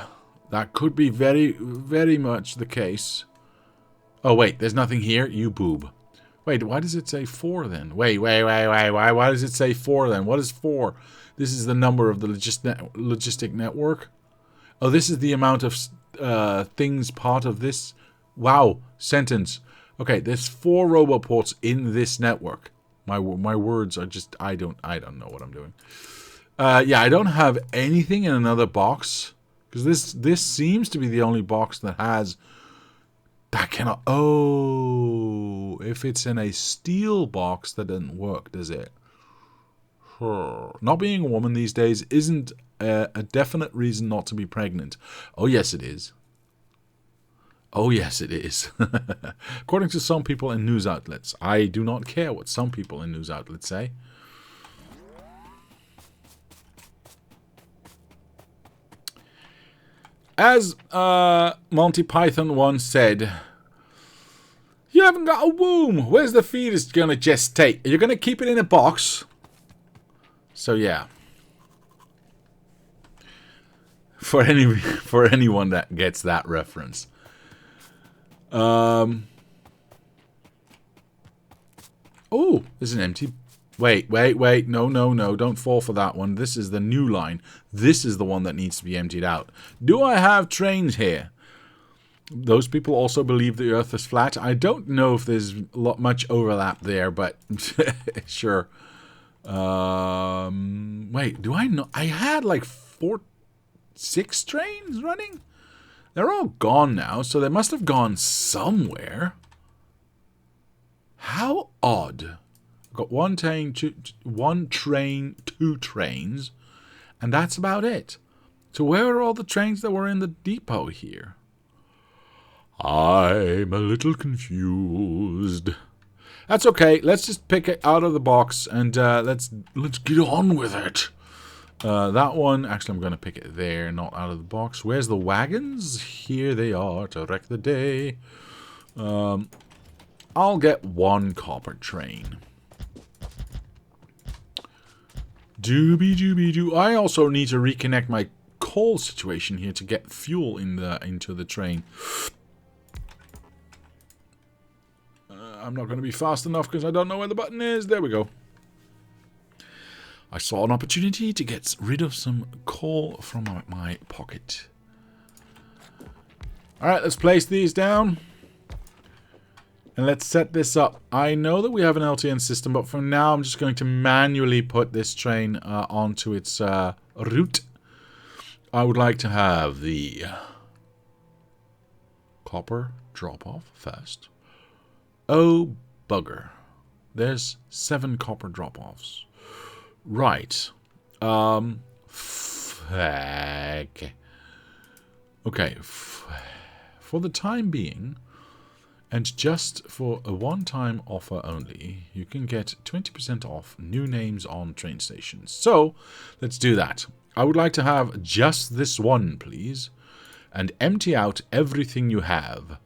Speaker 1: That could be very, very much the case. Oh, wait, there's nothing here? You boob. Wait, why does it say 4 then? Wait, why does it say 4 then? What is 4? This is the number of the logistic network. Oh, this is the amount of things part of this. Wow, sentence. Okay, there's 4 roboports in this network. My words are just, I don't know what I'm doing. Yeah, I don't have anything in another box. Because this seems to be the only box that has... That cannot... Oh, if it's in a steel box, that doesn't work, does it? Not being a woman these days isn't a definite reason not to be pregnant. Oh, yes, it is. Oh, yes, it is. According to some people in news outlets. I do not care what some people in news outlets say. As Monty Python once said, you haven't got a womb. Where's the fetus going to gestate? Are you going to keep it in a box? So, yeah. For anyone that gets that reference. Oh, there's an empty... Wait. No. Don't fall for that one. This is the new line. This is the one that needs to be emptied out. Do I have trains here? Those people also believe the Earth is flat. I don't know if there's much overlap there, but sure. Wait, do I know? I had like 6 trains running? They're all gone now, so they must have gone somewhere. How odd. I've got one train, 2 trains, and that's about it. So where are all the trains that were in the depot here? I'm a little confused. That's okay. Let's just pick it out of the box and let's get on with it. That one, actually I'm going to pick it there, not out of the box. Where's the wagons? Here they are to wreck the day. I'll get 1 copper train. Doobie-doobie-doo. I also need to reconnect my coal situation here to get fuel into the train. I'm not going to be fast enough because I don't know where the button is. There we go. I saw an opportunity to get rid of some coal from my pocket. Alright, let's place these down. And let's set this up. I know that we have an LTN system, but for now I'm just going to manually put this train onto its route. I would like to have the copper drop-off first. Oh, bugger. There's 7 copper drop-offs. Right. Fuck. Okay. For the time being... And just for a one-time offer only, you can get 20% off new names on train stations. So, let's do that. I would like to have just this one, please. And empty out everything you have.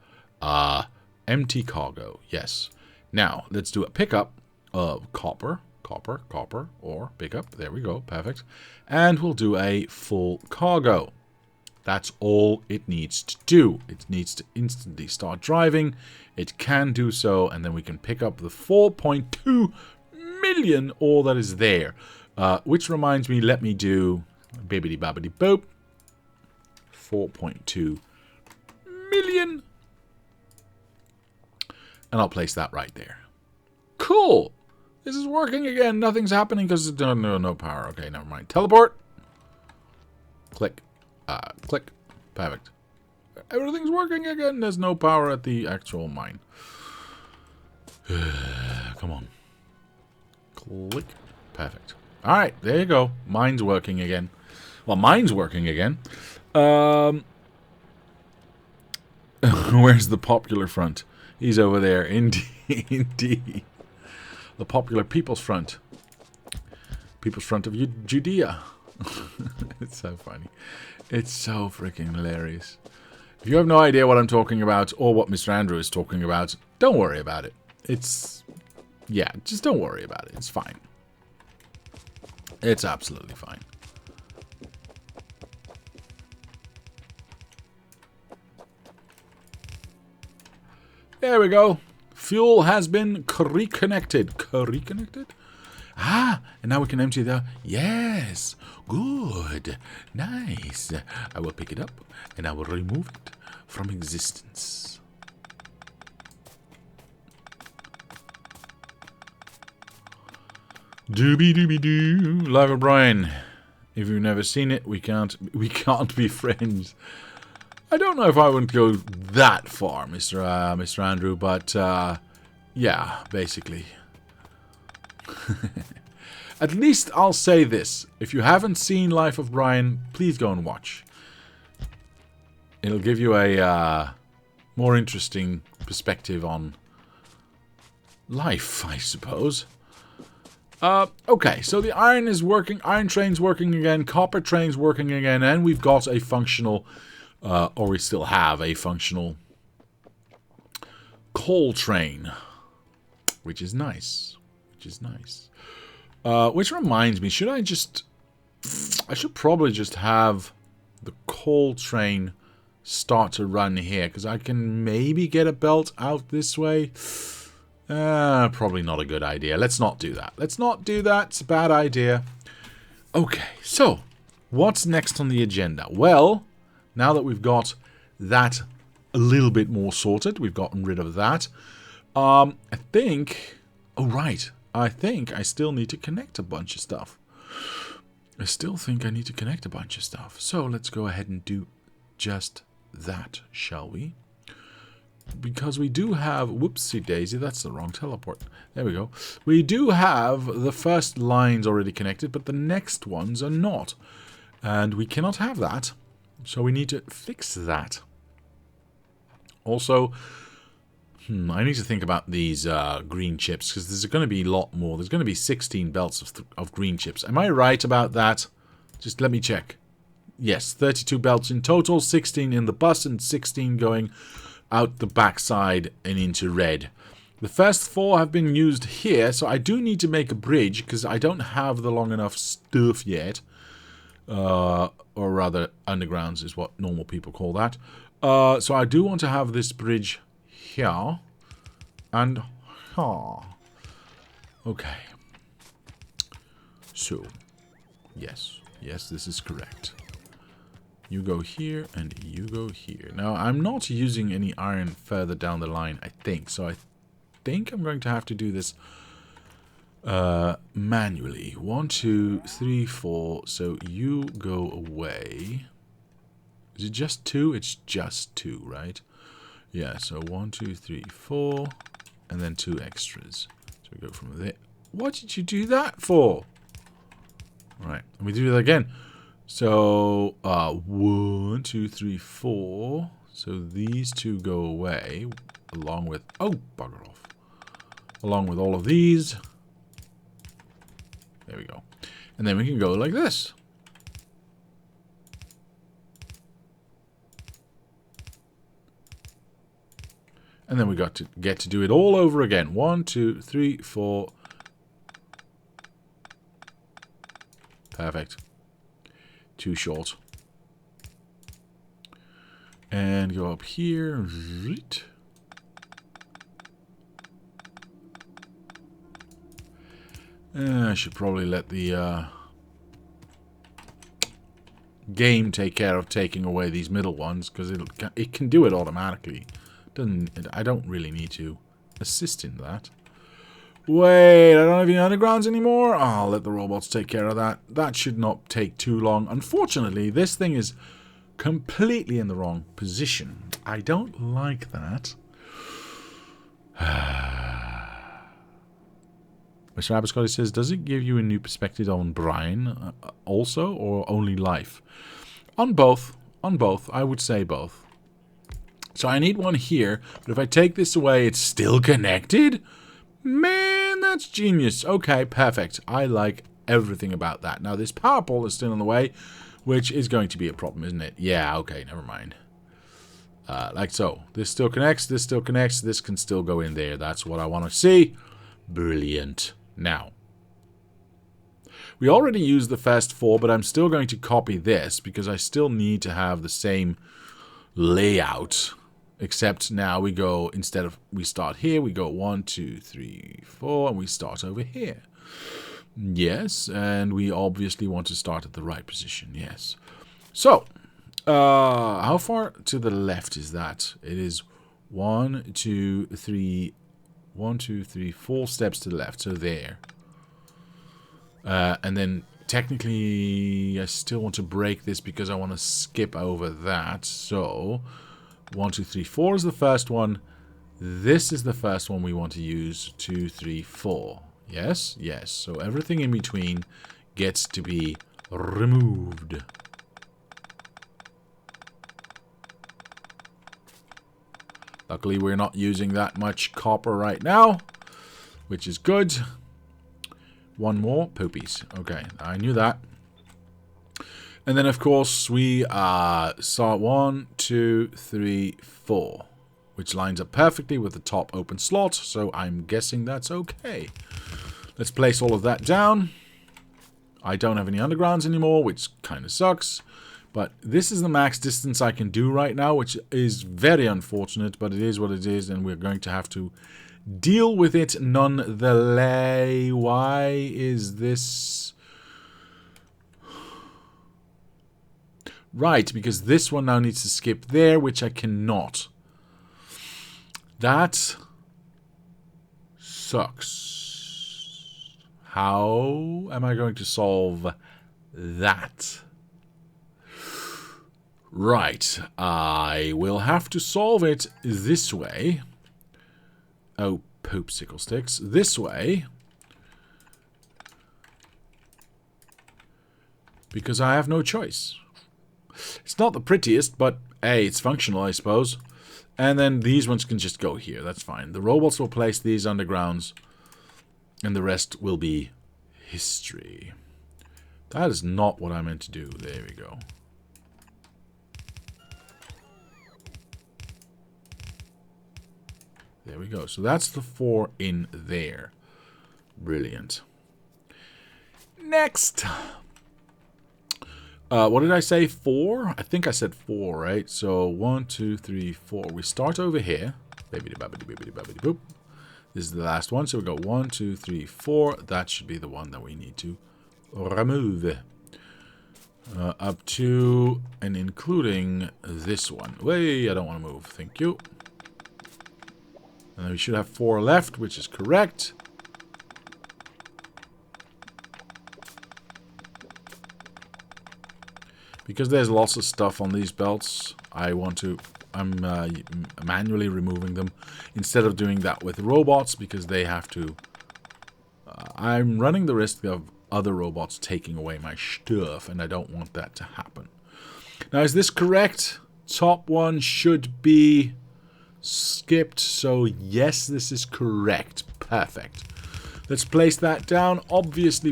Speaker 1: Empty cargo, yes. Now, let's do a pickup of copper. Copper, copper, ore, pick up. There we go. Perfect. And we'll do a full cargo. That's all it needs to do. It needs to instantly start driving. It can do so, and then we can pick up the 4.2 million ore that is there. Which reminds me, let me do bibbidi babbidi boop. 4.2 million. And I'll place that right there. Cool. This is working again. Nothing's happening because no power. Okay, never mind. Teleport. Click. Click. Perfect. Everything's working again. There's no power at the actual mine. Come on. Click. Perfect. Alright, there you go. Mine's working again. Well, mine's working again. Where's the Popular Front? He's over there. Indeed. The Popular People's Front. People's Front of Judea. It's so funny. It's so freaking hilarious. If you have no idea what I'm talking about or what Mr. Andrew is talking about, don't worry about it. It's... yeah, just don't worry about it. It's fine. It's absolutely fine. There we go. Fuel has been reconnected. Reconnected? Ah, and now we can empty the... yes. Good. Nice. I will pick it up and I will remove it from existence. Doobie-doobie-doo. Live O'Brien. If you've never seen it, we can't be friends. I don't know if I wouldn't go that far, Mr. Andrew, but yeah, basically. At least I'll say this. If you haven't seen Life of Brian, please go and watch. It'll give you a more interesting perspective on life, I suppose. Okay, so the iron is working, iron train's working again, copper train's working again, and we've got a functional, or we still have a functional coal train, which is nice, which reminds me, I should probably just have the coal train start to run here, because I can maybe get a belt out this way. Probably not a good idea. Let's not do that. Let's not do that. It's a bad idea. Okay, so what's next on the agenda? Well, now that we've got that a little bit more sorted, we've gotten rid of that. I think... oh, right. I think I still need to connect a bunch of stuff. So let's go ahead and do just that, shall we? Because we do have... whoopsie daisy, that's the wrong teleport. There we go. We do have the first lines already connected, but the next ones are not. And we cannot have that. So we need to fix that. Also, I need to think about these green chips, because there's going to be a lot more. There's going to be 16 belts of green chips. Am I right about that? Just let me check. Yes, 32 belts in total, 16 in the bus, and 16 going out the backside and into red. The first 4 have been used here, so I do need to make a bridge, because I don't have the long enough stuff yet. Or rather, undergrounds is what normal people call that. So I do want to have this bridge here. And here. Okay. So, yes. Yes, this is correct. You go here, and you go here. Now, I'm not using any iron further down the line, I think. So I think I'm going to have to do this manually. 1, 2, 3, 4. So you go away. Is it just 2? It's just 2, right? Yeah, so 1, 2, 3, 4. And then 2 extras. So we go from there. What did you do that for? Right, and we do that again. So, 1, 2, 3, 4. So these 2 go away, along with... oh, bugger off. Along with all of these. There we go. And then we can go like this. And then we got to get to do it all over again. 1, 2, 3, 4. Perfect. Too short. And go up here. I should probably let the game take care of taking away these middle ones, because it can do it automatically. I don't really need to assist in that. Wait, I don't have any undergrounds anymore? I'll let the robots take care of that. That should not take too long. Unfortunately, this thing is completely in the wrong position. I don't like that. Mr. Abascotti says, does it give you a new perspective on Brian also, or only life? On both. On both. I would say both. So I need one here, but if I take this away, it's still connected? Man, that's genius. Okay, perfect. I like everything about that. Now, this power pole is still in the way, which is going to be a problem, isn't it? Yeah, okay, never mind. Like so. This still connects, this still connects, this can still go in there. That's what I want to see. Brilliant. Now, we already used the first 4, but I'm still going to copy this because I still need to have the same layout. Except now we go, instead of we start here, we go 1, 2, 3, 4, and we start over here. Yes, and we obviously want to start at the right position, yes. So, how far to the left is that? It is 1, 2, 3, 1, 2, 3, 4 steps to the left, so there. And then technically I still want to break this because I want to skip over that. So 1, 2, 3, 4 is the first one. This is the first one we want to use. 2, 3, 4. Yes, yes. So everything in between gets to be removed. Luckily, we're not using that much copper right now, which is good. One more. Poopies. Okay, I knew that. And then, of course, we saw 1, 2, 3, 4, which lines up perfectly with the top open slot, so I'm guessing that's okay. Let's place all of that down. I don't have any undergrounds anymore, which kind of sucks. But this is the max distance I can do right now, which is very unfortunate, but it is what it is, and we're going to have to deal with it nonetheless. Why is this? Right, because this one now needs to skip there, which I cannot. That sucks. How am I going to solve that? Right, I will have to solve it this way. Oh, poop sickle sticks. This way. Because I have no choice. It's not the prettiest, but hey, it's functional, I suppose. And then these ones can just go here. That's fine. The robots will place these undergrounds. And the rest will be history. That is not what I meant to do. There we go. There we go. So that's the 4 in there. Brilliant. Next. What did I say? 4? I think I said 4, right? So 1, 2, 3, 4. We start over here. Boop. This is the last one. So we go 1, 2, 3, 4. That should be the one that we need to remove. Up to and including this one. Wait, I don't want to move. Thank you. And we should have 4 left, which is correct. Because there's lots of stuff on these belts, I'm manually removing them instead of doing that with robots because they have to. I'm running the risk of other robots taking away my stuff, and I don't want that to happen. Now, is this correct? Top one should be skipped, so yes, this is correct. Perfect. Let's place that down. Obviously,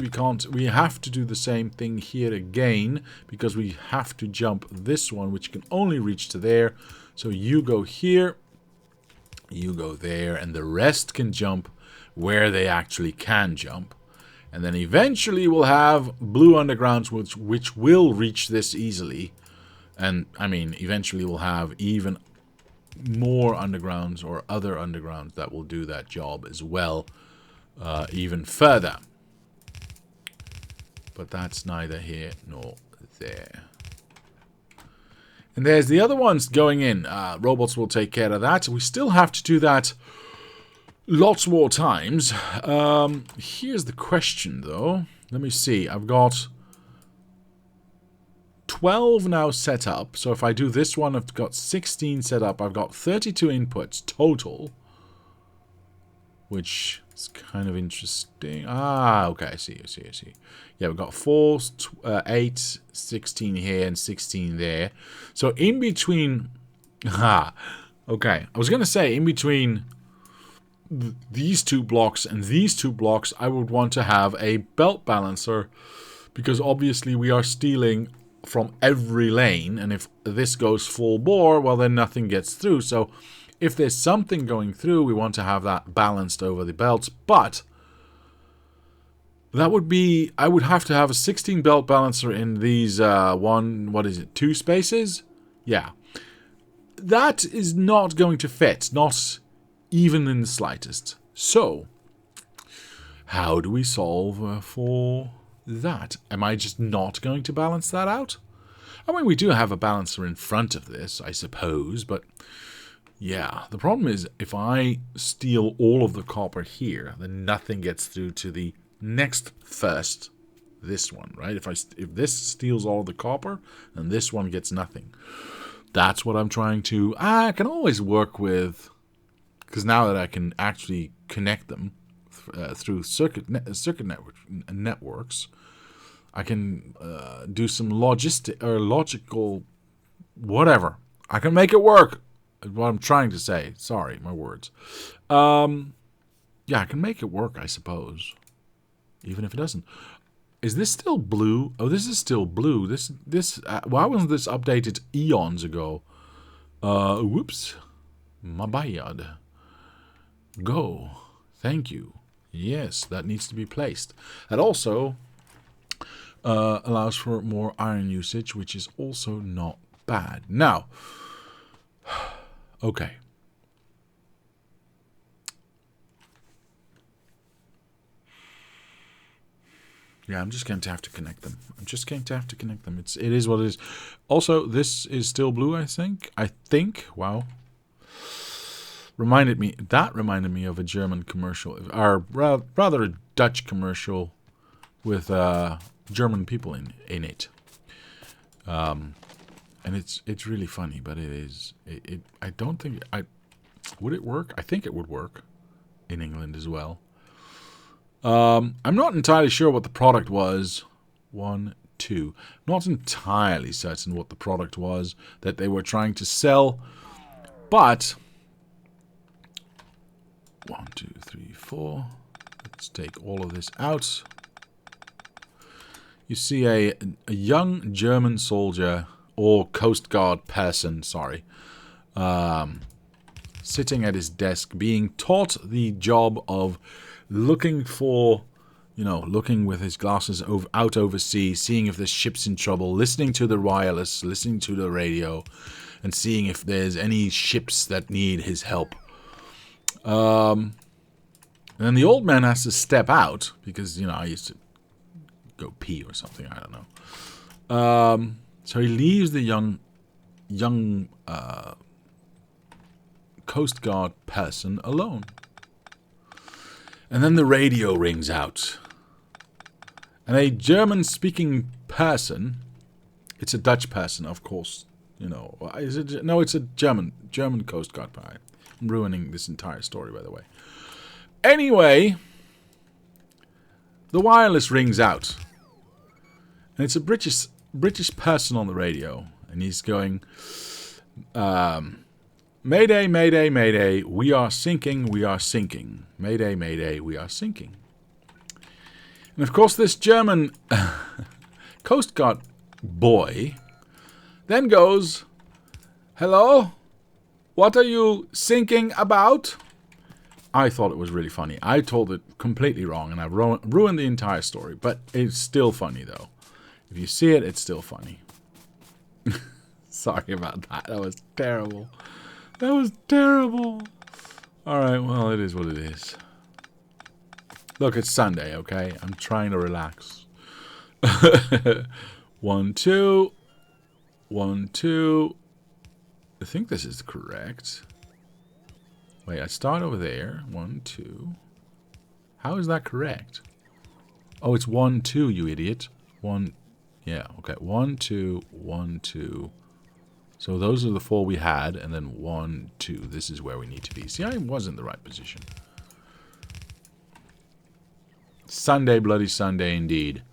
Speaker 1: we have to do the same thing here again, because we have to jump this one, which can only reach to there. So you go here, you go there, and the rest can jump where they actually can jump. And then eventually we'll have blue undergrounds which will reach this easily. And, I mean, eventually we'll have even more undergrounds or other undergrounds that will do that job as well, even further. But that's neither here nor there. And there's the other ones going in. Robots will take care of that. We still have to do that lots more times. Here's the question, though. Let me see. I've got 12 now set up. So if I do this one, I've got 16 set up. I've got 32 inputs total, which is kind of interesting. Ah, okay. I see. Yeah, we've got 4, 8, 16 here, and 16 there. So in between... okay. I was going to say, in between these two blocks and these two blocks, I would want to have a belt balancer, because obviously we are stealing from every lane, and if this goes full bore, well, then nothing gets through. So if there's something going through, we want to have that balanced over the belts, but that would be, I would have to have a 16 belt balancer in these 2 spaces? Yeah. That is not going to fit, not even in the slightest. So, how do we solve for that? Am I just not going to balance that out? I mean, we do have a balancer in front of this, I suppose, but yeah, the problem is if I steal all of the copper here, then nothing gets through to the next first, this one, right? If this steals all the copper, then this one gets nothing. That's what I'm trying to... I can always work with, because now that I can actually connect them through circuit networks, I can do some logical whatever. I can make it work. What I'm trying to say. Sorry, my words. Yeah, I can make it work, I suppose. Even if it doesn't. Is this still blue? Oh, this is still blue. Why wasn't this updated eons ago? Whoops. My bad. Go. Thank you. Yes, that needs to be placed. That also allows for more iron usage, which is also not bad. Now, okay. Yeah, I'm just going to have to connect them. It is what it is. Also, this is still blue, I think. Wow. Reminded me of a German commercial, or rather a Dutch commercial with German people in it. And it's really funny, but it is. I don't think would it work? I think it would work in England as well. I'm not entirely sure what the product was. 1, 2. Not entirely certain what the product was that they were trying to sell. But 1, 2, 3, 4. Let's take all of this out. You see a young German soldier or Coast Guard person, sitting at his desk being taught the job of looking with his glasses out overseas, seeing if there's ships in trouble, listening to the wireless, listening to the radio, and seeing if there's any ships that need his help. And then the old man has to step out, because, I used to go pee or something, I don't know. So he leaves the young Coast Guard person alone. And then the radio rings out. And a German-speaking person, it's a Dutch person, of course, is it? No, it's a German Coast Guard. I'm ruining this entire story, by the way. Anyway, the wireless rings out. And it's a British person on the radio. And he's going, Mayday, mayday, mayday, we are sinking, we are sinking. Mayday, mayday, we are sinking. And of course this German Coast Guard boy then goes, hello, what are you sinking about? I thought it was really funny. I told it completely wrong, and I've ruined the entire story. But it's still funny, though. If you see it, it's still funny. Sorry about that. That was terrible. That was terrible. Alright, well, it is what it is. Look, it's Sunday, okay? I'm trying to relax. 1, 2. 1, 2. I think this is correct. Wait, I start over there. 1, 2. How is that correct? Oh, it's 1, 2, you idiot. 1. Yeah, okay. 1, 2, 1, 2. So those are the 4 we had, and then 1, 2. This is where we need to be. See, I was in the right position. Sunday, bloody Sunday indeed.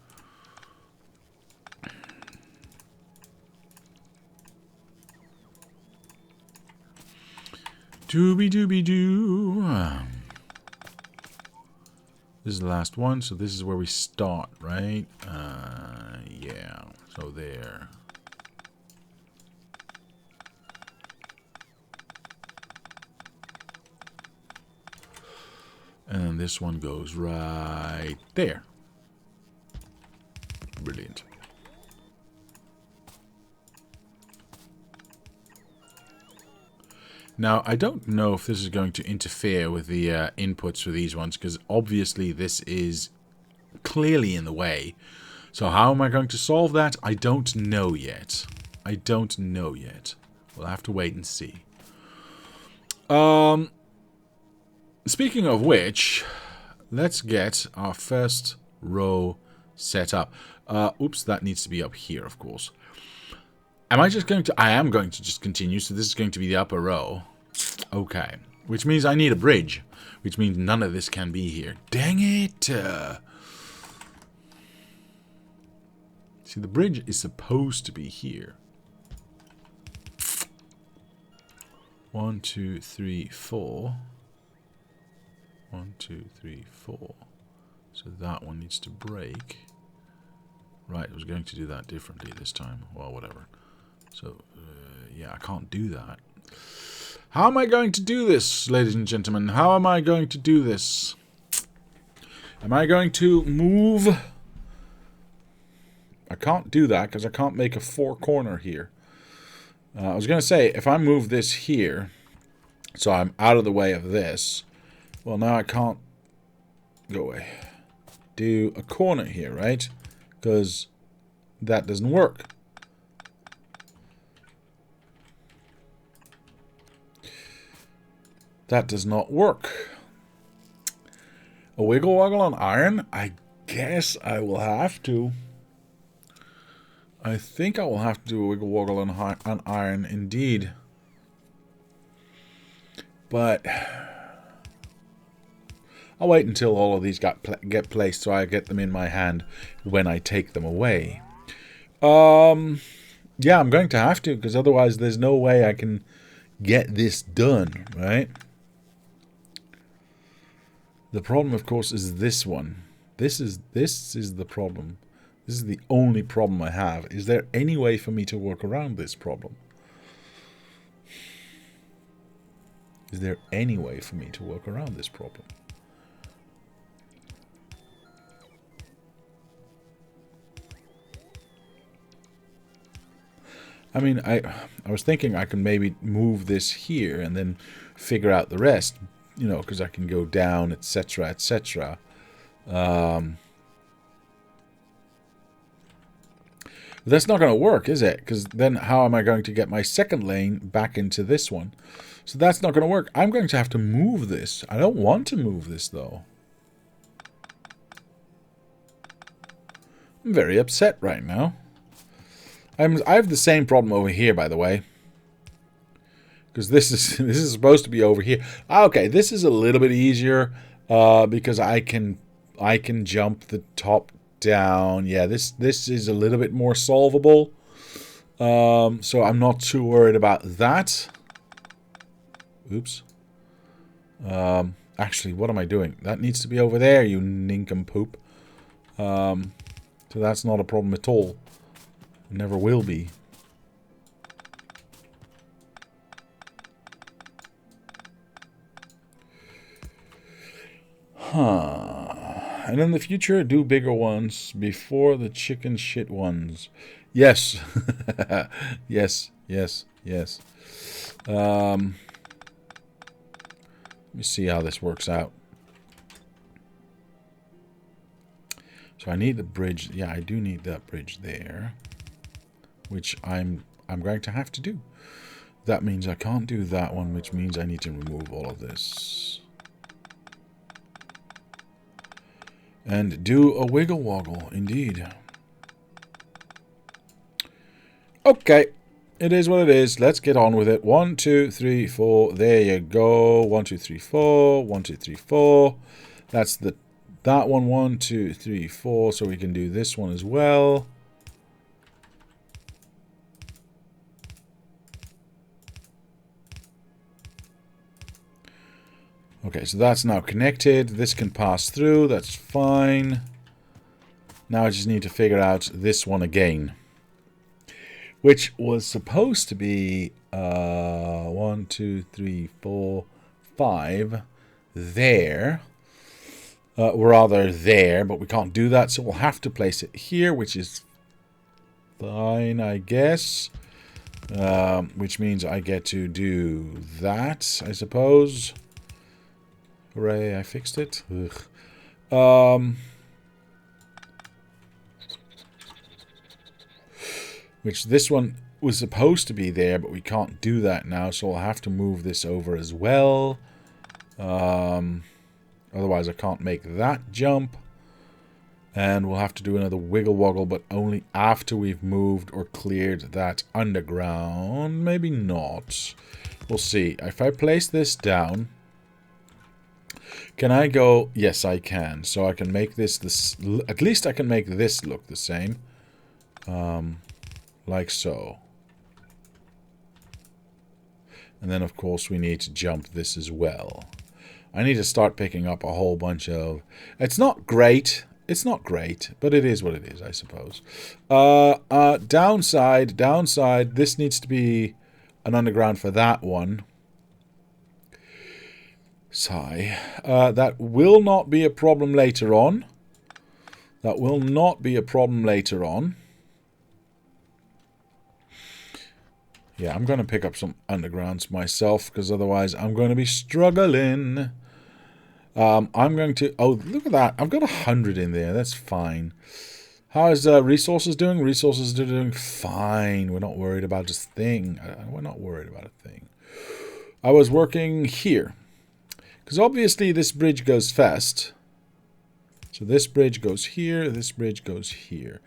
Speaker 1: Dooby-dooby-doo. This is the last one, so this is where we start, right? Yeah, so there. And this one goes right there. Brilliant. Now, I don't know if this is going to interfere with the inputs for these ones, because obviously this is clearly in the way. So how am I going to solve that? I don't know yet. I don't know yet. We'll have to wait and see. Speaking of which, let's get our first row set up. Oops, that needs to be up here, of course. Am I just going to... I am going to just continue, so this is going to be the upper row. Okay. Which means I need a bridge. Which means none of this can be here. Dang it! See, the bridge is supposed to be here. 1, 2, 3, 4. 1, 2, 3, 4. So that one needs to break. Right, I was going to do that differently this time. Well, whatever. So, yeah, I can't do that. How am I going to do this, ladies and gentlemen? How am I going to do this? Am I going to move? I can't do that because I can't make a 4-corner here. I was going to say, if I move this here, so I'm out of the way of this, well, now I can't go away. Do a corner here, right? Because that doesn't work. That does not work. A wiggle woggle on iron? I guess I will have to. I think I will have to do a wiggle woggle on iron indeed. But I'll wait until all of these get placed so I get them in my hand when I take them away. Yeah, I'm going to have to, because otherwise there's no way I can get this done, right? The problem, of course, is this one. This is the problem. This is the only problem I have. Is there any way for me to work around this problem? Is there any way for me to work around this problem? I mean, I was thinking I can maybe move this here and then figure out the rest, you know, because I can go down, etc., etc. That's not going to work, is it? Because then how am I going to get my second lane back into this one? So that's not going to work. I'm going to have to move this. I don't want to move this, though. I'm very upset right now. I have the same problem over here, by the way. Because this is supposed to be over here. Okay, this is a little bit easier because I can jump the top down. Yeah, this is a little bit more solvable. So I'm not too worried about that. Oops. Actually, what am I doing? That needs to be over there, you nincompoop. So that's not a problem at all. Never will be. And in the future, do bigger ones before the chicken shit ones. Yes. Yes, yes, yes. Let me see how this works out. So I need the bridge. Yeah, I do need that bridge there, which I'm going to have to do. That means I can't do that one, which means I need to remove all of this. And do a wiggle woggle, indeed. Okay, it is what it is. Let's get on with it. 1, 2, 3, 4. There you go. 1, 2, 3, 4. 1, 2, 3, 4. That's that one. 1, 2, 3, 4. So we can do this one as well. Okay, so that's now connected. This can pass through. That's fine. Now I just need to figure out this one again, which was supposed to be 1, 2, 3, 4, 5 there. Rather there, but we can't do that, so we'll have to place it here, which is fine, I guess. Which means I get to do that, I suppose. Hooray, I fixed it. Ugh. Which this one was supposed to be there, but we can't do that now, so I'll have to move this over as well. Otherwise I can't make that jump. And we'll have to do another wiggle woggle, but only after we've moved or cleared that underground. Maybe not. We'll see. If I place this down, can I go? Yes, I can. So I can make this, at least I can make this look the same. Like so. And then, of course, we need to jump this as well. I need to start picking up a whole bunch of... It's not great. It's not great, but it is what it is, I suppose. Downside. This needs to be an underground for that one. Sigh. That will not be a problem later on. That will not be a problem later on. Yeah, I'm going to pick up some undergrounds myself, because otherwise I'm going to be struggling. I'm going to... Oh, look at that. I've got 100 in there. That's fine. How is resources doing? Resources are doing fine. We're not worried about this thing. We're not worried about a thing. I was working here. Because obviously this bridge goes fast. So this bridge goes here. This bridge goes here.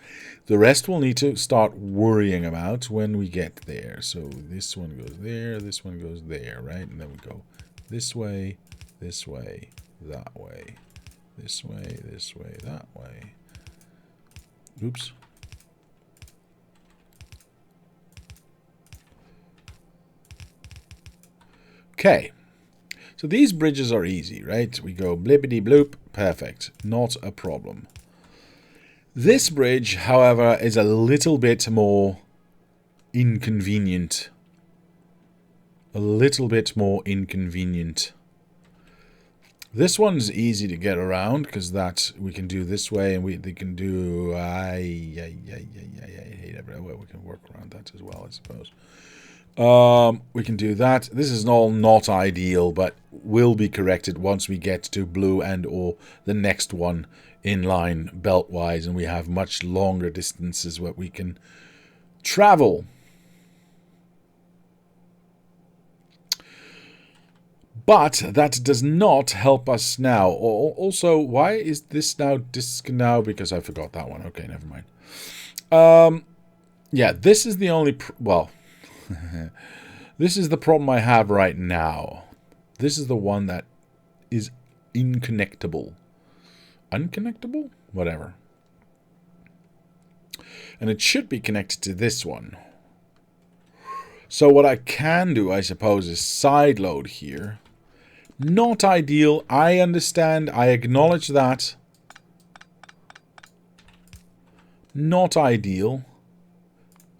Speaker 1: The rest we'll need to start worrying about when we get there. So this one goes there. This one goes there, right? And then we go this way, that way, this way, that way. Oops. Okay. So these bridges are easy, right? We go blippity bloop. Perfect. Not a problem. This bridge, however, is a little bit more inconvenient. A little bit more inconvenient. This one's easy to get around because that we can do this way, and they can do. I hate everywhere. We can work around that as well, I suppose. We can do that. This is all not ideal, but will be corrected once we get to blue and or the next one in line belt-wise, and we have much longer distances where we can travel. But that does not help us now. Also, why is this now disc now? Because I forgot that one. Okay, never mind. Yeah, this is the only... well... This is the problem I have right now. This is the one that is inconnectable. Unconnectable? Whatever. And it should be connected to this one. So what I can do, I suppose, is sideload here. Not ideal. I understand. I acknowledge that. Not ideal.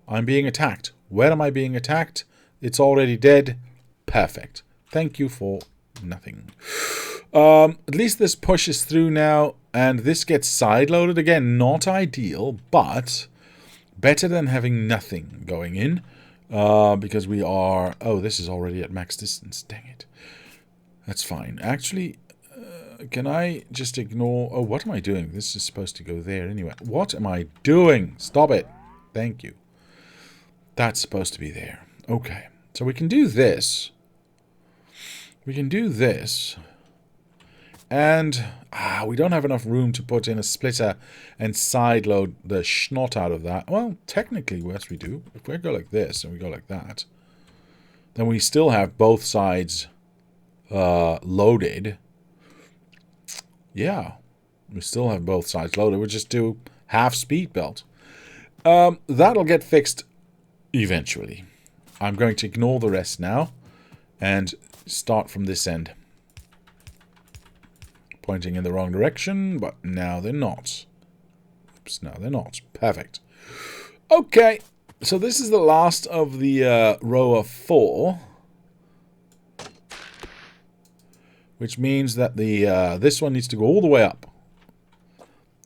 Speaker 1: I'm being attacked. Where am I being attacked? It's already dead. Perfect. Thank you for nothing. At least this pushes through now, and this gets side-loaded again. Not ideal, but better than having nothing going in. Because we are... Oh, this is already at max distance. Dang it. That's fine. Actually, can I just ignore... Oh, what am I doing? This is supposed to go there anyway. What am I doing? Stop it. Thank you. That's supposed to be there. Okay. So we can do this. We can do this. And we don't have enough room to put in a splitter and side load the schnot out of that. Well, technically, yes, we do. If we go like this and we go like that, then we still have both sides loaded. Yeah, we still have both sides loaded. We'll just do half speed belt. That'll get fixed eventually. I'm going to ignore the rest now and start from this end. Pointing in the wrong direction, but now they're not. Oops, now they're not. Perfect. Okay, so this is the last of the row of 4. Which means that the this one needs to go all the way up.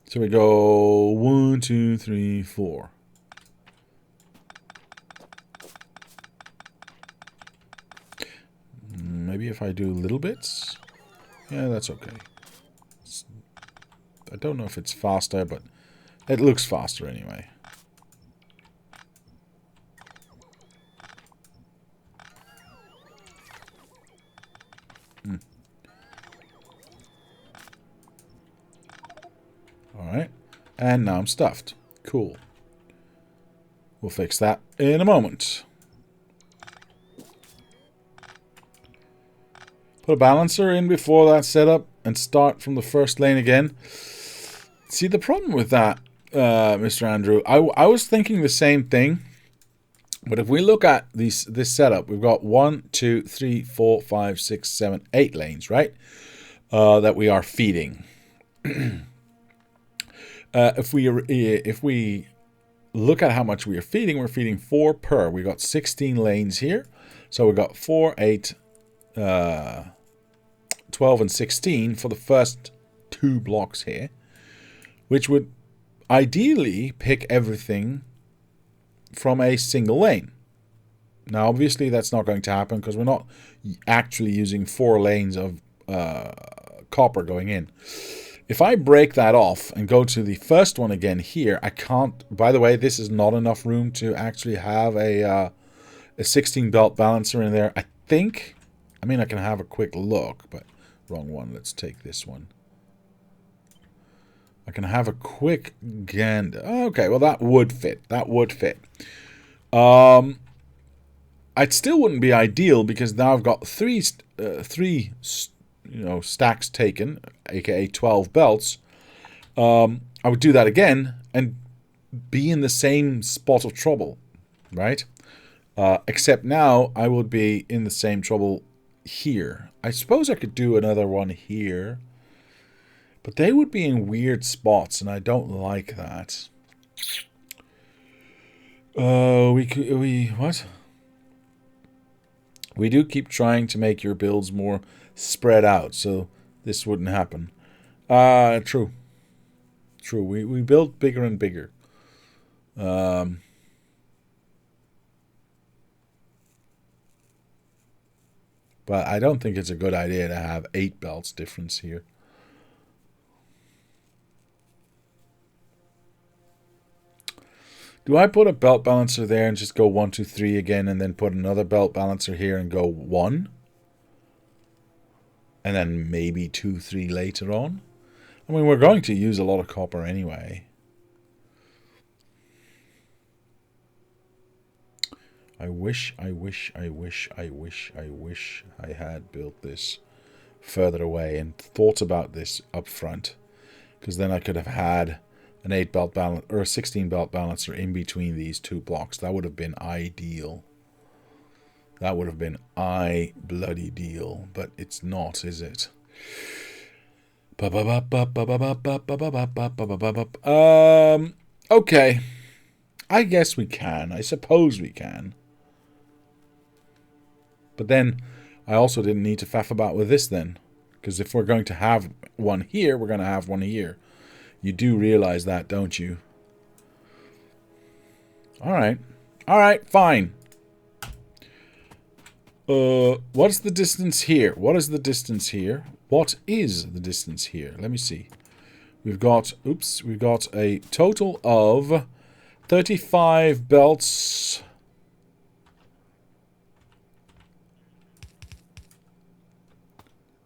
Speaker 1: So we go 1, 2, 3, 4. Maybe if I do little bits. Yeah, that's okay. I don't know if it's faster, but it looks faster anyway. Alright. And now I'm stuffed. Cool. We'll fix that in a moment. Put a balancer in before that setup and start from the first lane again. See, the problem with that, Mr. Andrew, I was thinking the same thing. But if we look at this setup, we've got 1, 2, 3, 4, 5, 6, 7, 8 lanes, right? That we are feeding. If we look at how much we are feeding, we're feeding 4 per. We got 16 lanes here. So we got 4, 8, 12 and 16 for the first 2 blocks here, which would ideally pick everything from a single lane. Now, obviously, that's not going to happen because we're not actually using 4 lanes of copper going in. If I break that off and go to the first one again here, I can't... By the way, this is not enough room to actually have a 16 belt balancer in there. I think... I mean, I can have a quick look, but... Wrong one. Let's take this one. I can have a quick gander. Okay, well, that would fit. That would fit. It still wouldn't be ideal because now I've got three stacks taken, aka 12 belts. I would do that again and be in the same spot of trouble, right? Except now I would be in the same trouble here. I suppose I could do another one here, but they would be in weird spots, and I don't like that. What? We do keep trying to make your builds more spread out, so this wouldn't happen. True. True. We build bigger and bigger. But I don't think it's a good idea to have 8 belts difference here. Do I put a belt balancer there and just go 1, 2, 3 again, and then put another belt balancer here and go 1? And then maybe 2, 3 later on? I mean, we're going to use a lot of copper anyway. I wish I had built this further away and thought about this up front, because then I could have had an 8 belt balance or a 16 belt balancer in between these 2 blocks. That would have been ideal. That would have been bloody deal, but it's not, is it? Okay. I guess we can. I suppose we can. But then, I also didn't need to faff about with this then. Because if we're going to have one here, we're going to have one here. You do realize that, don't you? Alright. Alright, fine. What's the distance here? What is the distance here? What is the distance here? Let me see. We've got, oops, we've got a total of 35 belts.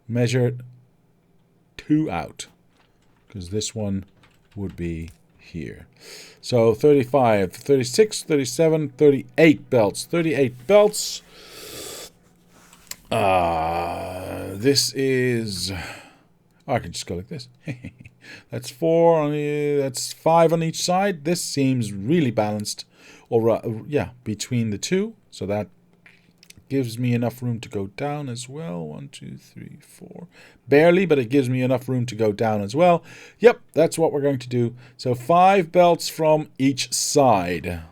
Speaker 1: Measured 2 out. Because this one would be here. So 35, 36, 37, 38 belts. 38 belts. This is... Oh, I can just go like this. That's 4 on that's 5 on each side. This seems really balanced. Or, yeah, between the two. So that gives me enough room to go down as well. 1, 2, 3, 4. Barely, but it gives me enough room to go down as well. Yep, that's what we're going to do. So 5 belts from each side.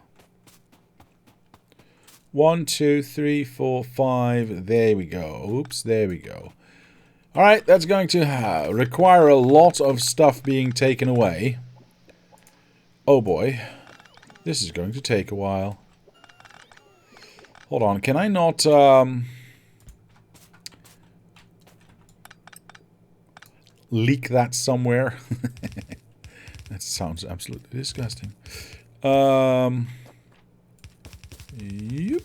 Speaker 1: 1, 2, 3, 4, 5. There we go. Oops, there we go. Alright, that's going to require a lot of stuff being taken away. Oh boy. This is going to take a while. Hold on, can I not... leak that somewhere? That sounds absolutely disgusting. Yep.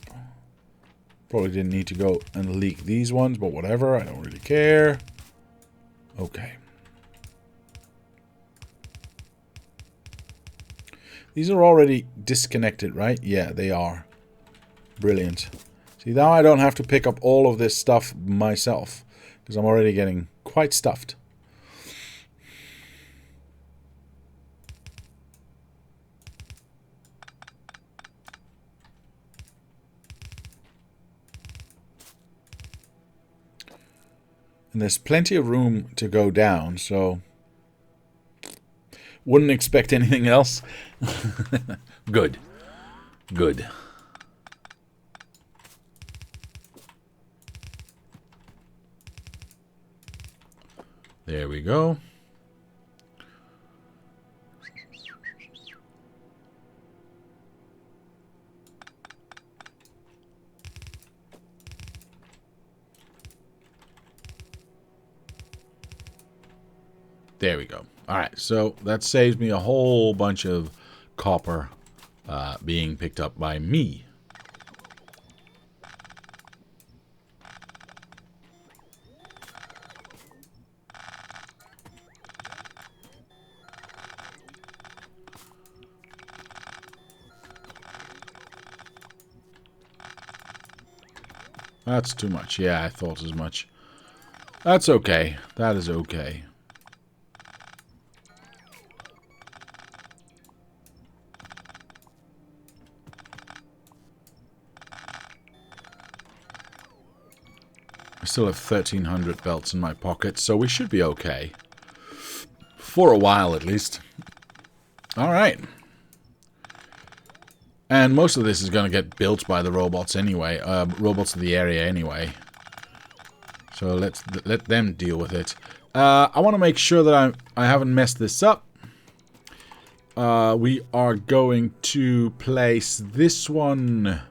Speaker 1: Probably didn't need to go and leak these ones, but whatever. I don't really care. Okay. These are already disconnected, right? Yeah, they are. Brilliant. See, now I don't have to pick up all of this stuff myself, because I'm already getting quite stuffed. And there's plenty of room to go down, so wouldn't expect anything else. Good. Good. There we go. There we go. Alright, so that saves me a whole bunch of copper being picked up by me. That's too much. Yeah, I thought as much. That's okay. That is okay. I still have 1,300 belts in my pocket, so we should be okay. For a while, at least. Alright. And most of this is going to get built by the robots anyway. Robots of the area anyway. So let them deal with it. I want to make sure that I haven't messed this up. We are going to place this one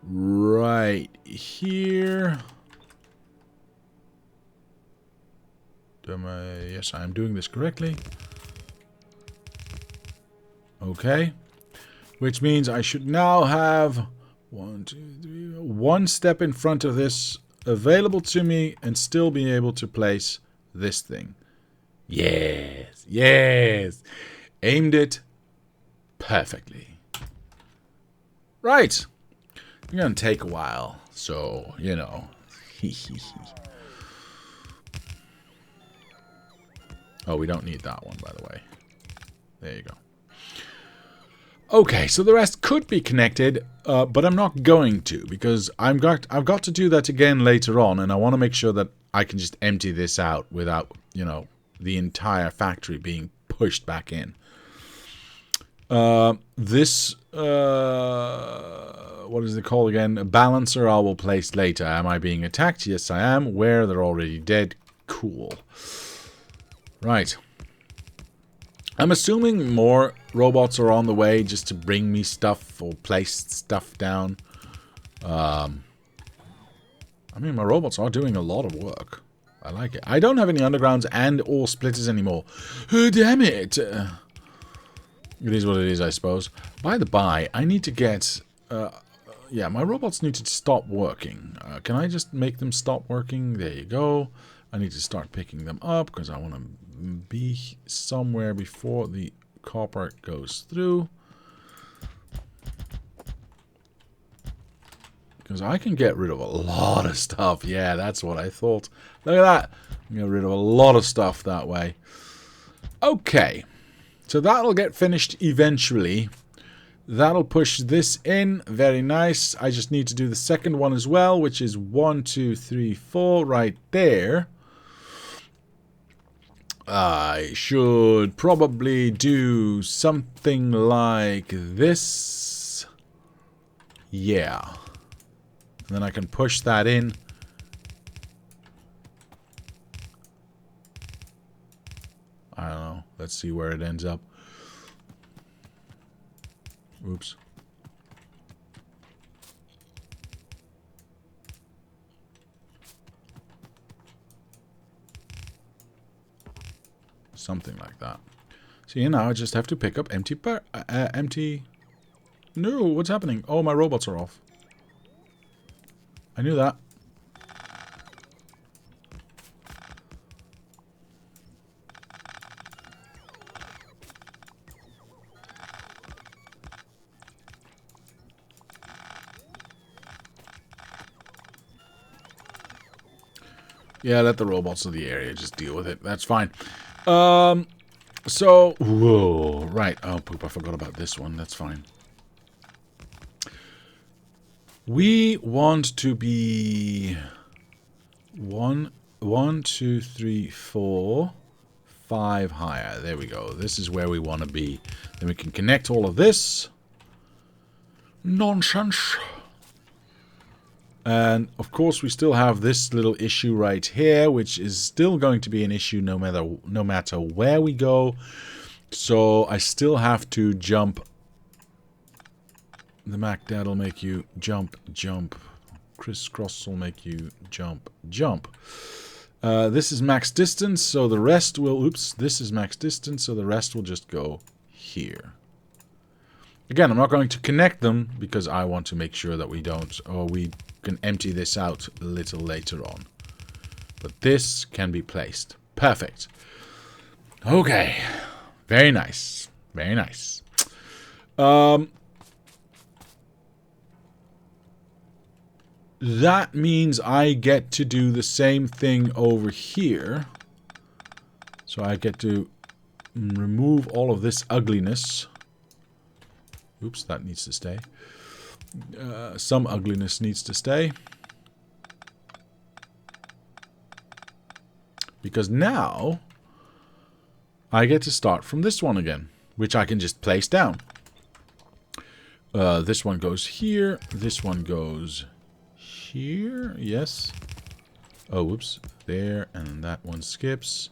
Speaker 1: right here. Yes, I am doing this correctly. Okay. Which means I should now have 1, 2, 3, 1 step in front of this available to me and still be able to place this thing. Yes, yes. Aimed it perfectly. Right. It's going to take a while, so, you know. Oh, we don't need that one, by the way. There you go. Okay, so the rest could be connected, but I'm not going to, because I've got to do that again later on, and I want to make sure that I can just empty this out without, you know, the entire factory being pushed back in. This, what is it called again? A balancer I will place later. Am I being attacked? Yes, I am. Where? They're already dead. Cool. Right. I'm assuming more robots are on the way just to bring me stuff or place stuff down. I mean, my robots are doing a lot of work. I like it. I don't have any undergrounds and or splitters anymore. Oh, damn it. It is what it is, I suppose. By the by, I need to get... yeah, my robots need to stop working. Can I just make them stop working? There you go. I need to start picking them up because I want to be somewhere before the copper goes through. Because I can get rid of a lot of stuff. Yeah, that's what I thought. Look at that. I can get rid of a lot of stuff that way. Okay. So that'll get finished eventually. That'll push this in. Very nice. I just need to do the second one as well, which is 1, 2, 3, 4 right there. I should probably do something like this. Yeah. And then I can push that in. I don't know. Let's see where it ends up. Oops. Something like that. See, now I just have to pick up empty... No, what's happening? Oh, my robots are off. I knew that. Yeah, let the robots of the area just deal with it. That's fine. So, whoa, right. Oh, poop, I forgot about this one. That's fine. We want to be 1, 2, 3, 4, 5 higher. There we go. This is where we want to be. Then we can connect all of this. Nonsense. And, of course, we still have this little issue right here, which is still going to be an issue no matter where we go. So, I still have to jump. The Mac Dad will make you jump, jump. Crisscross will make you jump, jump. This is max distance, so the rest will... Oops, this is max distance, so the rest will just go here. Again, I'm not going to connect them because I want to make sure that we don't... Or we can empty this out a little later on. But this can be placed. Perfect. Okay. Very nice. Very nice. That means I get to do the same thing over here. So I get to remove all of this ugliness. Oops, that needs to stay. Some ugliness needs to stay. Because now I get to start from this one again, which I can just place down. This one goes here. This one goes here. Yes. Oh, whoops. There. And that one skips.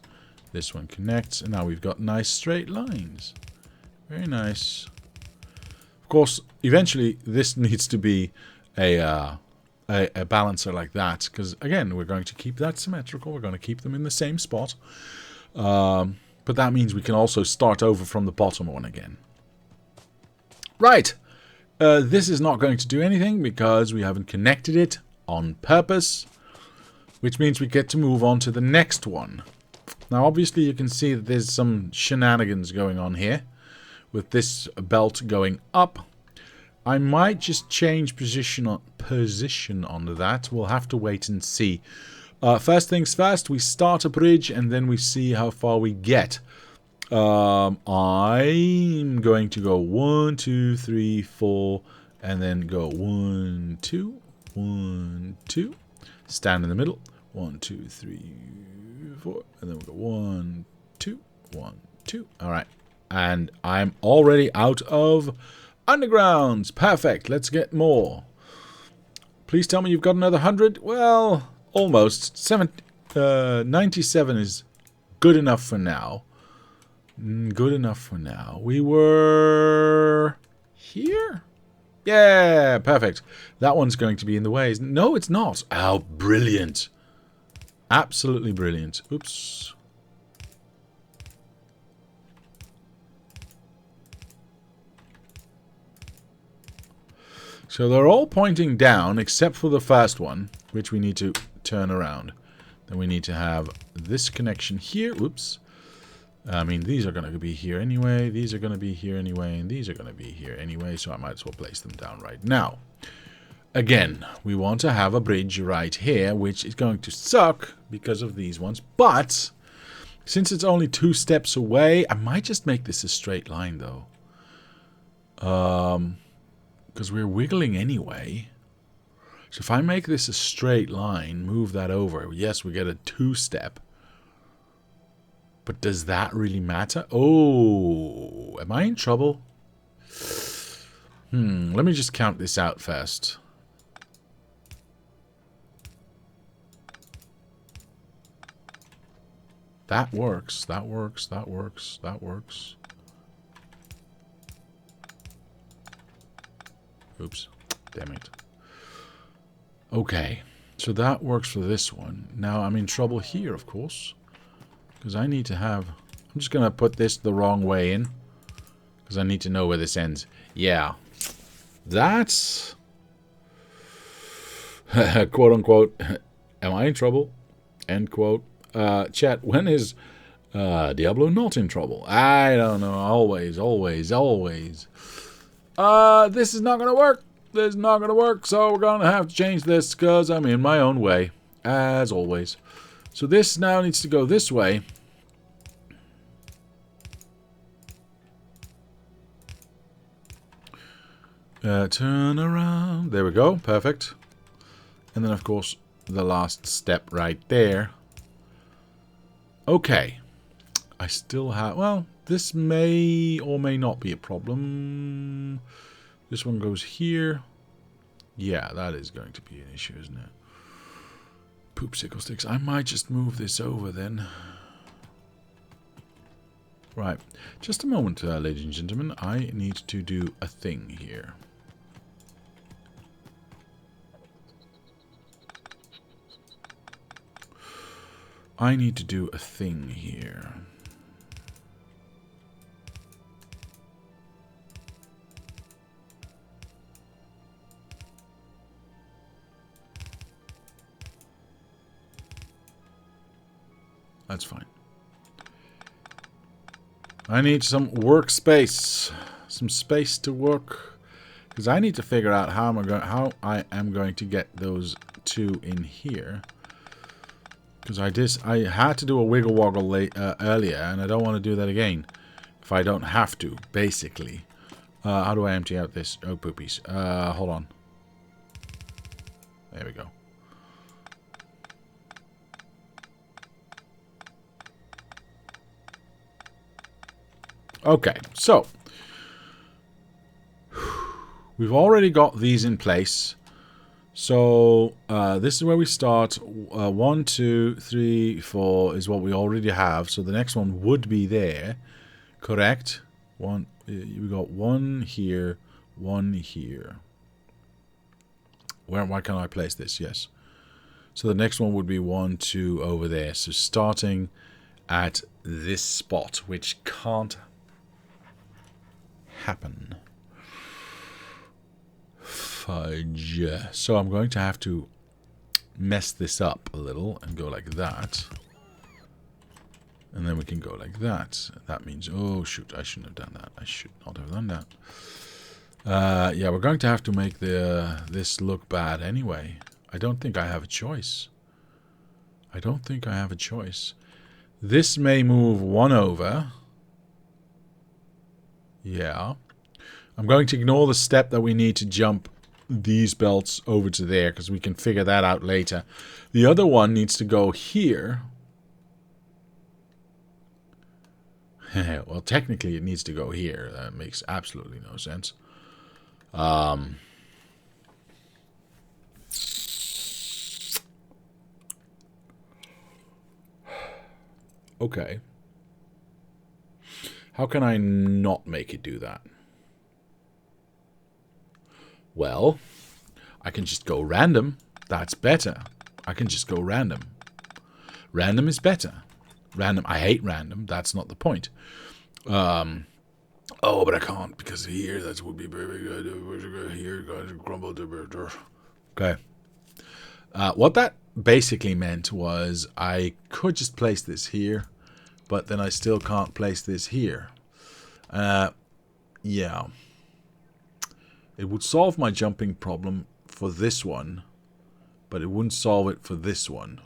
Speaker 1: This one connects. And now we've got nice straight lines. Very nice. Of course, eventually this needs to be a balancer like that. Because, again, we're going to keep that symmetrical. We're going to keep them in the same spot. But that means we can also start over from the bottom one again. Right. This is not going to do anything because we haven't connected it on purpose. Which means we get to move on to the next one. Now, obviously, you can see that there's some shenanigans going on here. With this belt going up. I might just change position onto that. We'll have to wait and see. First things first, we start a bridge and then we see how far we get. I'm going to go 1, 2, 3, 4, and then go 1, 2, 1, 2. Stand in the middle. 1, 2, 3, 4, and then we go 1, 2, 1, 2. All right. And I'm already out of undergrounds. Perfect. Let's get more. Please tell me you've got another 100. Well, almost. 97 is good enough for now. Good enough for now. We were here? Yeah, perfect. That one's going to be in the way. No, it's not. Oh, brilliant. Absolutely brilliant. Oops. So they're all pointing down except for the first one, which we need to turn around. Then we need to have this connection here. Oops. I mean, these are going to be here anyway. These are going to be here anyway. And these are going to be here anyway. So I might as well place them down right now. Again, we want to have a bridge right here, which is going to suck because of these ones. But since it's only 2 steps away, I might just make this a straight line, though. Because we're wiggling anyway. So if I make this a straight line, move that over. Yes, we get a 2-step. But does that really matter? Oh, am I in trouble? Let me just count this out first. That works, that works, that works, that works. Oops, damn it. Okay, so that works for this one. Now I'm in trouble here, of course. Because I need to have... I'm just going to put this the wrong way in. Because I need to know where this ends. Yeah. That's... quote unquote. Am I in trouble? End quote. Chat, when is Diablo not in trouble? I don't know. Always, always, always. This is not going to work. This is not going to work. So we're going to have to change this because I'm in my own way. As always. So this now needs to go this way. Turn around. There we go. Perfect. And then, of course, the last step right there. Okay. I still have... Well, this may or may not be a problem. This one goes here. Yeah, that is going to be an issue, isn't it? Poop sickle sticks. I might just move this over then. Right. Just a moment, ladies and gentlemen. I need to do a thing here. I need to do a thing here. That's fine. I need some workspace. Some space to work. Because I need to figure out how I am going to get those 2 in here. Because I had to do a wiggle woggle earlier, and I don't want to do that again. If I don't have to, basically. How do I empty out this? Oh, poopies. Hold on. There we go. Okay, so. We've already got these in place. So, this is where we start. 1, 2, 3, 4 is what we already have. So the next one would be there. Correct? We got 1 here, 1 here. Why can't I place this? Yes. So the next one would be 1, 2 over there. So starting at this spot, which can't happen. Fudge. So I'm going to have to mess this up a little and go like that. And then we can go like that. That means, oh shoot, I shouldn't have done that. I should not have done that. Yeah, we're going to have to make this look bad anyway. I don't think I have a choice. I don't think I have a choice. This may move 1 over. Yeah. I'm going to ignore the step that we need to jump these belts over to there, because we can figure that out later. The other one needs to go here. Well, technically it needs to go here. That makes absolutely no sense. Okay. How can I not make it do that? Well, I can just go random. That's better. I can just go random. Random is better. Random. I hate random. That's not the point. Oh, but I can't because here that would be very good. Here, grumble. Okay. What that basically meant was I could just place this here, but then I still can't place this here. Yeah. It would solve my jumping problem for this one, but it wouldn't solve it for this one.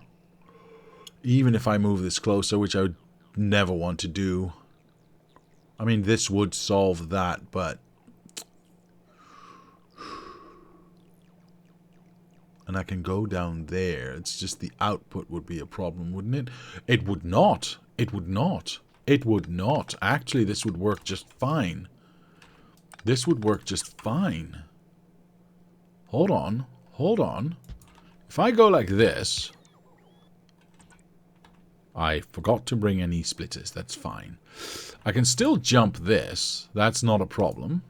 Speaker 1: Even if I move this closer, which I would never want to do. I mean, this would solve that, but... And I can go down there. It's just the output would be a problem, wouldn't it? It would not. It would not. It would not. Actually, this would work just fine. This would work just fine. Hold on. Hold on. If I go like this... I forgot to bring any splitters. That's fine. I can still jump this. That's not a problem.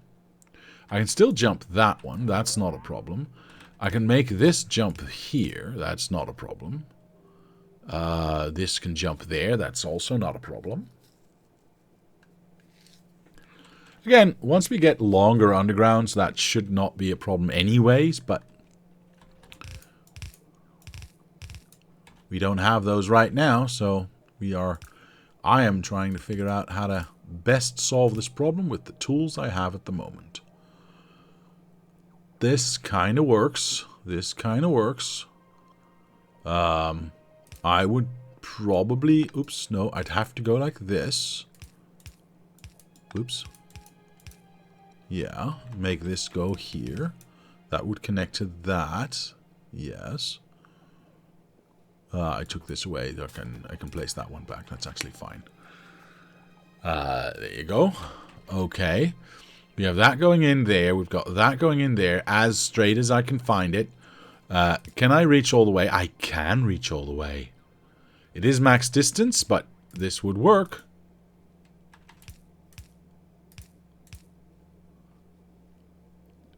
Speaker 1: I can still jump that one. That's not a problem. I can make this jump here. That's not a problem. This can jump there. That's also not a problem. Again, once we get longer undergrounds, that should not be a problem anyways, but we don't have those right now, so I am trying to figure out how to best solve this problem with the tools I have at the moment. This kind of works. This kind of works. I would probably... Oops, no, I'd have to go like this. Oops. Yeah, make this go here. That would connect to that. Yes. I took this away. I can place that one back. That's actually fine. There you go. Okay. We have that going in there. We've got that going in there as straight as I can find it. Can I reach all the way? I can reach all the way. It is max distance, but this would work.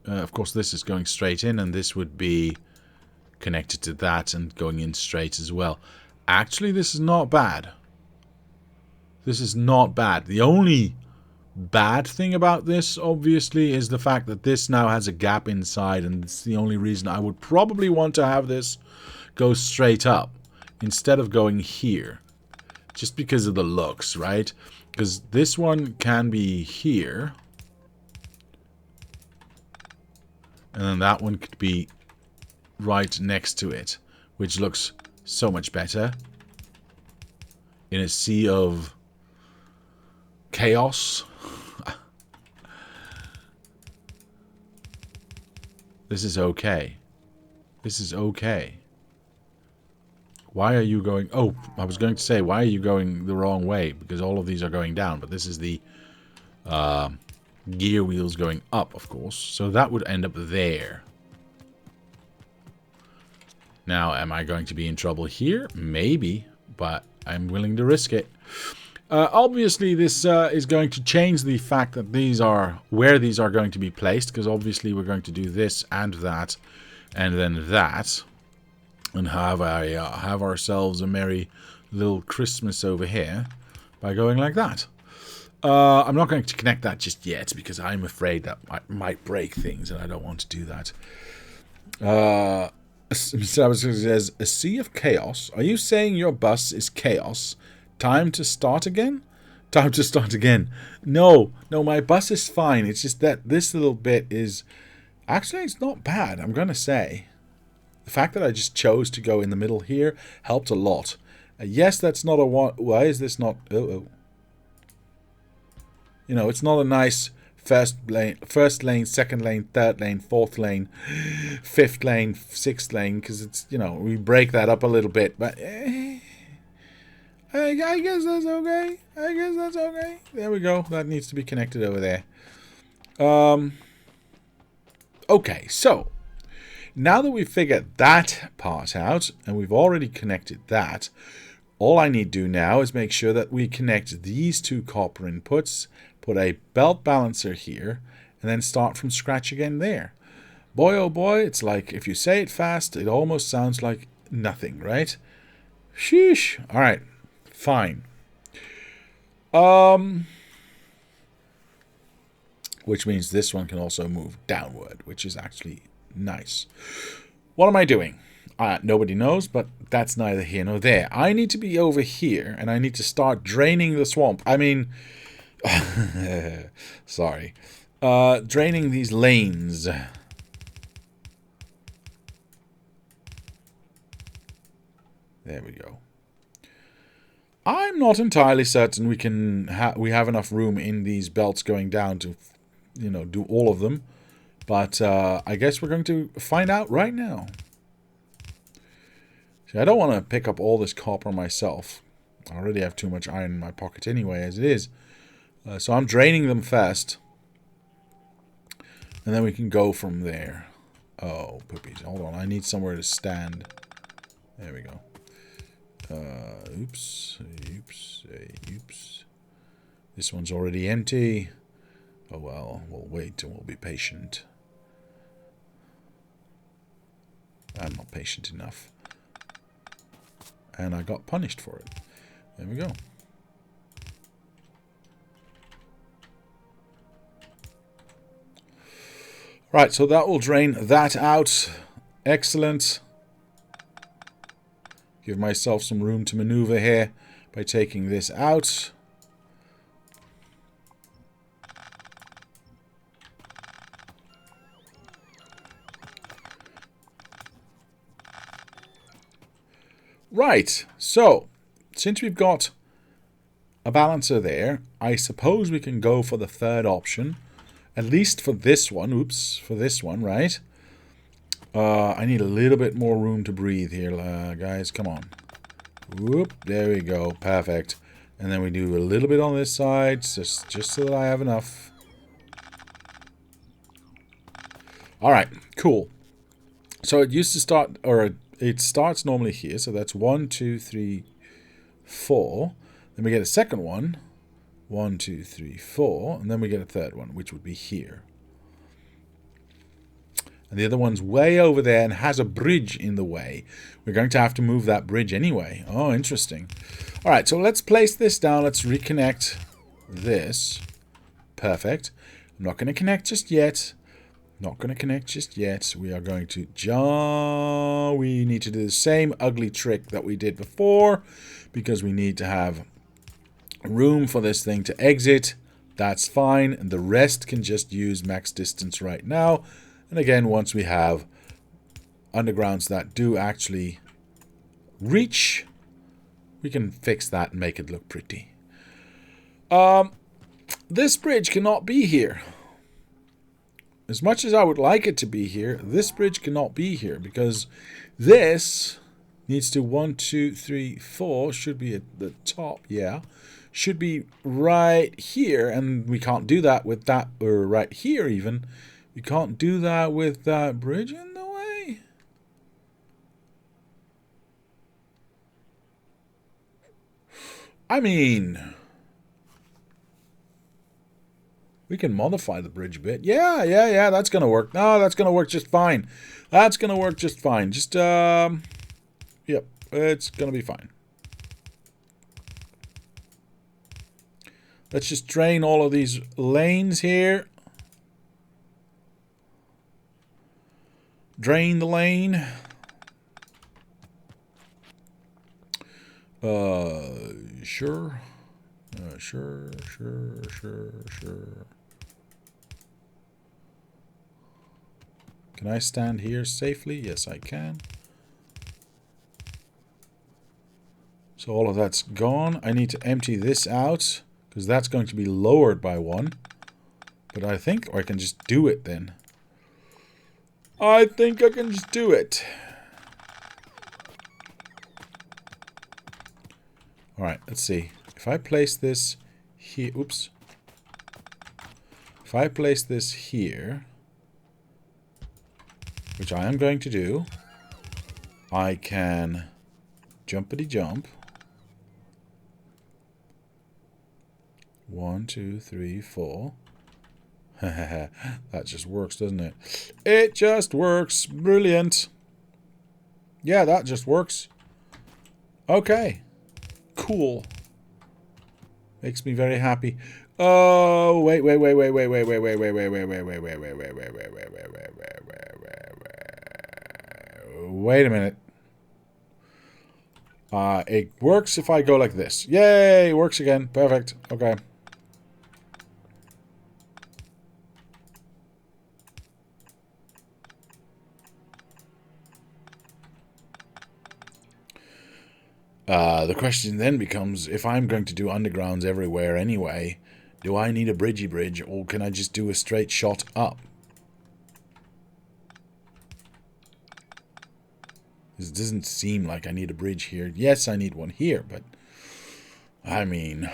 Speaker 1: Of course, this is going straight in, and this would be connected to that and going in straight as well. Actually, this is not bad. This is not bad. The only bad thing about this, obviously, is the fact that this now has a gap inside, and it's the only reason I would probably want to have this go straight up instead of going here. Just because of the looks, right? Because this one can be here. And then that one could be right next to it, which looks so much better in a sea of chaos. This is okay. This is okay. Why are you going... Oh, I was going to say, why are you going the wrong way? Because all of these are going down, but this is the gear wheels going up, of course. So that would end up there. Now, am I going to be in trouble here? Maybe, but I'm willing to risk it. Obviously, this is going to change the fact that these are where these are going to be placed, because obviously we're going to do this and that, and then that, and have ourselves a merry little Christmas over here by going like that. I'm not going to connect that just yet because I'm afraid that I might break things, and I don't want to do that. Says, a sea of chaos. Are you saying your bus is chaos? Time to start again? Time to start again. No, my bus is fine. It's just that this little bit is... Actually, it's not bad, I'm going to say. The fact that I just chose to go in the middle here helped a lot. Yes, that's not a one... Why is this not... You know, it's not a nice... First lane, second lane, third lane, fourth lane, fifth lane, sixth lane, because it's, you know, we break that up a little bit, but I guess that's okay. I guess that's okay. There we go. That needs to be connected over there. Okay, so now that we've figured that part out, and we've already connected that, all I need to do now is make sure that we connect these two copper inputs, put a belt balancer here, and then start from scratch again there. Boy, oh boy, it's like if you say it fast, it almost sounds like nothing, right? Sheesh. All right, fine. Which means this one can also move downward, which is actually nice. What am I doing? Nobody knows, but that's neither here nor there. I need to be over here, and I need to start draining the swamp. I mean, sorry. Draining these lanes. There we go. I'm not entirely certain we have enough room in these belts going down to, do all of them. But I guess we're going to find out right now. See, I don't want to pick up all this copper myself. I already have too much iron in my pocket anyway, as it is. So I'm draining them first. And then we can go from there. Oh, poopies. Hold on. I need somewhere to stand. There we go. Oops. This one's already empty. Oh well, we'll wait and we'll be patient. I'm not patient enough. And I got punished for it. There we go. Right, so that will drain that out. Excellent. Give myself some room to maneuver here by taking this out. Right, so since we've got a balancer there, I suppose we can go for the third option. At least for this one. Oops, for this one, right? I need a little bit more room to breathe here, guys. Come on. Whoop, there we go. Perfect. And then we do a little bit on this side, just so that I have enough. Alright, cool. So it used to start, or it starts normally here. So that's 1, 2, 3, 4. Then we get a second one. 1, 2, 3, 4. And then we get a third one, which would be here. And the other one's way over there and has a bridge in the way. We're going to have to move that bridge anyway. Oh, interesting. All right, so let's place this down. Let's reconnect this. Perfect. I'm not going to connect just yet. Not going to connect just yet. We are going to we need to do the same ugly trick that we did before because we need to have room for this thing to exit. That's fine. And the rest can just use max distance right now. And again, once we have undergrounds that do actually reach, we can fix that and make it look pretty. This bridge cannot be here. As much as I would like it to be here, this bridge cannot be here because this needs to 1, 2, 3, 4 should be at the top. Yeah, should be right here, and we can't do that with that, or right here even. We can't do that with that bridge in the way. I mean, we can modify the bridge a bit. Yeah, that's going to work. No, that's going to work just fine. That's going to work just fine. Just, yep, it's going to be fine. Let's just drain all of these lanes here. Drain the lane. Sure. Sure. Can I stand here safely? Yes, I can. So all of that's gone. I need to empty this out because that's going to be lowered by 1. But I think, or I can just do it then. I think I can just do it. Alright, let's see. If I place this here... Oops. If I place this here, which I am going to do, I can jumpity jump. 1, 2, 3, 4. That just works, doesn't it? It just works. Brilliant. Yeah, that just works. Okay. Cool. Makes me very happy. Oh, wait. Wait a minute. It works if I go like this. Yay, it works again. Perfect. Okay. The question then becomes, if I'm going to do undergrounds everywhere anyway, do I need a bridgey bridge, or can I just do a straight shot up? This doesn't seem like I need a bridge here. Yes, I need one here, but I mean,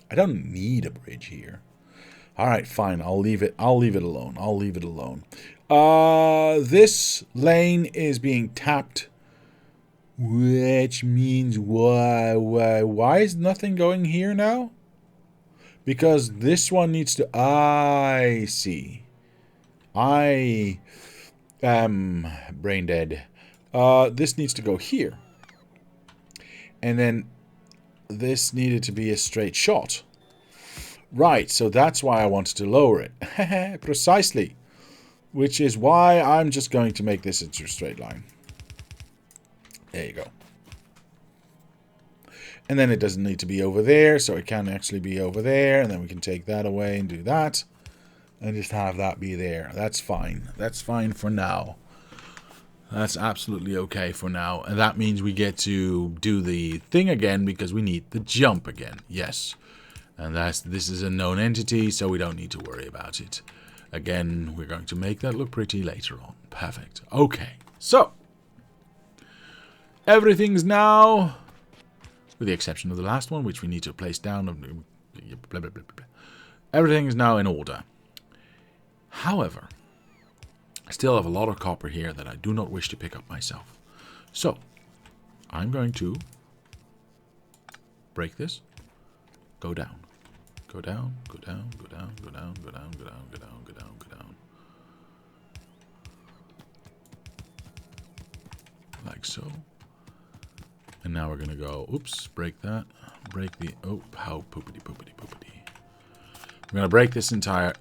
Speaker 1: I don't need a bridge here. All right, fine. I'll leave it alone. I'll leave it alone. This lane is being tapped, which means why is nothing going here now? Because this one needs to. I see. I am brain dead. This needs to go here, and then this needed to be a straight shot. Right, so that's why I wanted to lower it. Precisely. Which is why I'm just going to make this into a straight line. There you go. And then it doesn't need to be over there, so it can actually be over there. And then we can take that away and do that. And just have that be there. That's fine. That's fine for now. That's absolutely okay for now. And that means we get to do the thing again because we need the jump again. Yes. And this is a known entity, so we don't need to worry about it. Again, we're going to make that look pretty later on. Perfect. Okay. So, everything's now, with the exception of the last one, which we need to place down. Blah, blah, blah, blah. Everything is now in order. However, I still have a lot of copper here that I do not wish to pick up myself. So, I'm going to break this, go down. Go down, go down, go down, go down, go down, go down, go down, go down, go down. Like so. And now we're going to go, oops, break that. Break the, oh, how poopity, poopity, poopity. We're going to break this entire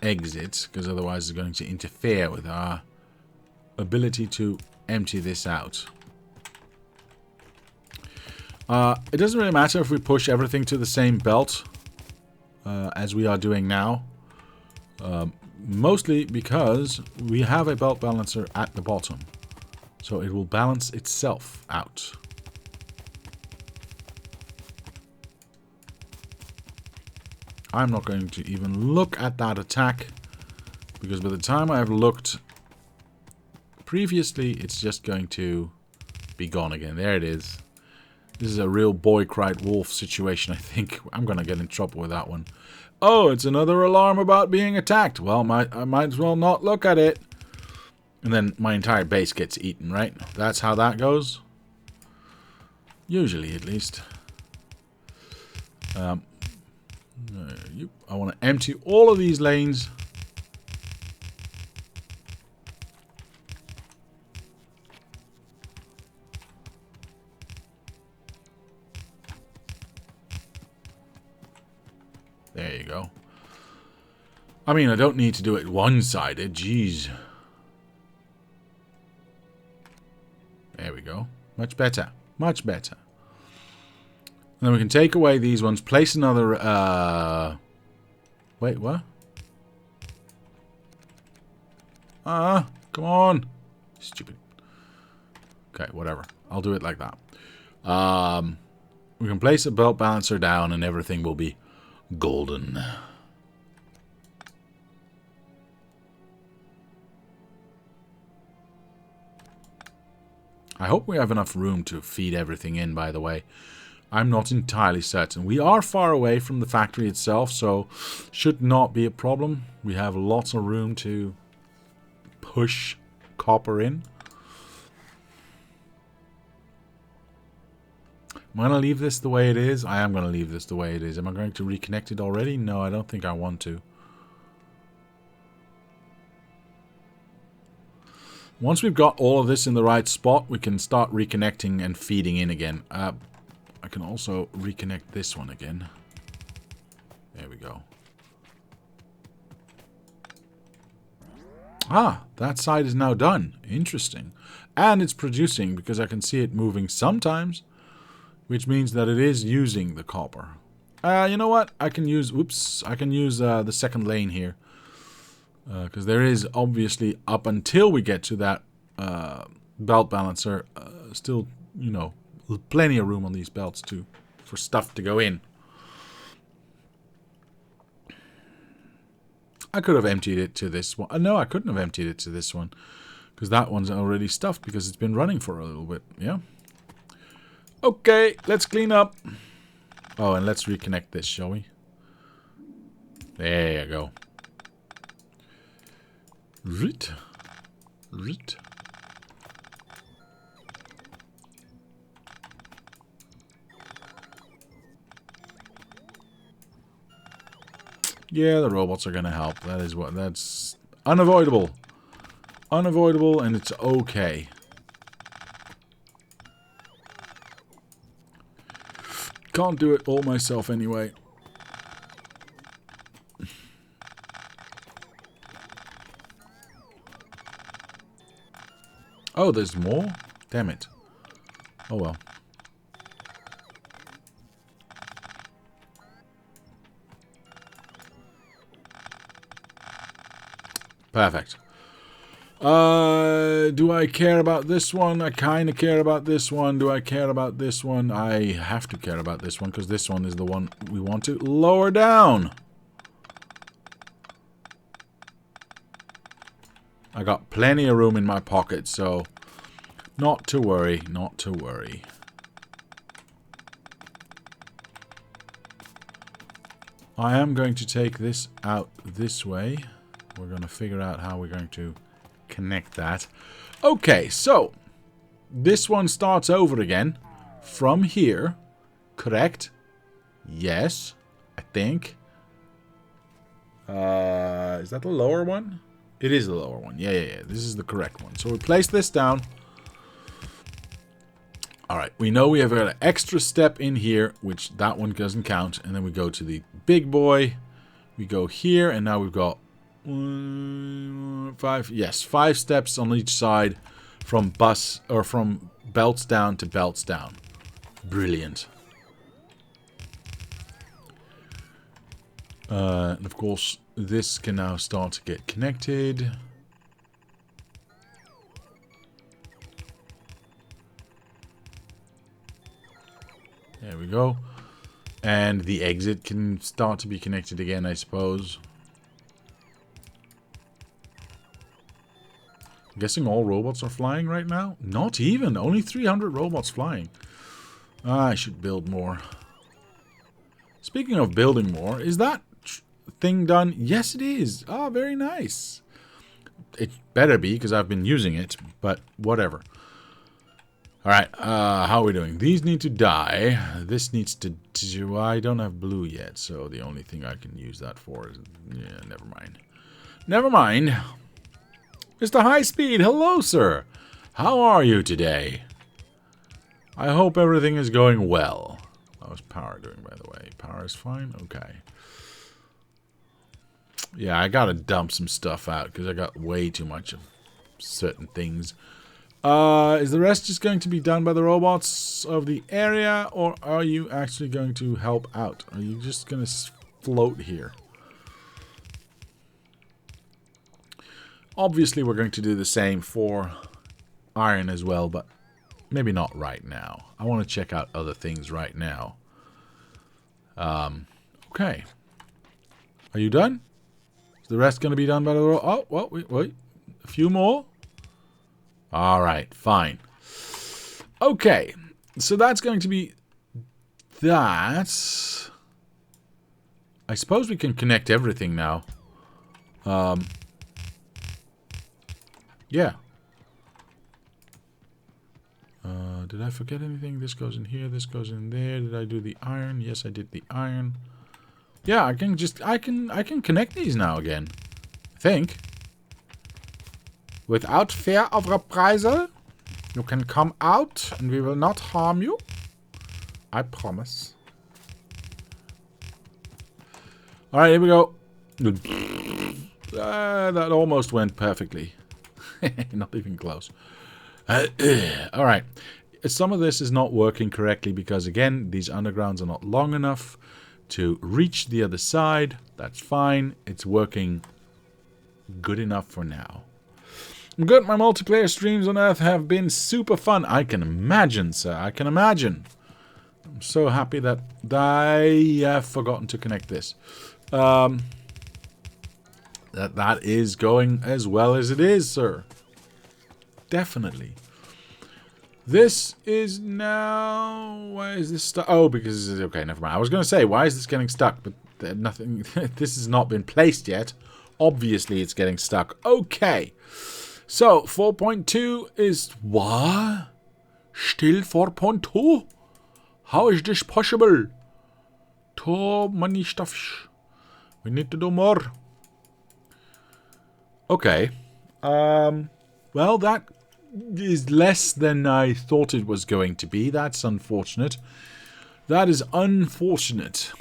Speaker 1: exit, because otherwise it's going to interfere with our ability to empty this out. It doesn't really matter if we push everything to the same belt. As we are doing now. Mostly because we have a belt balancer at the bottom. So it will balance itself out. I'm not going to even look at that attack. Because by the time I've looked previously, it's just going to be gone again. There it is. This is a real boy cried wolf situation, I think. I'm going to get in trouble with that one. Oh, it's another alarm about being attacked. Well, I might as well not look at it. And then my entire base gets eaten, right? That's how that goes. Usually, at least. I want to empty all of these lanes. There you go. I mean, I don't need to do it one-sided. Jeez. There we go. Much better. Much better. And then we can take away these ones. Place another... Wait, what? Come on. Stupid. Okay, whatever. I'll do it like that. We can place a belt balancer down and everything will be golden. I hope we have enough room to feed everything in, by the way. I'm not entirely certain. We are far away from the factory itself, so should not be a problem. We have lots of room to push copper in. Am I going to leave this the way it is? I am going to leave this the way it is. Am I going to reconnect it already? No, I don't think I want to. Once we've got all of this in the right spot, we can start reconnecting and feeding in again. I can also reconnect this one again. There we go. Ah, that side is now done. Interesting. And it's producing because I can see it moving sometimes, which means that it is using the copper. You know what? I can use, I can use the second lane here. Because there is obviously, up until we get to that belt balancer, still, you know, plenty of room on these belts too for stuff to go in. I could have emptied it to this one. No, I couldn't have emptied it to this one. Because that one's already stuffed because it's been running for a little bit. Yeah. Okay, let's clean up. Oh, and let's reconnect this, shall we? There you go. Rit. Yeah, the robots are gonna help. That's unavoidable. Unavoidable, and it's okay. Can't do it all myself anyway. Oh, there's more? Damn it. Oh well. Perfect. Do I care about this one? I kind of care about this one. Do I care about this one? I have to care about this one because this one is the one we want to lower down. I got plenty of room in my pocket, so not to worry, not to worry. I am going to take this out this way. We're going to figure out how we're going to connect that. Okay, so this one starts over again from here, correct? Yes, I think. Is that the lower one? It is the lower one. Yeah. This is the correct one. So we place this down. Alright, we know we have got an extra step in here, which that one doesn't count. And then we go to the big boy. We go here, and now we've got 5 steps on each side from from belts down to belts down. Brilliant. And of course, this can now start to get connected. There we go. And the exit can start to be connected again, I suppose. I'm guessing all robots are flying right now? Not even. Only 300 robots flying. I should build more. Speaking of building more, is that thing done? Yes, it is. Ah, very nice. It better be, because I've been using it, but whatever. Alright, how are we doing? These need to die. This needs to... I don't have blue yet, so the only thing I can use that for is... Yeah, never mind. Never mind. Mr. High Speed, hello, sir. How are you today? I hope everything is going well. How's power doing, by the way? Power is fine? Okay. Yeah, I gotta dump some stuff out, because I got way too much of certain things. Is the rest just going to be done by the robots of the area, or are you actually going to help out? Are you just going to float here? Obviously, we're going to do the same for iron as well, but maybe not right now. I want to check out other things right now. Okay. Are you done? Is the rest going to be done by the robot? Oh, well, wait. A few more? Alright, fine. Okay, so that's going to be that. I suppose we can connect everything now. Yeah. Did I forget anything? This goes in here, this goes in there. Did I do the iron? Yes, I did the iron. Yeah, I can connect these now again. I think. Without fear of reprisal. You can come out and we will not harm you. I promise. Alright, here we go. That almost went perfectly. Not even close. Alright. Some of this is not working correctly because, again, these undergrounds are not long enough to reach the other side. That's fine. It's working good enough for now. Good. My multiplayer streams on Earth have been super fun. I can imagine, sir. I can imagine. I'm so happy that I have forgotten to connect this. That is going as well as it is, sir. Definitely. This is now... Why is this stuck? Oh, because... Okay, never mind. I was going to say, why is this getting stuck? But nothing... This has not been placed yet. Obviously, it's getting stuck. Okay. So, 4.2 is... What? Still 4.2? How is this possible? Too many stuff. We need to do more. Okay. Well, that is less than I thought it was going to be. That's unfortunate. That is unfortunate.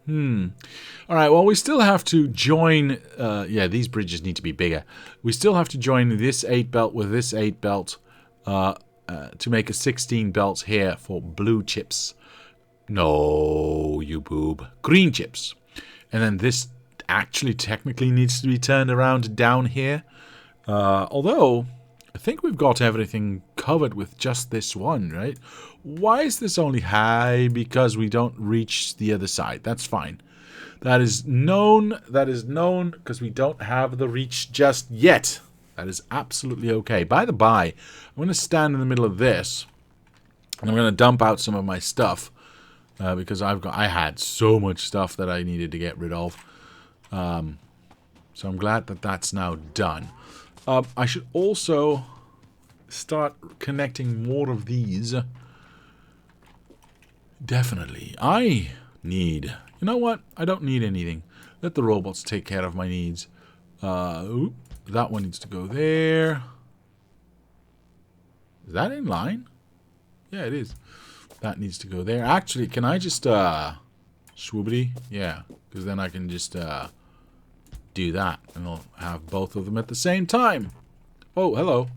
Speaker 1: Alright, well, we still have to join... yeah, these bridges need to be bigger. We still have to join this 8-belt with this 8-belt to make a 16 belts here for blue chips. No, you boob. Green chips. And then this actually technically needs to be turned around down here. Although, I think we've got everything covered with just this one, right? Why is this only high? Because we don't reach the other side. That's fine. That is known. That is known because we don't have the reach just yet. That is absolutely okay. By the by, I'm going to stand in the middle of this. And I'm going to dump out some of my stuff. Because I had so much stuff that I needed to get rid of. So I'm glad that that's now done. I should also start connecting more of these. Definitely. I need... You know what? I don't need anything. Let the robots take care of my needs. That one needs to go there. Is that in line? Yeah, it is. That needs to go there. Actually, can I just... swoobity? Yeah. Because then I can just... do that. And I'll have both of them at the same time. Oh, hello.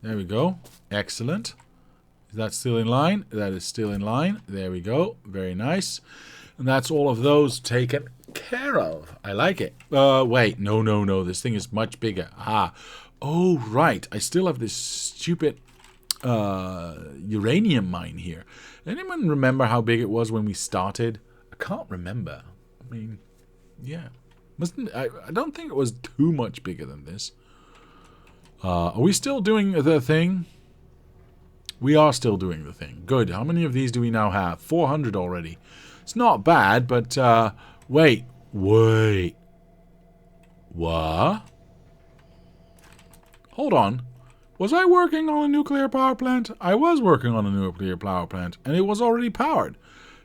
Speaker 1: There we go. Excellent. Is that still in line? That is still in line. There we go. Very nice. And that's all of those taken care of. I like it. Wait. No. This thing is much bigger. Ah. Oh, right. I still have this stupid uranium mine here. Anyone remember how big it was when we started? I can't remember. I mean, yeah. I don't think it was too much bigger than this. Are we still doing the thing? We are still doing the thing. Good. How many of these do we now have? 400 already. It's not bad, but wait. What? Hold on. Was I working on a nuclear power plant? I was working on a nuclear power plant, and it was already powered.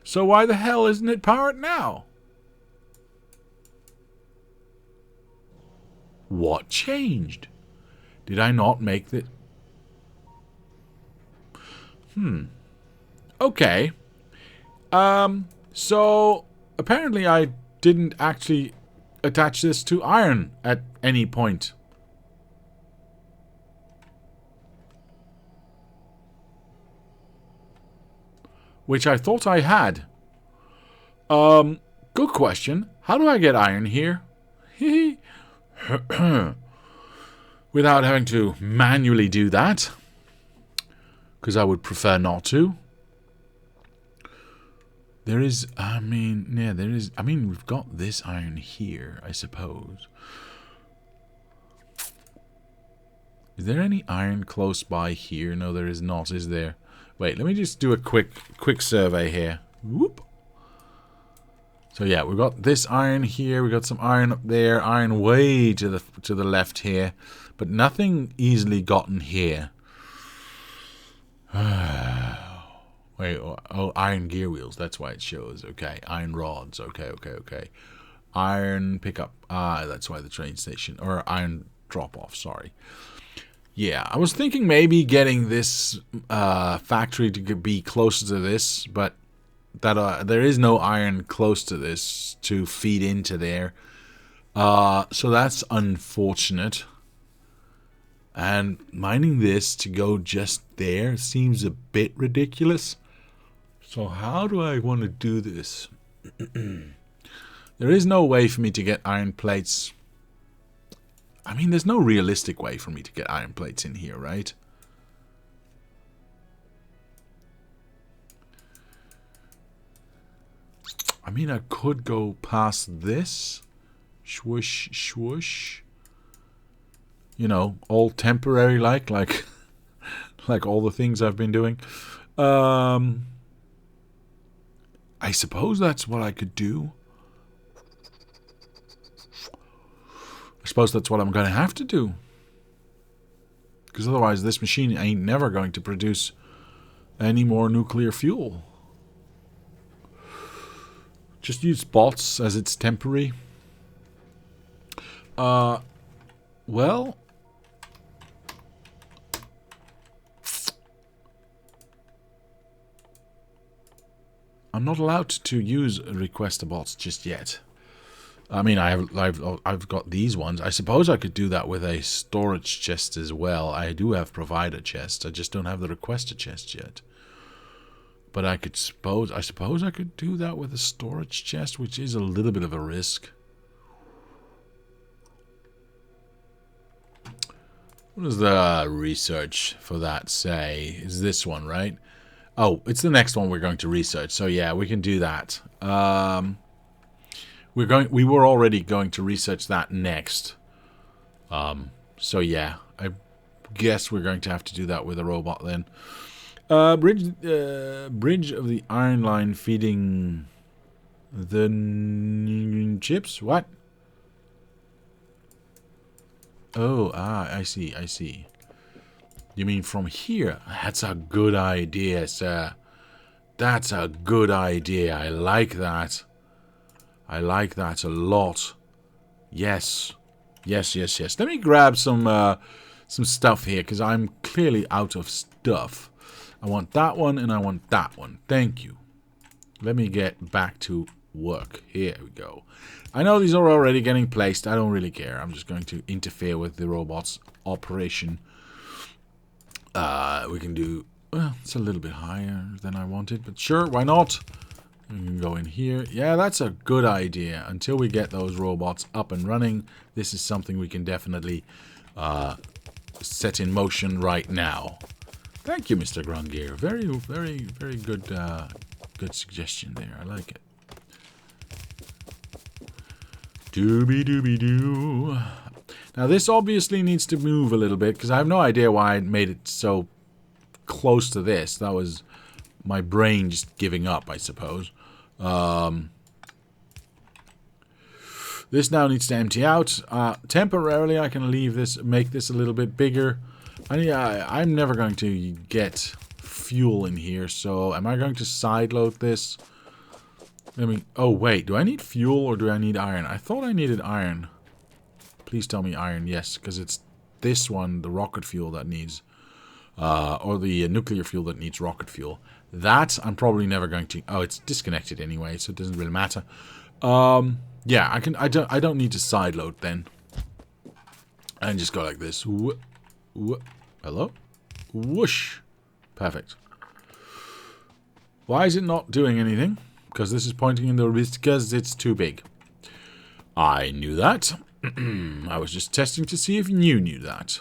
Speaker 1: So why the hell isn't it powered now? What changed? Did I not make the... Okay. So, apparently I didn't actually attach this to iron at any point. Which I thought I had. Good question. How do I get iron here? Without having to manually do that. Because I would prefer not to. There is, I mean, yeah, there is, I mean, we've got this iron here, I suppose. Is there any iron close by here? No, there is not, is there? Wait, let me just do a quick survey here. Whoop. So yeah, we've got this iron here, we've got some iron up there, iron way to the left here, but nothing easily gotten here. Wait, oh, iron gear wheels. That's why it shows. Okay, iron rods. Okay. Iron pickup. That's why the train station. Or iron drop-off, sorry. Yeah, I was thinking maybe getting this factory to be closer to this, but that there is no iron close to this to feed into there. So that's unfortunate. And mining this to go just there seems a bit ridiculous. So how do I want to do this? There is no way for me to get iron plates. I mean, there's no realistic way for me to get iron plates in here, right? I mean, I could go past this. Swoosh, swoosh. You know, all temporary like all the things I've been doing. I suppose that's what I could do. I suppose that's what I'm going to have to do. Because otherwise this machine ain't never going to produce any more nuclear fuel. Just use bots as it's temporary. Well... I'm not allowed to use request bots just yet. I mean, I've got these ones. I suppose I could do that with a storage chest as well. I do have provider chest. I just don't have the requester chest yet. But I suppose I could do that with a storage chest, which is a little bit of a risk. What does the research for that say? Is this one, right? Oh, it's the next one we're going to research. So yeah, we can do that. We were already going to research that next. So yeah, I guess we're going to have to do that with a robot then. Bridge of the iron line feeding the chips. What? Oh, I see. You mean from here? That's a good idea, sir. That's a good idea. I like that. I like that a lot. Yes. Yes. Let me grab some stuff here, because I'm clearly out of stuff. I want that one, and I want that one. Thank you. Let me get back to work. Here we go. I know these are already getting placed. I don't really care. I'm just going to interfere with the robot's operation. We can do... Well, it's a little bit higher than I wanted, but sure, why not? We can go in here. Yeah, that's a good idea. Until we get those robots up and running, this is something we can definitely set in motion right now. Thank you, Mr. Grungear. Very good, good suggestion there. I like it. Doobie-doobie-doo. Now, this obviously needs to move a little bit, because I have no idea why I made it so close to this. That was my brain just giving up, I suppose. This now needs to empty out. Temporarily, I can leave this, make this a little bit bigger. I'm never going to get fuel in here, so am I going to sideload this? I mean, oh wait, do I need fuel or do I need iron? I thought I needed iron. Please tell me iron, yes, because it's this one, the rocket fuel that needs, or the nuclear fuel that needs rocket fuel. That I'm probably never going to. Oh, it's disconnected anyway, so it doesn't really matter. Yeah, I don't need to sideload then. And just go like this. Hello? Whoosh. Perfect. Why is it not doing anything? Because this is pointing in the because it's too big. I knew that. I was just testing to see if you knew that.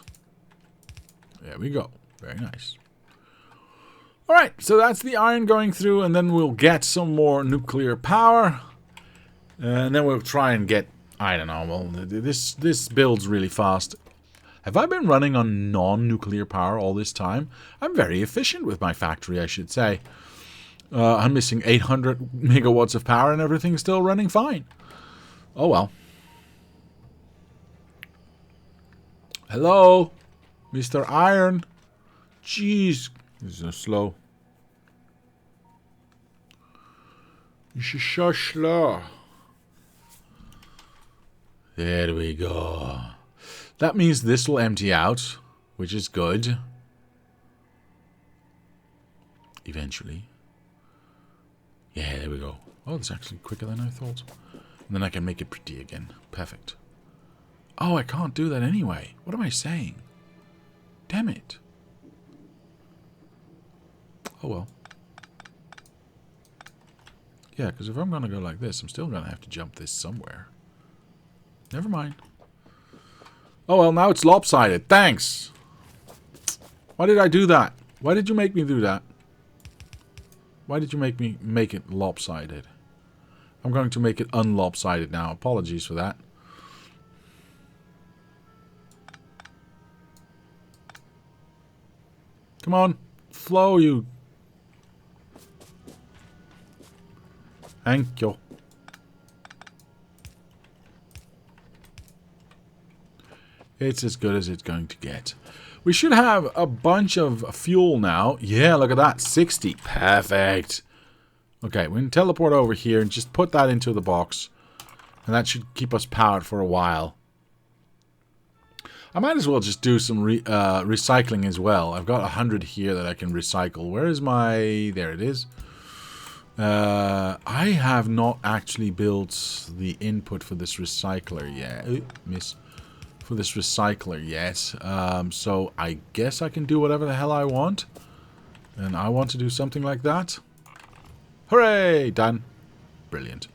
Speaker 1: There we go. Very nice. Alright, so that's the iron going through, and then we'll get some more nuclear power. And then we'll try and get, I don't know, well, this builds really fast. Have I been running on non-nuclear power all this time? I'm very efficient with my factory, I should say. I'm missing 800 megawatts of power and everything's still running fine. Oh well. Hello, Mr. Iron. Jeez, This is so slow. This is so slow. There we go. That means this will empty out, which is good. Eventually. Yeah, there we go. Oh, it's actually quicker than I thought. And then I can make it pretty again. Perfect. Oh, I can't do that anyway. What am I saying? Damn it. Oh well. Yeah, because if I'm going to go like this, I'm still going to have to jump this somewhere. Never mind. Oh well, now it's lopsided. Thanks. Why did I do that? Why did you make me do that? Why did you make me make it lopsided? I'm going to make it unlopsided now. Apologies for that. Come on. Flow, you. Thank you. It's as good as it's going to get. We should have a bunch of fuel now. Yeah, look at that. 60. Perfect. Okay, we can teleport over here and just put that into the box. And that should keep us powered for a while. I might as well just do some recycling as well. I've got 100 here that I can recycle. Where is my... There it is. I have not actually built the input for this recycler yet. Ooh, miss. For this recycler yet. So I guess I can do whatever the hell I want. And I want to do something like that. Hooray! Done. Brilliant.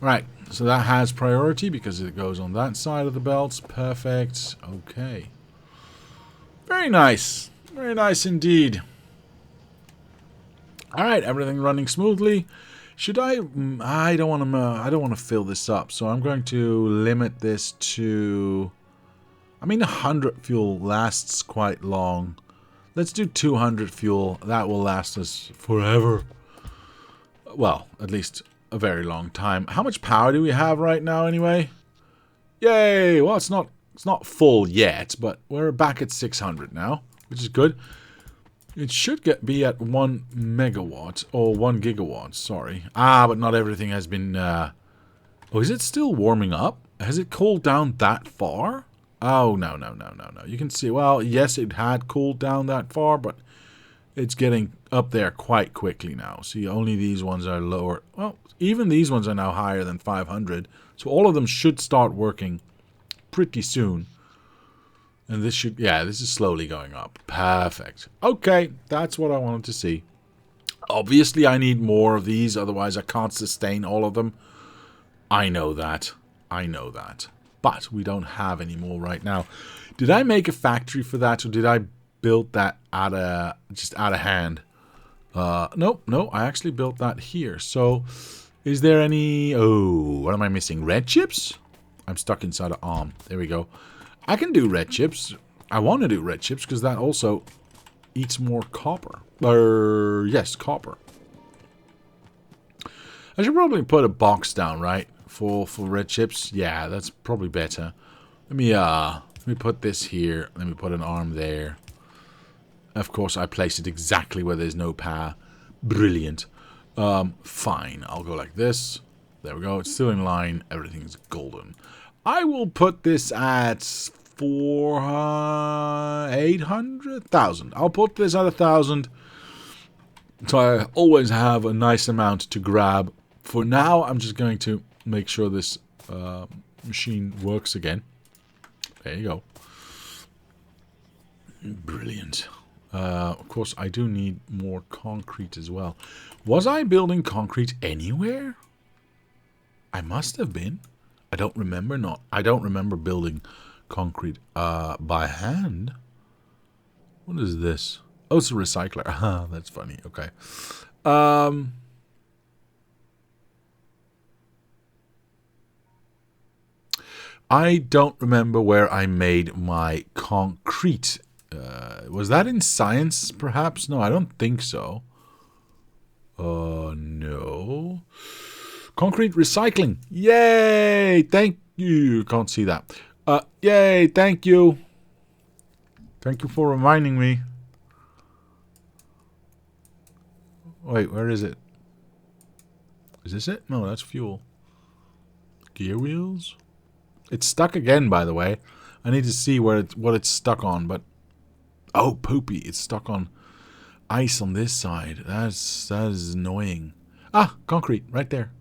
Speaker 1: Right. So that has priority because it goes on that side of the belts. Perfect. Okay. Very nice. Very nice indeed. Alright, everything running smoothly. Should I don't want to fill this up, so I'm going to limit this to... I mean, 100 fuel lasts quite long. Let's do 200 fuel. That will last us forever. Well, at least a very long time. How much power do we have right now anyway? Yay! Well, it's not full yet, but we're back at 600 now, which is good. It should be at 1 megawatt, or 1 gigawatt, sorry. Ah, but not everything has been... Oh, is it still warming up? Has it cooled down that far? Oh, no. You can see, well, yes, it had cooled down that far, but it's getting up there quite quickly now. See, only these ones are lower. Well, even these ones are now higher than 500. So all of them should start working pretty soon. And this should, yeah, this is slowly going up. Perfect. Okay, that's what I wanted to see. Obviously, I need more of these, otherwise I can't sustain all of them. I know that. But we don't have any more right now. Did I make a factory for that, or did I build that just out of hand? No, I actually built that here. So, is there any... Oh, what am I missing? Red chips? I'm stuck inside an arm. There we go. I can do red chips. I want to do red chips because that also eats more copper. Yes, copper. I should probably put a box down, right? For red chips. Yeah, that's probably better. Let me put this here. Let me put an arm there. Of course, I place it exactly where there's no power. Brilliant. Fine. I'll go like this. There we go. It's still in line. Everything's golden. I will put this at 800,000. I'll put this at 1,000. So I always have a nice amount to grab. For now, I'm just going to make sure this machine works again. There you go. Brilliant. Of course, I do need more concrete as well. Was I building concrete anywhere? I must have been. I don't remember building concrete by hand. What is this? Oh, it's a recycler. Ah, that's funny. Okay. I don't remember where I made my concrete. Was that in science, perhaps? No, I don't think so. No. Concrete recycling. Yay! Thank you. Can't see that. Yay! Thank you. Thank you for reminding me. Wait, where is it? Is this it? No, that's fuel. Gear wheels? It's stuck again, by the way. I need to see what it's stuck on, but... Oh, poopy. It's stuck on ice on this side. That is annoying. Ah, concrete. Right there.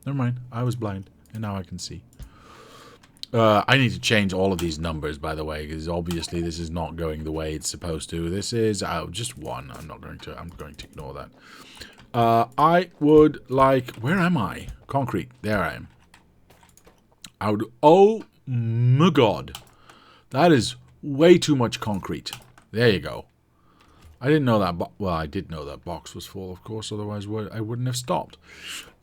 Speaker 1: Never mind. I was blind. And now I can see. I need to change all of these numbers, by the way, because obviously this is not going the way it's supposed to. This is just 1. I'm going to ignore that. I would like... Where am I? Concrete. There I am. I would... Oh, my God. That is way too much concrete. There you go. I didn't know that... Well, I did know that box was full, of course. Otherwise, I wouldn't have stopped.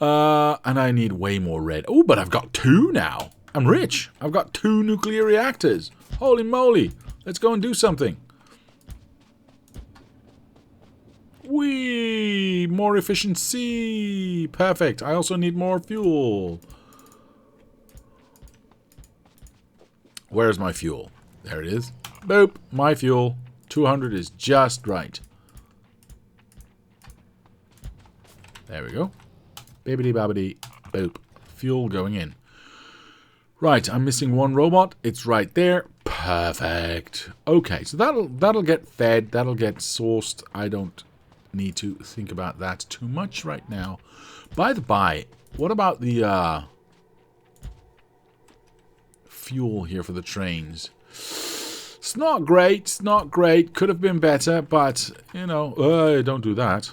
Speaker 1: And I need way more red. Oh, but I've got 2 now. I'm rich. I've got 2 nuclear reactors. Holy moly. Let's go and do something. Whee! More efficiency. Perfect. I also need more fuel. Where's my fuel? There it is. Boop. My fuel. 200 is just right. There we go. Bibbidi babbidi. Boop. Fuel going in. Right, I'm missing 1 robot. It's right there. Perfect. Okay, so that'll get fed. That'll get sourced. I don't need to think about that too much right now. By the by, what about the fuel here for the trains? It's not great. It's not great. Could have been better, but, you know, don't do that.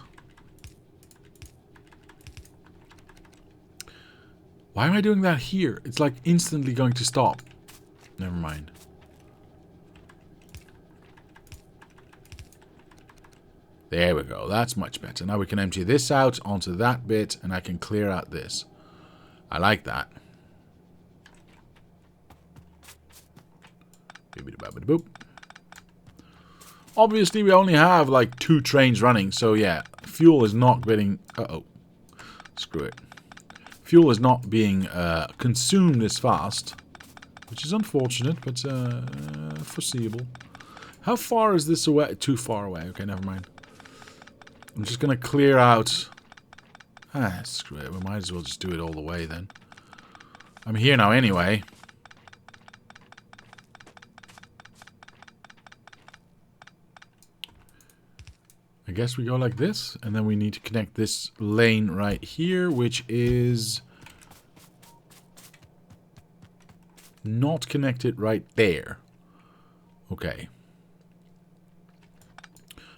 Speaker 1: Why am I doing that here? It's like instantly going to stop. Never mind. There we go. That's much better. Now we can empty this out onto that bit, and I can clear out this. I like that. Boop. Obviously, we only have like 2 trains running, so yeah, fuel is not getting... Uh-oh. Screw it. Fuel is not being consumed as fast, which is unfortunate, but foreseeable. How far is this away? Too far away. Okay, never mind. I'm just going to clear out... Ah, screw it. We might as well just do it all the way then. I'm here now anyway. I guess we go like this, and then we need to connect this lane right here, which is not connected right there. Okay.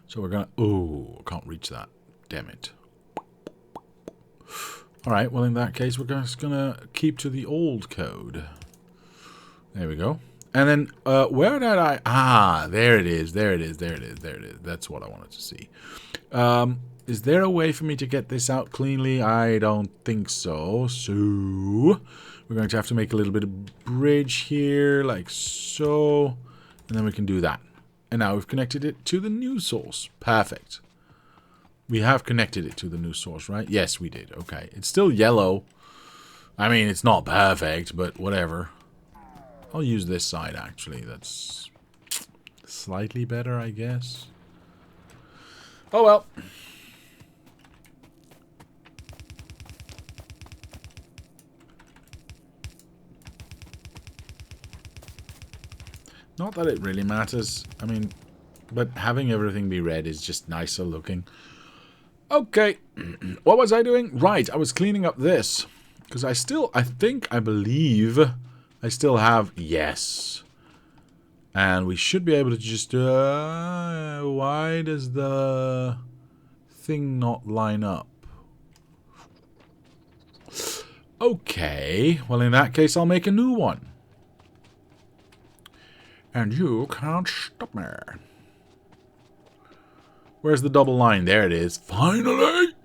Speaker 1: So we're gonna... Oh, I can't reach that. Damn it. Alright, well in that case, we're just gonna keep to the old code. There we go. And then, where did I... Ah, there it is, there it is, there it is, there it is. That's what I wanted to see. Is there a way for me to get this out cleanly? I don't think so. So, we're going to have to make a little bit of bridge here, like so. And then we can do that. And now we've connected it to the new source. Perfect. We have connected it to the new source, right? Yes, we did. Okay. It's still yellow. I mean, it's not perfect, but whatever. I'll use this side, actually. That's slightly better, I guess. Oh, well. Not that it really matters. I mean, but having everything be red is just nicer looking. Okay. What was I doing? Right, I was cleaning up this. Because I believe... I still have... Yes. And we should be able to just... why does the thing not line up? Okay. Well, in that case, I'll make a new one. And you can't stop me. Where's the double line? There it is. Finally!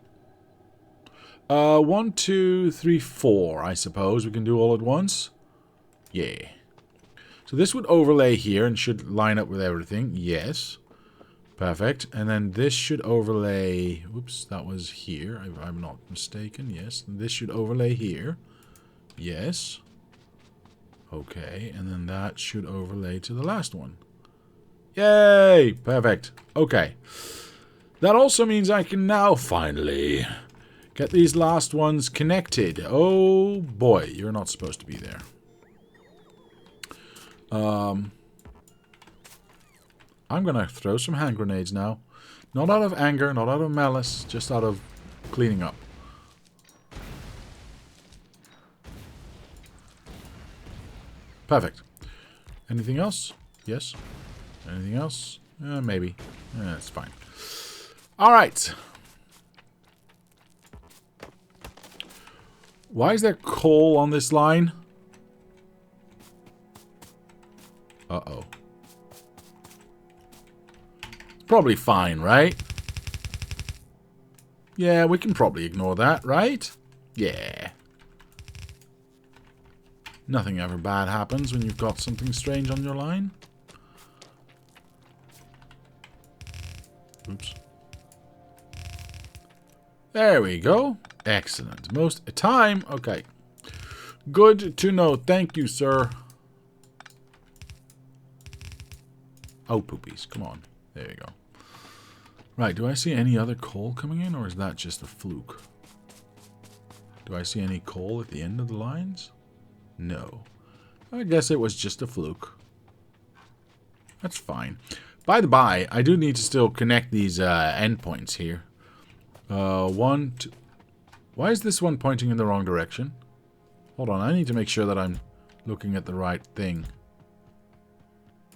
Speaker 1: 1, 2, 3, 4, I suppose. We can do all at once. Yeah. So this would overlay here and should line up with everything. Yes. Perfect. And then this should overlay... Oops, that was here. If I'm not mistaken. Yes. And this should overlay here. Yes. Okay. And then that should overlay to the last one. Yay! Perfect. Okay. That also means I can now finally get these last ones connected. Oh boy, you're not supposed to be there. I'm gonna throw some hand grenades now. Not out of anger, not out of malice, just out of cleaning up. Perfect. Anything else? Yes. Anything else? Maybe. That's fine. Alright. Why is there coal on this line? Uh-oh. It's probably fine, right? Yeah, we can probably ignore that, right? Yeah. Nothing ever bad happens when you've got something strange on your line. Oops. There we go. Excellent. Most time. Okay. Good to know. Thank you, sir. Oh, poopies. Come on. There you go. Right. Do I see any other coal coming in, or is that just a fluke? Do I see any coal at the end of the lines? No. I guess it was just a fluke. That's fine. By the by, I do need to still connect these endpoints here. One, two. Why is this one pointing in the wrong direction? Hold on, I need to make sure that I'm looking at the right thing.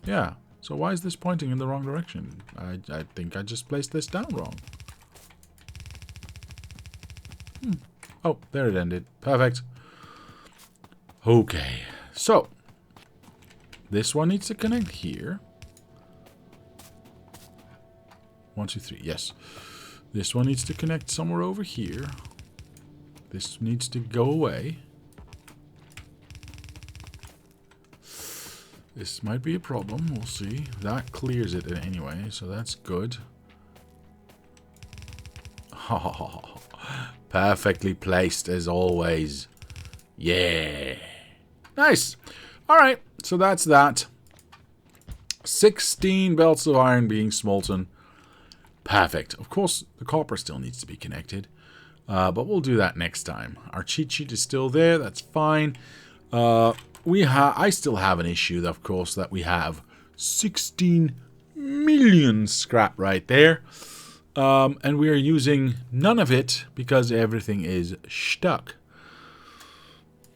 Speaker 1: Yeah, so why is this pointing in the wrong direction? I think I just placed this down wrong. Oh, there it ended. Perfect. Okay, so this one needs to connect here. 1, 2, 3. Yes. This one needs to connect somewhere over here. This needs to go away. This might be a problem. We'll see. That clears it anyway, so that's good. Oh, perfectly placed as always. Yeah. Nice. All right. So that's that. 16 belts of iron being smolten. Perfect. Of course, the copper still needs to be connected. But we'll do that next time. Our cheat sheet is still there. That's fine. I still have an issue, of course, that we have 16 million scrap right there. And we are using none of it because everything is stuck.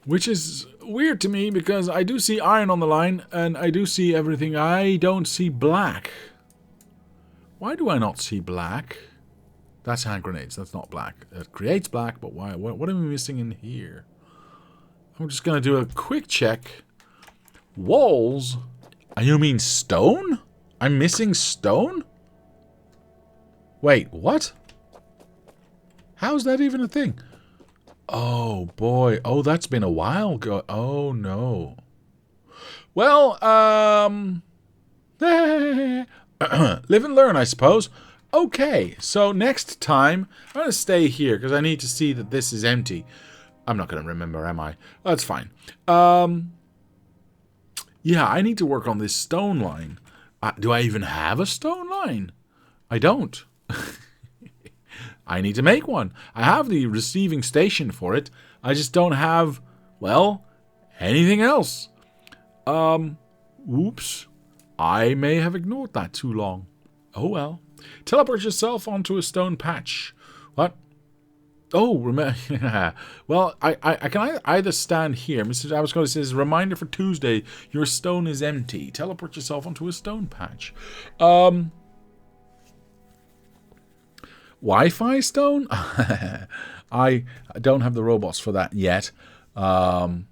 Speaker 1: Which is weird to me because I do see iron on the line and I do see everything. I don't see black. Why do I not see black? That's hand grenades. That's not black. It creates black, but why? What am I missing in here? I'm just going to do a quick check. Walls? You mean stone? I'm missing stone? Wait, what? How's that even a thing? Oh, boy. Oh, that's been a while ago. Oh, no. Well, live and learn, I suppose. Okay, so next time, I'm going to stay here because I need to see that this is empty. I'm not going to remember, am I? That's fine. Yeah, I need to work on this stone line. Do I even have a stone line? I don't. I need to make one. I have the receiving station for it. I just don't have, well, anything else. Oops. I may have ignored that too long. Oh well. Teleport yourself onto a stone patch. What? Oh, remember. Well, I can either stand here. I was going to say, as a reminder for Tuesday, your stone is empty. Teleport yourself onto a stone patch. Wi-Fi stone? I don't have the robots for that yet. But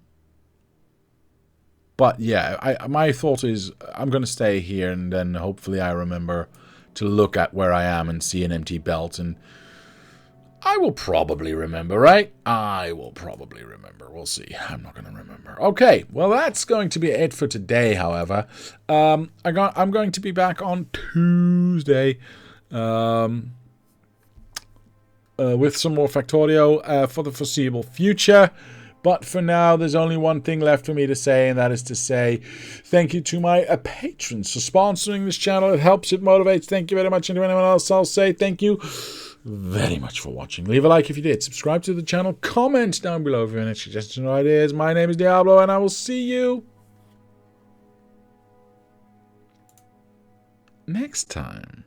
Speaker 1: yeah, my thought is I'm going to stay here and then hopefully I remember to look at where I am and see an empty belt, and I will probably remember, right? I will probably remember. We'll see. I'm not going to remember. Okay, well, that's going to be it for today, however. I'm going to be back on Tuesday with some more Factorio for the foreseeable future. But for now, there's only one thing left for me to say, and that is to say thank you to my patrons for sponsoring this channel. It helps, it motivates. Thank you very much. And to anyone else, I'll say thank you very much for watching. Leave a like if you did. Subscribe to the channel. Comment down below if you have any suggestions or ideas. My name is Diablo, and I will see you next time.